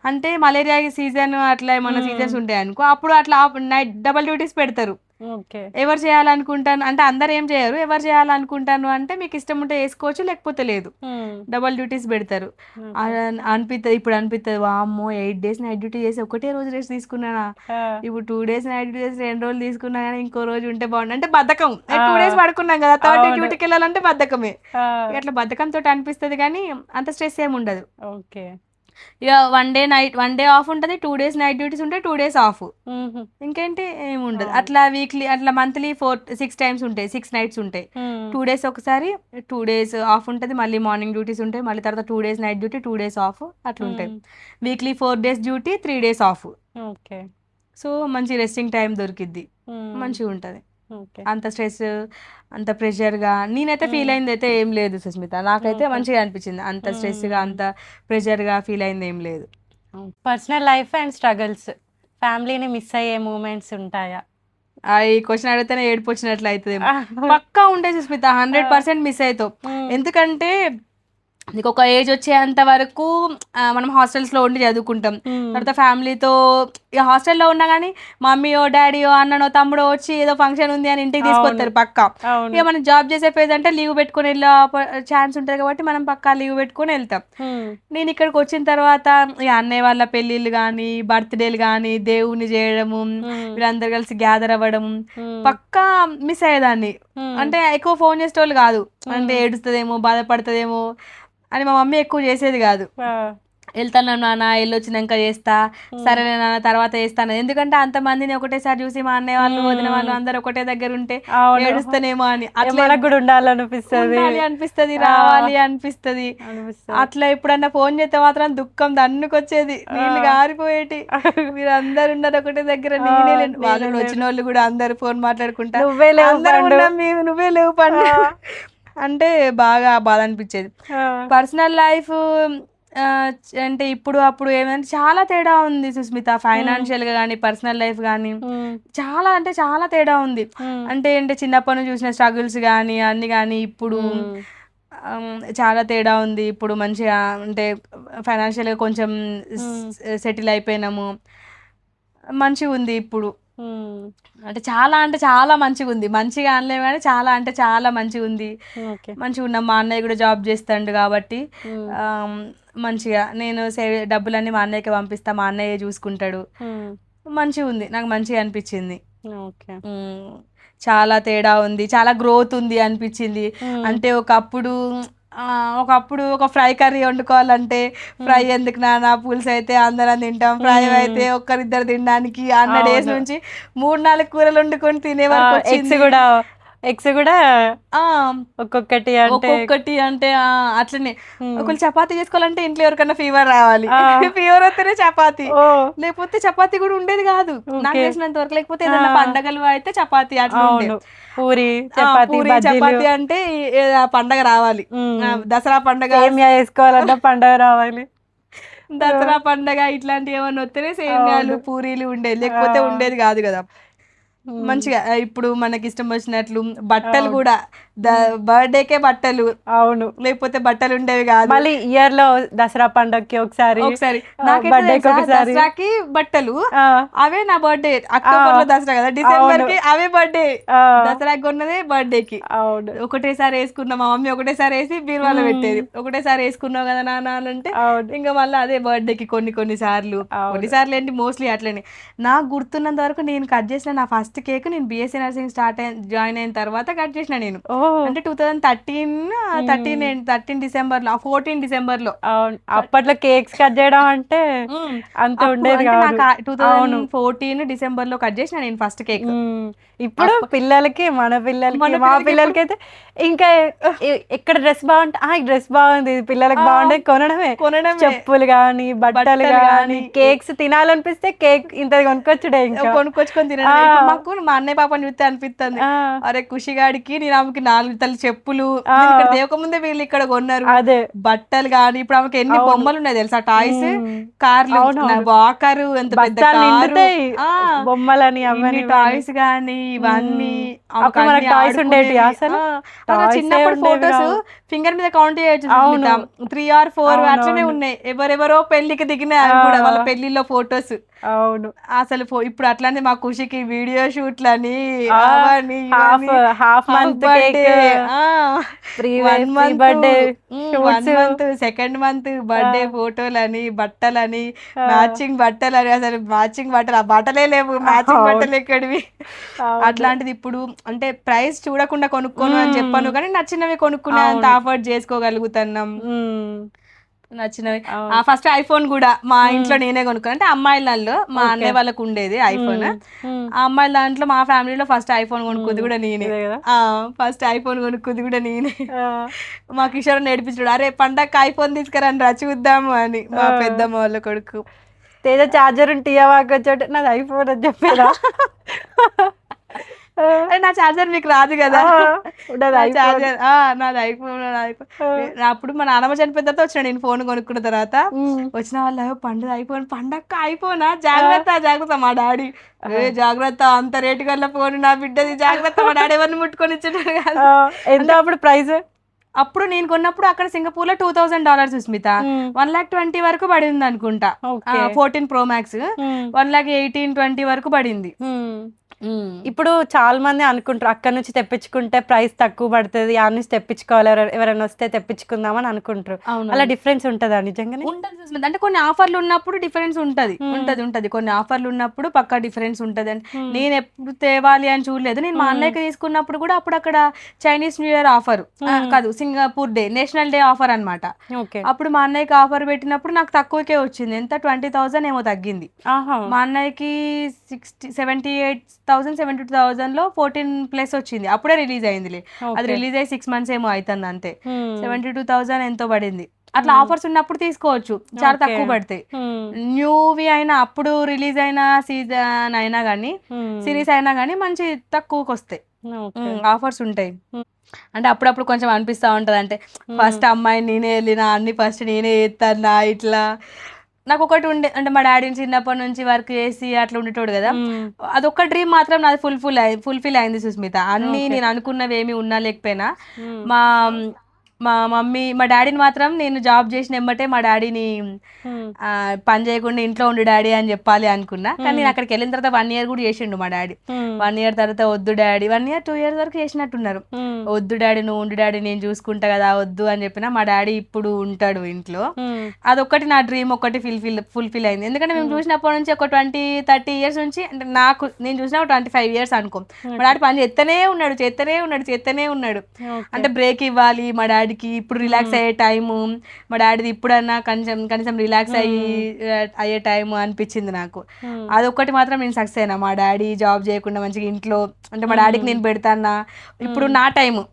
అంటే మలేరియా సీజన్ అట్లా ఏమన్నా సీజన్స్ ఉంటాయి అనుకో, అప్పుడు అట్లా నైట్ డబల్ డ్యూటీస్ పెడతారు. ఎవరు చేయాలనుకుంటాను అంటే అందరు ఏం చేయరు, ఎవరు చేయాలనుకుంటాను అంటే మీకు ఇష్టం ఉంటే వేసుకోవచ్చు లేకపోతే లేదు, డబల్ డ్యూటీస్ పెడతారు. అనిపిస్తుంది ఇప్పుడు అనిపిస్తుంది వామ్మో 8 days నైట్ డ్యూటీ చేసి ఒకటే రోజు రెస్ట్ తీసుకున్నానా, ఇప్పుడు 2 days నైట్ డ్యూటీ చేసి 2 రోజులు తీసుకున్నా కానీ ఇంకో రోజు ఉంటే బాగుంది అంటే బద్ధకం. 2 days పడుకున్నాం కదా, థర్డ్ డే డ్యూటీకి వెళ్ళాలంటే బద్ధకమే. అట్లా బద్ధకంతో అనిపిస్తుంది కానీ అంత స్ట్రెస్ ఏమి ఉండదు. ఓకే, ఇక వన్ డే ఆఫ్ ఉంటుంది, 2 days నైట్ డ్యూటీస్ ఉంటాయి, 2 days ఆఫ్. ఇంకేంటి ఏమి ఉండదు. అట్లా వీక్లీ అట్లా మంత్లీ 6 times ఉంటాయి, 6 nights ఉంటాయి. 2 days ఒకసారి 2 days ఆఫ్ ఉంటుంది, మళ్ళీ మార్నింగ్ డ్యూటీస్ ఉంటాయి, మళ్ళీ తర్వాత 2 days night duty 2 days of అట్లా ఉంటాయి. Weekly 4 days duty 3 days of. So మంచి రెస్టింగ్ టైం దొరికిద్ది, మంచిగా ఉంటుంది. అంత స్ట్రెస్ అంత ప్రెషర్గా నేనైతే ఫీల్ అయింది అయితే ఏం లేదు సుస్మిత. నాకైతే మంచిగా అనిపించింది, అంత స్ట్రెస్గా అంత ప్రెషర్గా ఫీల్ అయింది ఏం లేదు. పర్సనల్ లైఫ్ అండ్ స్ట్రగుల్స్, ఫ్యామిలీని మిస్ అయ్యే మూమెంట్స్ ఉంటాయా? ఈ క్వశ్చన్ అడిగితేనే ఏడుపు వచ్చినట్లు అవుతుంది. పక్కా ఉండే సుస్మిత, 100% మిస్ అవుతావు. ఎందుకంటే నీకు ఒక ఏజ్ వచ్చేంత వరకు మనం హాస్టల్స్లో ఉండి చదువుకుంటాం. తర్వాత ఫ్యామిలీతో ఇక హాస్టల్లో ఉన్నా కానీ మమ్మీయో డాడీయో అన్ననో తమ్ముడో వచ్చి ఏదో ఫంక్షన్ ఉంది అని ఇంటికి తీసుకొస్తారు పక్కా. ఇక మనం జాబ్ చేసే పేజ్ అంటే లీవ్ పెట్టుకుని వెళ్ళే ఛాన్స్ ఉంటుంది కాబట్టి మనం పక్కా లీవ్ పెట్టుకుని వెళ్తాం. నేను ఇక్కడికి వచ్చిన తర్వాత ఇక అన్నయ్య వాళ్ళ పెళ్ళిళ్ళు కానీ బర్త్డేలు కానీ దేవుని చేయడము, వీళ్ళందరూ కలిసి గ్యాదర్ అవ్వడం పక్కా మిస్ అయ్యేదాన్ని. అంటే ఎక్కువ ఫోన్ చేసేటోళ్ళు కాదు, అంటే ఏడుస్తుందేమో బాధపడుతుందేమో అని మా మమ్మీ ఎక్కువ చేసేది కాదు. వెళ్తాను నాన్న, వెళ్ళొచ్చినాక చేస్తా, సరే నాన్న తర్వాత చేస్తాను. ఎందుకంటే అంతమందిని ఒకటేసారి చూసి మా అన్నయ్య వాళ్ళు వదిన వాళ్ళు అందరు ఒకటే దగ్గర ఉంటే ఏడుస్తానేమో అని అట్లా కూడా అనిపిస్తుంది, రావాలి అనిపిస్తుంది. అట్లా ఎప్పుడన్నా ఫోన్ చేస్తే మాత్రం దుఃఖం దన్నుకొచ్చేది, నీళ్ళు గారిపోయేటి. మీరు అందరు ఉన్నారు ఒకటే దగ్గర, నేనే వాళ్ళు వచ్చిన వాళ్ళు కూడా అందరు ఫోన్ మాట్లాడుకుంటా నువ్వే లేవు పండు అంటే బాగా బాధ అనిపించేది. పర్సనల్ లైఫ్ అంటే ఇప్పుడు అప్పుడు ఏమైనా చాలా తేడా ఉంది సుస్మిత. ఫైనాన్షియల్ గా కానీ పర్సనల్ లైఫ్ కానీ చాలా అంటే చాలా తేడా ఉంది. అంటే చిన్నప్పటి నుంచి చూసిన స్ట్రగుల్స్ కానీ అన్ని కానీ ఇప్పుడు చాలా తేడా ఉంది. ఇప్పుడు మంచిగా అంటే ఫైనాన్షియల్గా కొంచెం సెటిల్ అయిపోయినాము, మంచిగా ఉంది ఇప్పుడు. అంటే చాలా మంచిగా ఉంది, మంచిగా అనలేము కానీ చాలా అంటే చాలా మంచిగా ఉంది, మంచిగా ఉన్నాం. మా అన్నయ్య కూడా జాబ్ చేస్తాడు కాబట్టి మంచిగా నేను డబ్బులన్నీ మా అన్నయ్యకి పంపిస్తా, మా అన్నయ్య చూసుకుంటాడు. మంచిగా ఉంది, నాకు మంచిగా అనిపించింది. చాలా తేడా ఉంది, చాలా గ్రోత్ ఉంది అనిపించింది. అంటే ఒకప్పుడు ఒక ఫ్రై కర్రీ వండుకోవాలంటే ఫ్రై ఎందుకు నాన్న, పులుసు అయితే అందరం తింటాం, ఫ్రై అయితే ఒక్కరిద్దరు తినడానికి అన్న డేస్ నుంచి 3-4 కూరలు వండుకొని తినే వరకు వచ్చింది. ఎగ్స్ కూడా ఒక్కొక్కటి అంటే అట్లనే. ఒకళ్ళు చపాతీ చేసుకోవాలంటే ఇంట్లో ఎవరికన్నా ఫీవర్ రావాలి, ఫీవర్ వస్తేనే చపాతీ, లేకపోతే చపాతీ కూడా ఉండేది కాదు నాకు తెలిసినంత వరకు. లేకపోతే ఏదైనా పండగలు అయితే చపాతీ అట్లా పూరి చపాతీ అంటే పండగ రావాలి, దసరా పండగ వేసుకోవాలన్నా పండగ రావాలి, దసరా పండగ ఇట్లాంటివి ఏమన్నా వస్తేనే సేమియాలు పూరీలు ఉండేది, లేకపోతే ఉండేది కాదు కదా. మంచిగా ఇప్పుడు మనకి ఇష్టం వచ్చినట్లు బట్టలు కూడా బర్త్డేకే బట్టలు, అవును, లేకపోతే బట్టలు ఉండేవి కాదు. మళ్ళీ ఇయర్ లో దసరా పండగకి ఒకసారి దసరాకి బట్టలు అవే నా బర్త్డే, అక్టోబర్ లో దసరా కదా, డిసెంబర్ కి అవే బర్త్డే, దసరాకి కొన్నదే బర్త్డే కి. ఒకటేసారి వేసుకున్నా, మా మమ్మీ ఒకటేసారి వేసి బీరువాలో పెట్టేది. ఒకటేసారి వేసుకున్నావు కదా నాన్న అంటే ఇంకా మళ్ళీ అదే బర్త్డే కి కొన్ని సార్లు ఏంటి మోస్ట్లీ అట్లనే. నాకు గుర్తున్నంత వరకు నేను కట్ చేసిన నా ఫస్ట్ ఫస్ట్ కేక్ నేను బిఎస్సీ నర్సింగ్ జాయిన్ అయిన తర్వాత కట్ చేసిన నేను. ఓ అంటే 2013 డిసెంబర్లో, 14 డిసెంబర్లో. అవును, అప్పట్లో కేక్స్ కట్ చేయడం అంటే అంత ఉండేది కాదు. నాకు 2014 డిసెంబర్లో కట్ చేసిన నేను ఫస్ట్ కేక్. ఇప్పుడు పిల్లలకి, మన పిల్లలకి అయితే ఇంకా ఎక్కడ డ్రెస్ బాగుంటే ఈ డ్రెస్ బాగుంది, పిల్లలకి బాగుంటే కొనడమే. చెప్పులు గానీ, బట్టలు గానీ, కేక్స్ తినాలనిపిస్తే కేక్ ఇంత కొనుక్కొచ్చుడే, ఇంకా కొనుక్కొచ్చుకొని తినడం. ఇప్పుడు మాకు మా అన్నయ్య పాపని చూస్తే అనిపిస్తుంది, అరే ఖుషిగాడికి నేను ఆమెకి 4 తల చెప్పులు ఇక్కడ దేవకముందే వీళ్ళు ఇక్కడ కొన్నారు. అదే బట్టలు గానీ, ఇప్పుడు ఆమెకి ఎన్ని బొమ్మలు ఉన్నాయి తెలుసా, టాయ్స్, కార్లు, వాకరు, ఎంత పెద్ద కారు, బొమ్మలని, అవన్నీ టాయ్స్ గానీ ఇవన్నీ. టాయ్స్ ఉండేవి అసలు. చిన్నప్పుడు ఫోటోస్ ఫింగర్ మీద కౌంట్ చేయొచ్చు, 3 or 4 అట్లనే ఉన్నాయి. ఎవరెవరో పెళ్లికి దిగినాయి అవి కూడా, వాళ్ళ పెళ్లిలో ఫోటోస్. అవును, అసలు ఇప్పుడు అట్లానే మా ఖుషికి వీడియో షూట్లని, half month birthday, 1 month, 2nd month birthday ఫోటోలని, బట్టలని, మ్యాచింగ్ బట్టలని. అసలు మ్యాచింగ్ బట్టలు, ఆ బట్టలే లేవు, మ్యాచింగ్ బట్టలు ఎక్కడివి. అట్లాంటిది ఇప్పుడు అంటే ప్రైస్ చూడకుండా కొనుక్కోను అని చెప్పాను, కానీ నచ్చినవి కొనుక్కునే అంత అఫోర్డ్ చేసుకోగలుగుతున్నాం. నచ్చినవి. ఫస్ట్ ఐఫోన్ కూడా మా ఇంట్లో నేనే కొనుక్కున్నా. అంటే అమ్మాయిలలో మా అన్నయ్య వాళ్ళకు ఉండేది ఐఫోన్. ఆ అమ్మాయిల దాంట్లో మా ఫ్యామిలీలో ఫస్ట్ ఐఫోన్ కొనుక్కుంది కూడా నేనే. ఫస్ట్ ఐఫోన్ కొనుక్కుంది కూడా నేనే. మా కిషోర్ నేర్పించాడు, అరే పండగ ఐఫోన్ తీసుకురాని రా చూద్దాము అని. మా పెద్దమ్మ వాళ్ళ కొడుకు తేజ చార్జర్ ఉంటే వాకొచ్చోట నాది ఐఫోన్ అని చెప్పేదా, నా చార్జర్ మీకు రాదు కదా, చార్జర్ నాది ఐఫోన్. అప్పుడు మా నాన్నమ్మ చనిపోయిన తర్వాత వచ్చిన నేను ఫోన్ కొనుక్కున్న తర్వాత, వచ్చిన వాళ్ళు పండగ ఐఫోనా, జాగ్రత్త. మా డాడీ జాగ్రత్త, అంత రేటు కల్లా ఫోన్ నా బిడ్డది, జాగ్రత్త. మా డాడీ ఎవరిని ముట్టుకొని ఇచ్చేటారు కదా. ఎంత అప్పుడు ప్రైస్? అప్పుడు నేను కొన్నప్పుడు అక్కడ సింగపూర్ లో $2,000 సుస్మిత, 1,20,000 వరకు పడింది అనుకుంటా. 14 Pro Max 1,18,20 వరకు పడింది. ఇప్పుడు చాలా మంది అనుకుంటారు అక్కడ నుంచి తెప్పించుకుంటే ప్రైస్ తక్కువ పడుతుంది, ఆ నుంచి తెప్పించుకోవాలి, ఎవరైనా వస్తే తెప్పించుకుందామని అనుకుంటారు. అలా డిఫరెన్స్ ఉంటుందా? నిజంగానే ఉంటుంది. అంటే కొన్ని ఆఫర్లు ఉన్నప్పుడు డిఫరెన్స్ ఉంటది. కొన్ని ఆఫర్లు ఉన్నప్పుడు పక్కా డిఫరెన్స్ ఉంటది. నేను ఎప్పుడు తేవాలి అని చూడలేదు. నేను మా అన్నయ్యకి తీసుకున్నప్పుడు కూడా అప్పుడు అక్కడ చైనీస్ న్యూ ఇయర్ ఆఫర్ కాదు, Singapore day, national day offer అనమాట. అప్పుడు మా అన్నయ్యకి ఆఫర్ పెట్టినప్పుడు నాకు తక్కువకే వచ్చింది. ఎంత 20,000 ఏమో తగ్గింది. మా అన్నయ్యకి 72,000 లో 14+ వచ్చింది. అప్పుడే రిలీజ్ అయిందిలే, అది రిలీజ్ అయ్యి 6 months ఏమో అవుతుంది అంతే. 72,000 ఎంతో పడింది. అట్లా ఆఫర్స్ ఉన్నప్పుడు తీసుకోవచ్చు, చాలా తక్కువ పడతాయి. న్యూవి అయినా, అప్పుడు రిలీజ్ అయిన సీజన్ అయినా గానీ, సిరీస్ అయినా గానీ మంచి తక్కువకి వస్తాయి, ఆఫర్స్ ఉంటాయి. అంటే అప్పుడప్పుడు కొంచెం అనిపిస్తా ఉంటది, అంటే ఫస్ట్ అమ్మాయి నేనే వెళ్ళినా, అన్ని ఫస్ట్ నేనే చేస్తానా ఇట్లా. నాకు ఒకటి ఉండే, అంటే మా డాడీని చిన్నప్పటి నుంచి వర్క్ చేసి అట్లా ఉండేటోడు కదా, అదొక్క డ్రీమ్ మాత్రం నాది ఫుల్ఫిల్ అయింది సుస్మిత. అన్ని నేను అనుకున్నవి ఏమి ఉన్నా లేకపోయినా, మా మమ్మీ మా డాడీని మాత్రం నేను జాబ్ చేసిన ఎమ్మటే మా డాడీని పని చేయకుండా ఇంట్లో ఉండు డాడీ అని చెప్పాలి అనుకున్నా. కానీ నేను అక్కడికి వెళ్ళిన తర్వాత 1 year కూడా చేసిండు మా డాడీ. 1 year తర్వాత వద్దు డాడీ, 1 year 2 years వరకు చేసినట్టున్నారు. వద్దు డాడీ, నువ్వు ఉండు డాడీ, నేను చూసుకుంటా కదా, వద్దు అని చెప్పినా మా డాడీ ఇప్పుడు ఉంటాడు ఇంట్లో. అదొక్కటి నా డ్రీమ్ ఒకటి ఫుల్ఫిల్ అయింది. ఎందుకంటే మేము చూసినప్పటి నుంచి ఒక 20-30 years నుంచి, అంటే నేను చూసిన 25 years అనుకో, మా డాడీ పని చేస్తూనే ఉన్నాడు. అంటే బ్రేక్ ఇవ్వాలి మా డాడీకి, ఇప్పుడు రిలాక్స్ అయ్యే టైము మా డాడీది, ఇప్పుడన్నా కనీసం రిలాక్స్ అయ్యే టైము అనిపించింది నాకు. అదొక్కటి మాత్రం నేను సక్సెస్ అయినా. మా డాడీ జాబ్ చేయకుండా మంచిగా ఇంట్లో, అంటే మా డాడీకి నేను పెడతానా, ఇప్పుడు నా టైము,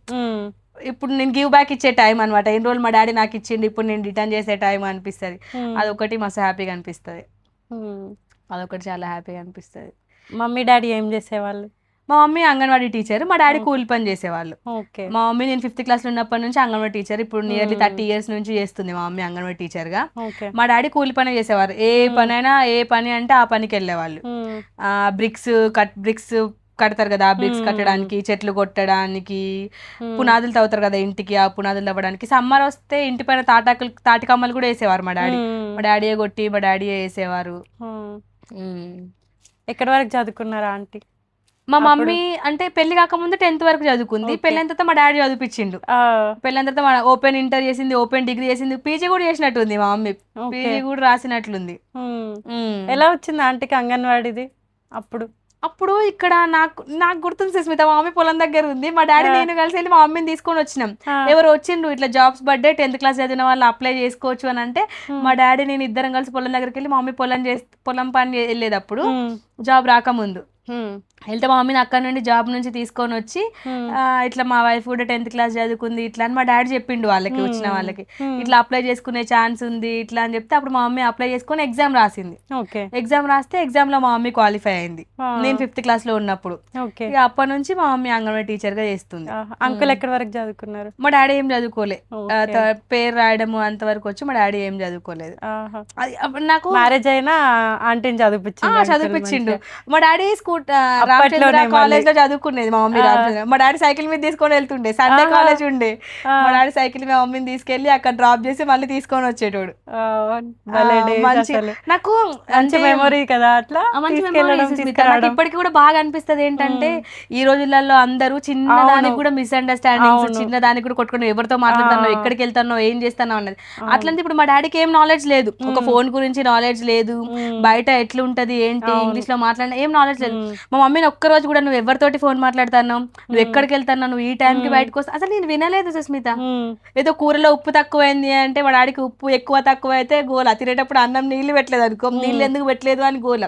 ఇప్పుడు నేను గివ్ బ్యాక్ ఇచ్చే టైం అనమాట. ఎన్ని రోజులు మా డాడీ నాకు ఇచ్చిండు, ఇప్పుడు నేను రిటర్న్ చేసే టైం అనిపిస్తుంది. అదొకటి మస్తు హ్యాపీగా అనిపిస్తుంది. అదొకటి చాలా హ్యాపీగా అనిపిస్తుంది. మమ్మీ డాడీ ఏం చేసేవాళ్ళు? మా మమ్మీ అంగన్వాడీ టీచర్, మా డాడీ కూలి పని చేసేవాళ్ళు. మా మమ్మీ నేను 5th class లో ఉన్నప్పటి నుంచి అంగన్వాడీ టీచర్, ఇప్పుడు నియర్లీ 30 years నుంచి చేస్తుంది మా మమ్మీ అంగన్వాడీ టీచర్ గా. మా డాడీ కూలి పని చేసేవారు. ఏ పని అంటే ఆ పనికి వెళ్ళేవాళ్ళు. బ్రిక్స్ కడతారు కదా, ఆ బ్రిక్స్ కట్టడానికి, చెట్లు కొట్టడానికి, పునాదులు తవ్వుతారు కదా ఇంటికి, ఆ పునాదులు తవ్వడానికి. సమ్మర్ వస్తే ఇంటి పైన తాటికమ్మలు కూడా వేసేవారు మా డాడీయే కొట్టి మా డాడీయే వేసేవారు. ఎక్కడి వరకు చదువుకున్నారా ఆంటీ? మా మమ్మీ అంటే పెళ్లి కాకముందు 10th వరకు చదువుకుంది. పెళ్ళైన తర్వాత మా డాడీ చదివిపించిండు. పెళ్ళైన తర్వాత ఓపెన్ ఇంటర్ చేసింది, ఓపెన్ డిగ్రీ చేసింది, పీజీ కూడా చేసినట్టుంది మా మమ్మీ, పీజీ కూడా రాసినట్లుంది. ఎలా వచ్చింది ఆంటీకి అంగన్వాడీది? అప్పుడు అప్పుడు ఇక్కడ నాకు నాకు గుర్తుంది సుస్మిత, మా మమ్మీ పొలం దగ్గర ఉంది, మా డాడీ నేను కలిసి వెళ్ళి మా మమ్మీని తీసుకొని వచ్చినాం. ఎవరు వచ్చిండ్రు ఇట్లా జాబ్స్ బర్త్డే 10th క్లాస్ చదివిన వాళ్ళు అప్లై చేసుకోవచ్చు అని అంటే, మా డాడీ నేను ఇద్దరం కలిసి పొలం దగ్గరికి వెళ్ళి మా మమ్మీ పొలం పని వెళ్ళేది అప్పుడు జాబ్ రాకముందు. వెళ్తే మా మమ్మీని అక్కడ నుండి జాబ్ నుంచి తీసుకొని వచ్చి ఇట్లా మా వైఫ్ కూడా 10th క్లాస్ చదువుకుంది ఇట్లా అని మా డాడీ చెప్పిండు వాళ్ళకి, వచ్చిన వాళ్ళకి ఇట్లా అప్లై చేసుకునే ఛాన్స్ ఉంది ఇట్లా అని చెప్తే, అప్పుడు మా మమ్మీ అప్లై చేసుకుని ఎగ్జామ్ రాసింది. ఎగ్జామ్ రాస్తే ఎగ్జామ్ లో మా మమ్మీ క్వాలిఫై అయింది నేను 5th క్లాస్ లో ఉన్నప్పుడు. ఇక అప్పటి నుంచి మా మమ్మీ అంగన్వాడీ టీచర్ గా చేస్తుంది. అంకుల్ ఎక్కడి వరకు చదువుకున్నారు? మా డాడీ ఏం చదువుకోలే, పేరు రాయడము అంతవరకు వచ్చి, మా డాడీ ఏం చదువుకోలేదు. నాకు మ్యారేజ్ అయినా ఆంటీని చదివిపించిండు. మా డాడీ రామచంద్ర కాలేజ్ లో చదువుకునేది మా మమ్మీ. మా డాడీ సైకిల్ మీద తీసుకొని వెళ్తుండే, సండే కాలేజ్ ఉండే, మా డాడీ సైకిల్ మా మమ్మీని తీసుకెళ్లి అక్కడ డ్రాప్ చేసి మళ్ళీ తీసుకొని వచ్చేటోడు. నాకు మంచి మెమరీ కదా అట్లా. నాకు ఇప్పటికి కూడా బాగా అనిపిస్తుంది ఏంటంటే, ఈ రోజులలో అందరూ చిన్న దానికి కూడా మిస్అండర్స్టాండింగ్స్, చిన్న దానికి కూడా కొట్టుకుని ఎవరితో మాట్లాడుతున్నావు, ఎక్కడికి వెళ్తానో, ఏం చేస్తానో అన్నది. అట్లంటే ఇప్పుడు మా డాడీకి ఏం నాలెడ్జ్ లేదు, ఒక ఫోన్ గురించి నాలెడ్జ్ లేదు, బయట ఎట్లుంటది ఏంటి ఇంగ్లీష్ లో మాట్లాడినా ఏం నాలెడ్జ్ లేదు. మా మమ్మీని ఒక్కరోజు కూడా నువ్వు ఎవరితోటి ఫోన్ మాట్లాడుతున్నావు, నువ్వు ఎక్కడికి వెళ్తున్నావు, నువ్వు ఈ టైంకి బయటకు వస్తా, అసలు నేను వినలేదు సుస్మిత. ఏదో కూరలో ఉప్పు తక్కువైంది అంటే మా డాడీకి ఉప్పు ఎక్కువ తక్కువ అయితే గోల, తినేటప్పుడు అన్నం నీళ్లు పెట్టలేదు అనుకో, నీళ్ళు ఎందుకు పెట్టలేదు అని గోల.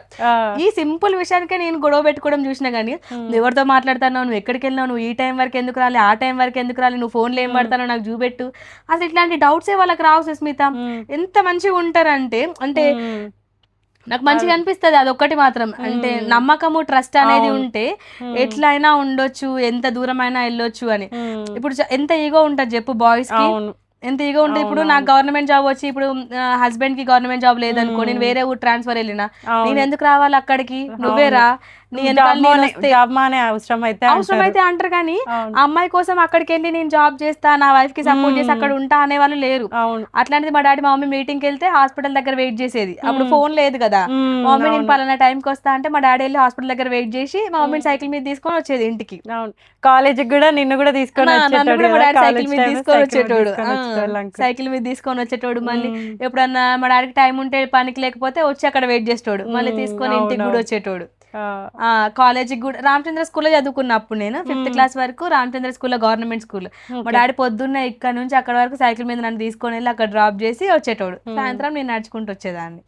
ఈ సింపుల్ విషయానికే నేను గొడవ పెట్టుకోవడం చూసినా గానీ, నువ్వు ఎవరితో మాట్లాడుతున్నావు, నువ్వు ఎక్కడికి వెళ్ళినావు, నువ్వు ఈ టైం వరకు ఎందుకు రాలి, ఆ టైం వరకు ఎందుకు రాలి, నువ్వు ఫోన్లో ఏం పడతానో నాకు చూపెట్టు, అసలు ఇట్లాంటి డౌట్సే వాళ్ళకి రావు సుస్మిత. ఎంత మంచిగా ఉంటారంటే, అంటే నాకు మంచిగా అనిపిస్తుంది అదొక్కటి మాత్రం. అంటే నమ్మకము, ట్రస్ట్ అనేది ఉంటే ఎట్లయినా ఉండొచ్చు, ఎంత దూరమైనా వెళ్ళొచ్చు అని. ఇప్పుడు ఎంత ఈగో ఉంటది చెప్పు బాయ్స్ కి, ఎంత ఈగో ఉంటుంది. ఇప్పుడు నాకు గవర్నమెంట్ జాబ్ వచ్చి, ఇప్పుడు హస్బెండ్ కి గవర్నమెంట్ జాబ్ లేదనుకో, నేను వేరే ఊరు ట్రాన్స్ఫర్ వెళ్ళినా, నేను ఎందుకు రావాలి అక్కడికి, నువ్వేరా అవసరం అయితే అంటారు. కానీ అమ్మాయి కోసం అక్కడికి వెళ్ళి నేను జాబ్ చేస్తా, నా వైఫ్ కి సపోర్ట్ చేసి అక్కడ ఉంటా అనే వాళ్ళు లేరు. అట్లాంటిది మా డాడీ మా మమ్మీ మీటింగ్ కి వెళ్తే హాస్పిటల్ దగ్గర వెయిట్ చేసేది. అప్పుడు ఫోన్ లేదు కదా, మా మమ్మీ నేను పలానా టైంకి వస్తా అంటే మా డాడీ వెళ్ళి హాస్పిటల్ దగ్గర వెయిట్ చేసి మా మమ్మీని సైకిల్ మీద తీసుకొని వచ్చేది ఇంటికి. కాలేజ్ కూడా నిన్ను కూడా తీసుకొని సైకిల్ మీద తీసుకొని వచ్చేటోడు, సైకిల్ మీద తీసుకొని వచ్చేటోడు. మళ్ళీ ఎప్పుడన్నా మా డాడీకి టైం ఉంటే పనికి లేకపోతే వచ్చి అక్కడ వెయిట్ చేసేటోడు, మళ్ళీ తీసుకొని ఇంటికి కూడా వచ్చేటోడు. కాలేజీకి కూడా రామచంద్ర స్కూల్లో చదువుకున్నప్పుడు నేను 5th క్లాస్ వరకు రామచంద్ర స్కూల్లో, గవర్నమెంట్ స్కూల్. మా డాడీ పొద్దున్న ఇక్కడ నుంచి అక్కడ వరకు సైకిల్ మీద నన్ను తీసుకొని వెళ్ళి అక్కడ డ్రాప్ చేసి వచ్చేటోడు. సాయంత్రం నేను నడుచుకుంటూ వచ్చేదాన్ని.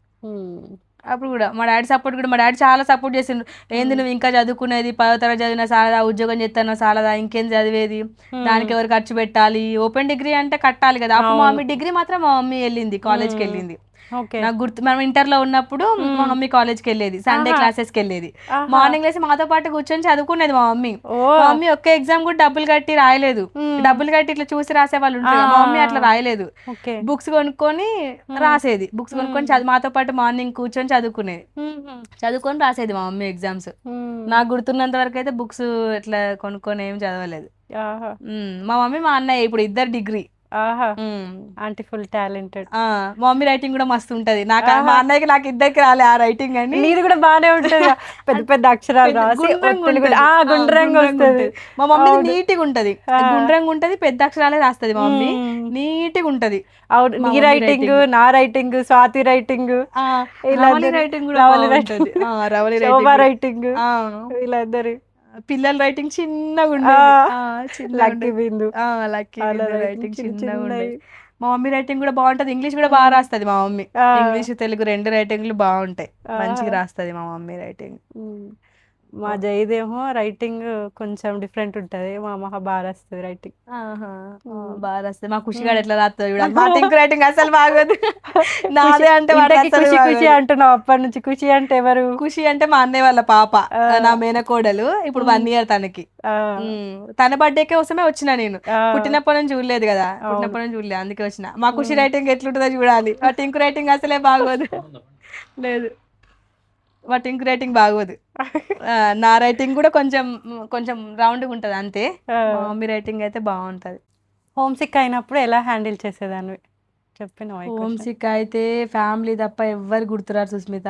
అప్పుడు కూడా మా డాడీ సపోర్ట్ కూడా, మా డాడీ చాలా సపోర్ట్ చేసిండు. ఏంది నువ్వు ఇంకా చదువుకునేది, 10వ తరగతి చదివినా సాలదా, ఉద్యోగం చేస్తానో సాలదా, ఇంకేం చదివేది, దానికి ఎవరు ఖర్చు పెట్టాలి, ఓపెన్ డిగ్రీ అంటే కట్టాలి కదా. అప్పుడు మా మమ్మీ డిగ్రీ మాత్రం మా మమ్మీ వెళ్ళింది, కాలేజ్కి వెళ్ళింది. నాకు గుర్తు, మనం ఇంటర్ లో ఉన్నప్పుడు మా మమ్మీ కాలేజ్కి వెళ్ళేది, సండే క్లాసెస్కి వెళ్ళేది. మార్నింగ్ లేసి మాతో పాటు కూర్చొని చదువుకునేది మా మమ్మీ. మా మమ్మీ ఒక్క ఎగ్జామ్ కూడా డబ్బులు కట్టి రాయలేదు, డబ్బులు కట్టి ఇట్లా చూసి రాసే వాళ్ళు ఉంటారు, మా మమ్మీ అట్లా రాయలేదు. బుక్స్ కొనుక్కొని రాసేది, బుక్స్ కొనుక్కొని మాతో పాటు మార్నింగ్ కూర్చొని చదువుకునేది, చదువుకొని రాసేది మా మమ్మీ ఎగ్జామ్స్. నాకు గుర్తున్నంత వరకు అయితే బుక్స్ ఇట్లా కొనుక్కొని ఏం చదవలేదు. మా మమ్మీ మా అన్నయ్య ఇప్పుడు ఇద్దరు డిగ్రీ. Aunty full talented. మా మమ్మీ రైటింగ్ కూడా మస్తు ఉంటది. నాకు మా అన్నయ్యకి నాకు ఇద్దరికి రాలే ఆ రైటింగ్ అని. నీది కూడా బానే ఉంటది, పెద్ద పెద్ద అక్షరాలు రాసి గుండ్రంగా వస్తుంది. మా మమ్మీ నీట్గా ఉంటది, గుండ్రంగా ఉంటది, పెద్ద అక్షరాలే రాస్తది మా మమ్మీ, నీట్గా ఉంటది. అవును, నీ రైటింగ్, నా writing, Swathi writing, writing writing, వీళ్ళందరూ పిల్లల రైటింగ్ చిన్నగా ఉండేది. మా మమ్మీ రైటింగ్ కూడా బాగుంటది, ఇంగ్లీష్ కూడా బాగా రాస్తది మా మమ్మీ. ఇంగ్లీష్ తెలుగు రెండు రైటింగ్లు బాగుంటాయి, మంచిగా రాస్తది మా మమ్మీ రైటింగ్. మా జైదేమో రైటింగ్ కొంచెం డిఫరెంట్ ఉంటది, మా అమ్మ బాగా రాస్తుంది రైటింగ్. బాగా రాస్తుంది. మా ఖుషిగాడు ఎట్లా రాస్తుంది చూడాలి, మా టింకు రైటింగ్ అసలు బాగోదు. నాదే అంటే ఖుషి ఖుషి అంటున్నావు అప్పటి నుంచి. ఖుషి అంటే ఎవరు? ఖుషి అంటే మా అన్నయ్య వాళ్ళ పాప, నా మేనకోడలు. ఇప్పుడు 1 year తనకి. తన బర్త్డేకే కోసమే వచ్చిన నేను, పుట్టినప్పటి నుంచి చూడలేదు కదా, పుట్టినప్పటి నుంచి చూడలేదు, అందుకే వచ్చిన. మా ఖుషి రైటింగ్ ఎట్లుంటుందో చూడాలి. ఆ టింకు రైటింగ్ అసలే బాగోదు, లేదు మా టింకు రైటింగ్ బాగోదు. నా రైటింగ్ కూడా కొంచెం కొంచెం రౌండ్గా ఉంటుంది అంతే. మా మమ్మీ రైటింగ్ అయితే బాగుంటుంది. హోమ్ సిక్ అయినప్పుడు ఎలా హ్యాండిల్ చేసేదాన్ని చెప్పిన? హోమ్ సిక్ అయితే ఫ్యామిలీ తప్ప ఎవ్వరు గుర్తురారు సుస్మిత.